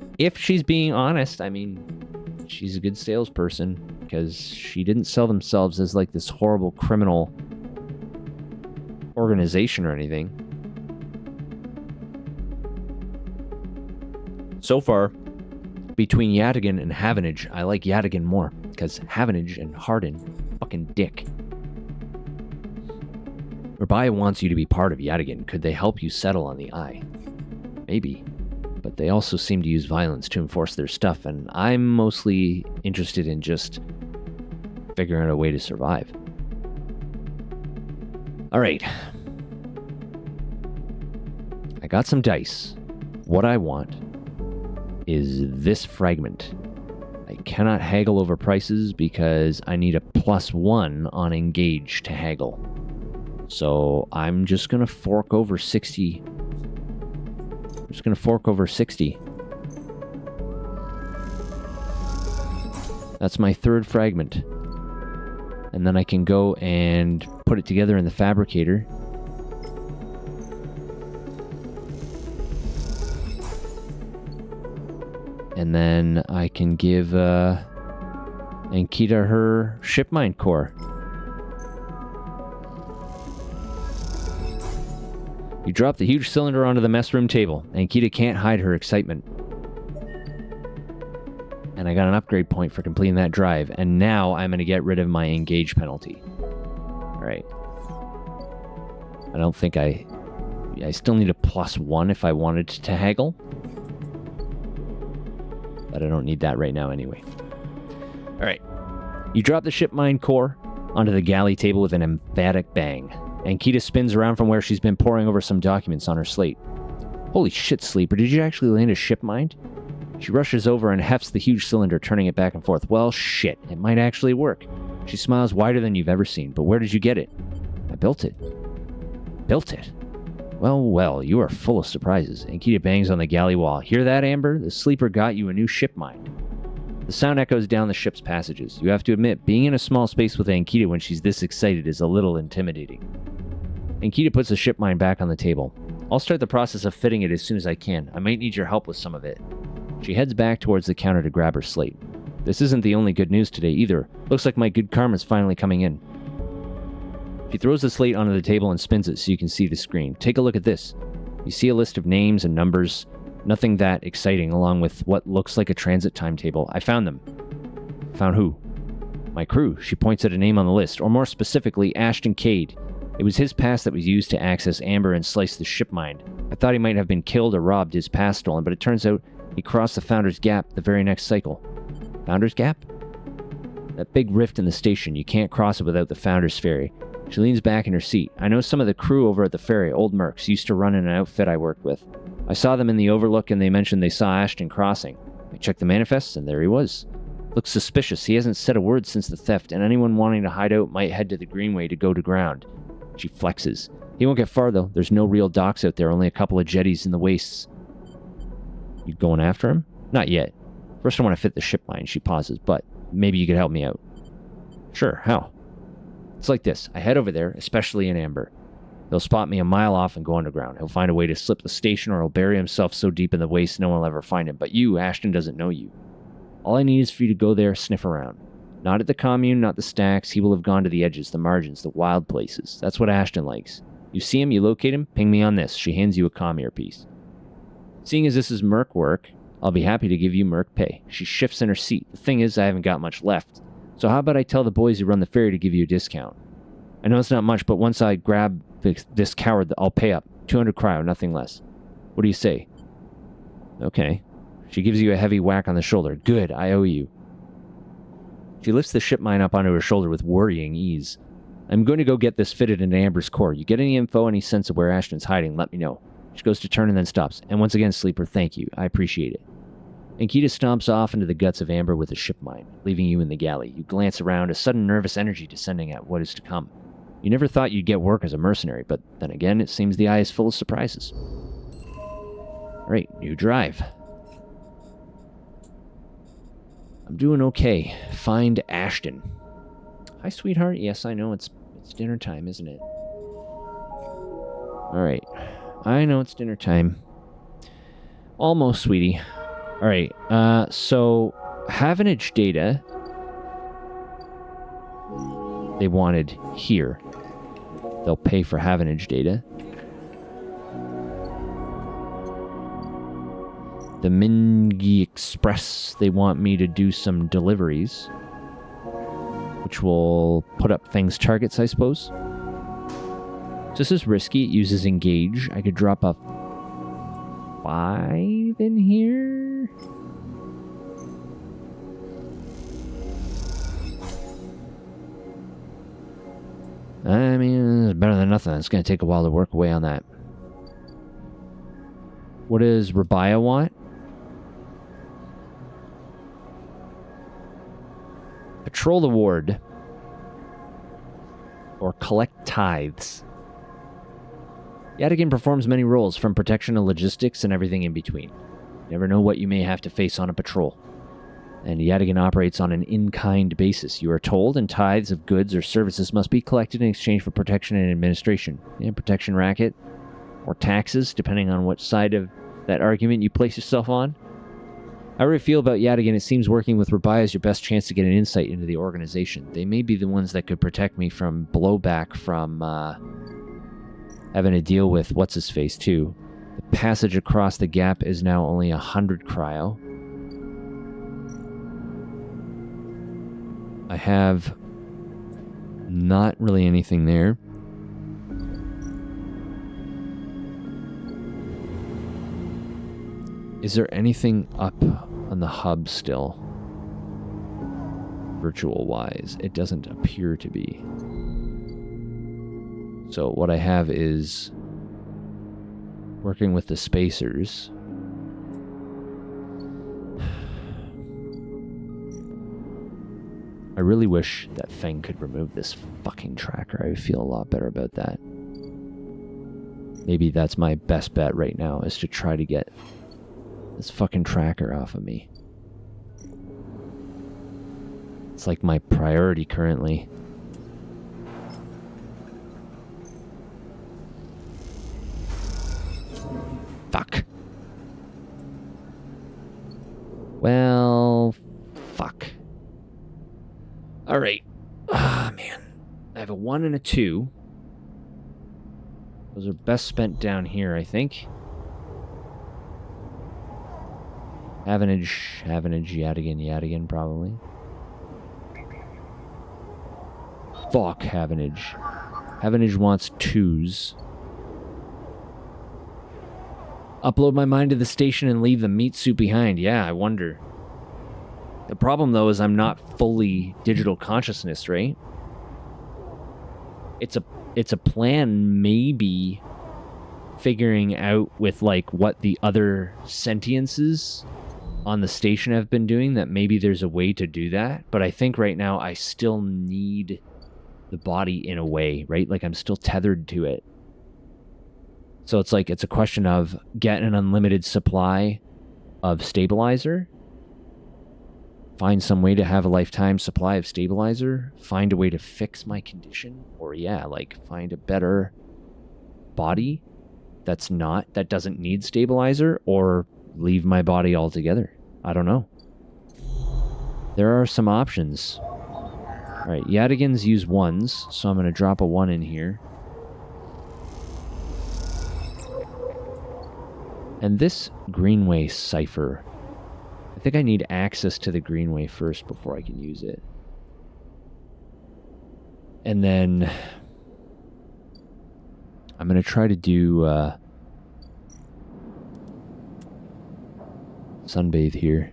being honest, I mean, she's a good salesperson, because she didn't sell themselves as like this horrible criminal organization or anything. So far, between Yadigan and Havenage, I like Yadigan more, because Havenage and Hardin, fucking dick. Rabia wants you to be part of Yadigan. Could they help you settle on the Eye? Maybe. but they also seem to use violence to enforce their stuff, and I'm mostly interested in just figuring out a way to survive. Alright. I got some dice. What I want is this fragment. I cannot haggle over prices because I need a +1 on engage to haggle. So I'm just going to fork over 60. I'm just going to fork over 60. That's my third fragment. And then I can go and put it together in the fabricator. And then I can give Ankita her ship mine core. You drop the huge cylinder onto the mess room table. Ankita can't hide her excitement. And I got an upgrade point for completing that drive. And now I'm going to get rid of my engage penalty. Alright. I don't think I still need a +1 if I wanted to haggle. But I don't need that right now anyway. Alright. You drop the ship mine core onto the galley table with an emphatic bang. Ankita spins around from where she's been poring over some documents on her slate. Holy shit, Sleeper, did you actually land a ship mine? She rushes over and hefts the huge cylinder, turning it back and forth. Well, shit, it might actually work. She smiles wider than you've ever seen. But where did you get it? I built it. Built it? Well, you are full of surprises. Ankita bangs on the galley wall. Hear that, Amber? The Sleeper got you a new ship mine. The sound echoes down the ship's passages. You have to admit, being in a small space with Ankita when she's this excited is a little intimidating. Ankita puts the ship mine back on the table. I'll start the process of fitting it as soon as I can. I might need your help with some of it. She heads back towards the counter to grab her slate. This isn't the only good news today either. Looks like my good karma's finally coming in. She throws the slate onto the table and spins it so you can see the screen. Take a look at this. You see a list of names and numbers. Nothing that exciting, along with what looks like a transit timetable. I found them. Found who? My crew. She points at a name on the list, or more specifically, Ashton Cade. It was his pass that was used to access Amber and slice the ship mine. I thought he might have been killed or robbed, his pass stolen, but it turns out he crossed the Founder's Gap the very next cycle. Founder's Gap? That big rift in the station. You can't cross it without the Founder's Ferry. She leans back in her seat. I know some of the crew over at the ferry, old mercs, used to run in an outfit I worked with. I saw them in the Overlook and they mentioned they saw Ashton crossing. I checked the manifests and there he was. Looks suspicious. He hasn't said a word since the theft, and anyone wanting to hide out might head to the Greenway to go to ground. She flexes. He won't get far though. There's no real docks out there, only a couple of jetties in the wastes. You going after him? Not yet. First I want to fit the ship mine. She pauses, but maybe you could help me out. Sure, how? It's like this. I head over there, especially in Amber. He'll spot me a mile off and go underground. He'll find a way to slip the station, or he'll bury himself so deep in the waste no one will ever find him. But you, Ashton, doesn't know you. All I need is for you to go there, sniff around. Not at the commune, not the stacks. He will have gone to the edges, the margins, the wild places. That's what Ashton likes. You see him, you locate him, ping me on this. She hands you a comm earpiece. Seeing as this is merc work, I'll be happy to give you merc pay. She shifts in her seat. The thing is, I haven't got much left. So how about I tell the boys who run the ferry to give you a discount? I know it's not much, but once I grab this coward, I'll pay up. 200 cryo, nothing less. What do you say? Okay. She gives you a heavy whack on the shoulder. Good, I owe you. She lifts the ship mine up onto her shoulder with worrying ease. I'm going to go get this fitted into Amber's core. You get any info, any sense of where Ashton's hiding, let me know. She goes to turn and then stops. And once again, Sleeper, thank you. I appreciate it. Ankita stomps off into the guts of Amber with a ship mine, leaving you in the galley. You glance around, a sudden nervous energy descending at what is to come. You never thought you'd get work as a mercenary, but then again, it seems the eye is full of surprises. Alright, new drive. I'm doing okay. Find Ashton. Hi, sweetheart. Yes, I know it's dinner time, isn't it? Alright. I know it's dinner time. Almost, sweetie. Alright, so Havenage data they wanted here. They'll pay for Havenage data. The Mingi Express, they want me to do some deliveries, which will put up things targets, I suppose. So this is risky. It uses engage. I could drop a 5 in here. I mean, it's better than nothing. It's going to take a while to work away on that. What does Rabia want? Patrol the ward. Or collect tithes. Yadigan performs many roles, from protection to logistics and everything in between. Never know what you may have to face on a patrol. And Yadigan operates on an in-kind basis. You are told, and tithes of goods or services must be collected in exchange for protection and administration. And protection racket, or taxes, depending on which side of that argument you place yourself on. However you feel about Yadigan, it seems working with Rabia is your best chance to get an insight into the organization. They may be the ones that could protect me from blowback from having to deal with what's-his-face, too. The passage across the gap is now only 100 cryo. I have not really anything there. Is there anything up on the hub still? Virtual-wise, it doesn't appear to be. So what I have is working with the spacers. I really wish that Feng could remove this fucking tracker. I would feel a lot better about that. Maybe that's my best bet right now, is to try to get this fucking tracker off of me. It's like my priority currently. Fuck. Well, fuck. Alright. Ah, man. I have a 1 and a 2. Those are best spent down here, I think. Havenage, Yadigan, probably. Fuck, Havenage. Havenage wants 2s. Upload my mind to the station and leave the meat suit behind. Yeah, I wonder. The problem, though, is I'm not fully digital consciousness, right? It's a plan, maybe figuring out with, like, what the other sentiences on the station have been doing, that maybe there's a way to do that. But I think right now I still need the body in a way, right? Like, I'm still tethered to it. So it's like, it's a question of get an unlimited supply of stabilizer, find some way to have a lifetime supply of stabilizer, find a way to fix my condition, or yeah, like find a better body that doesn't need stabilizer, or leave my body altogether. I don't know. There are some options. All right, Yadigans use 1s, so I'm going to drop a 1 in here. And this Greenway cipher, I think I need access to the Greenway first before I can use it. And then I'm going to try to do sunbathe here.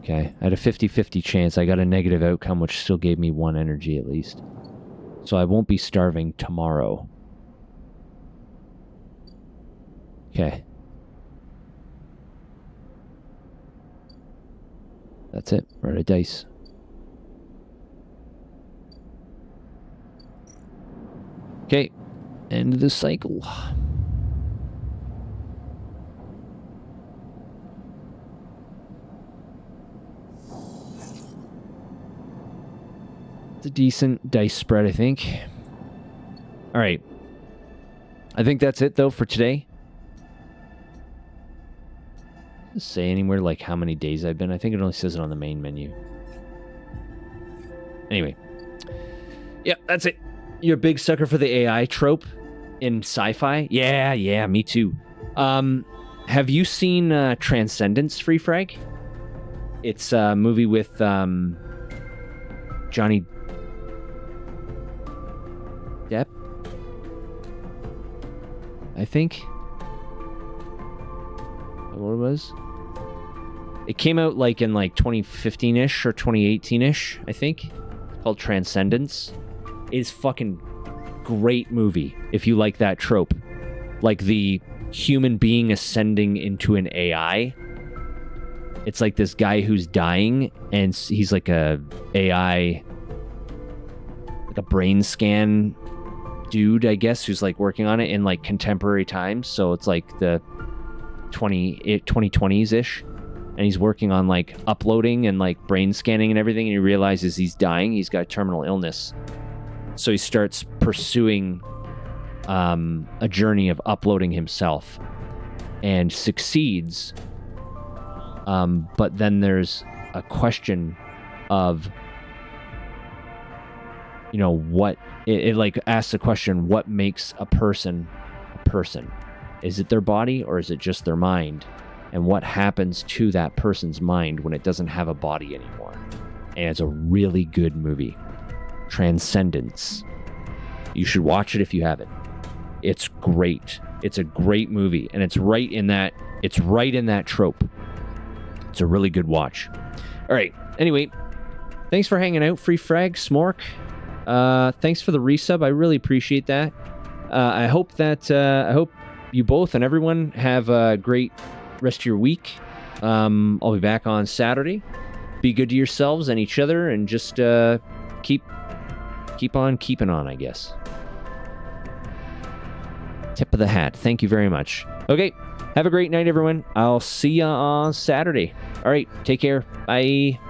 Okay, I had a 50-50 chance. I got a negative outcome, which still gave me 1 energy at least. So I won't be starving tomorrow. Okay. That's it. We're out of dice. Okay. End of the cycle. It's a decent dice spread, I think. All right. I think that's it, though, for today. Does it say anywhere, like, how many days I've been? I think it only says it on the main menu. Anyway. Yeah, that's it. You're a big sucker for the AI trope in sci-fi? Yeah, me too. Have you seen Transcendence, Free Frag? It's a movie with Johnny Depp. I think. What it was? It came out like in like 2015-ish or 2018-ish, I think. It's called Transcendence. It is fucking great movie if you like that trope. Like the human being ascending into an AI. It's like this guy who's dying, and he's like a AI, like a brain scan dude, I guess, who's like working on it in like contemporary times. So it's like the 2020s-ish. And he's working on like uploading and like brain scanning and everything. And he realizes he's dying. He's got terminal illness. So he starts pursuing a journey of uploading himself and succeeds. But then there's a question of, you know, what it like asks the question, what makes a person a person? Is it their body or is it just their mind? And what happens to that person's mind when it doesn't have a body anymore? And it's a really good movie. Transcendence. You should watch it if you haven't. It's great. It's a great movie, and it's right in that trope. It's a really good watch. All right. Anyway, thanks for hanging out, Free Frag, Smork. Thanks for the resub. I really appreciate that. I hope you both and everyone have a great rest of your week. I'll be back on Saturday. Be good to yourselves and each other, and just keep on keeping on, I guess. Tip of the hat. Thank you very much. Okay, have a great night, everyone. I'll see ya on Saturday. All right, take care. Bye.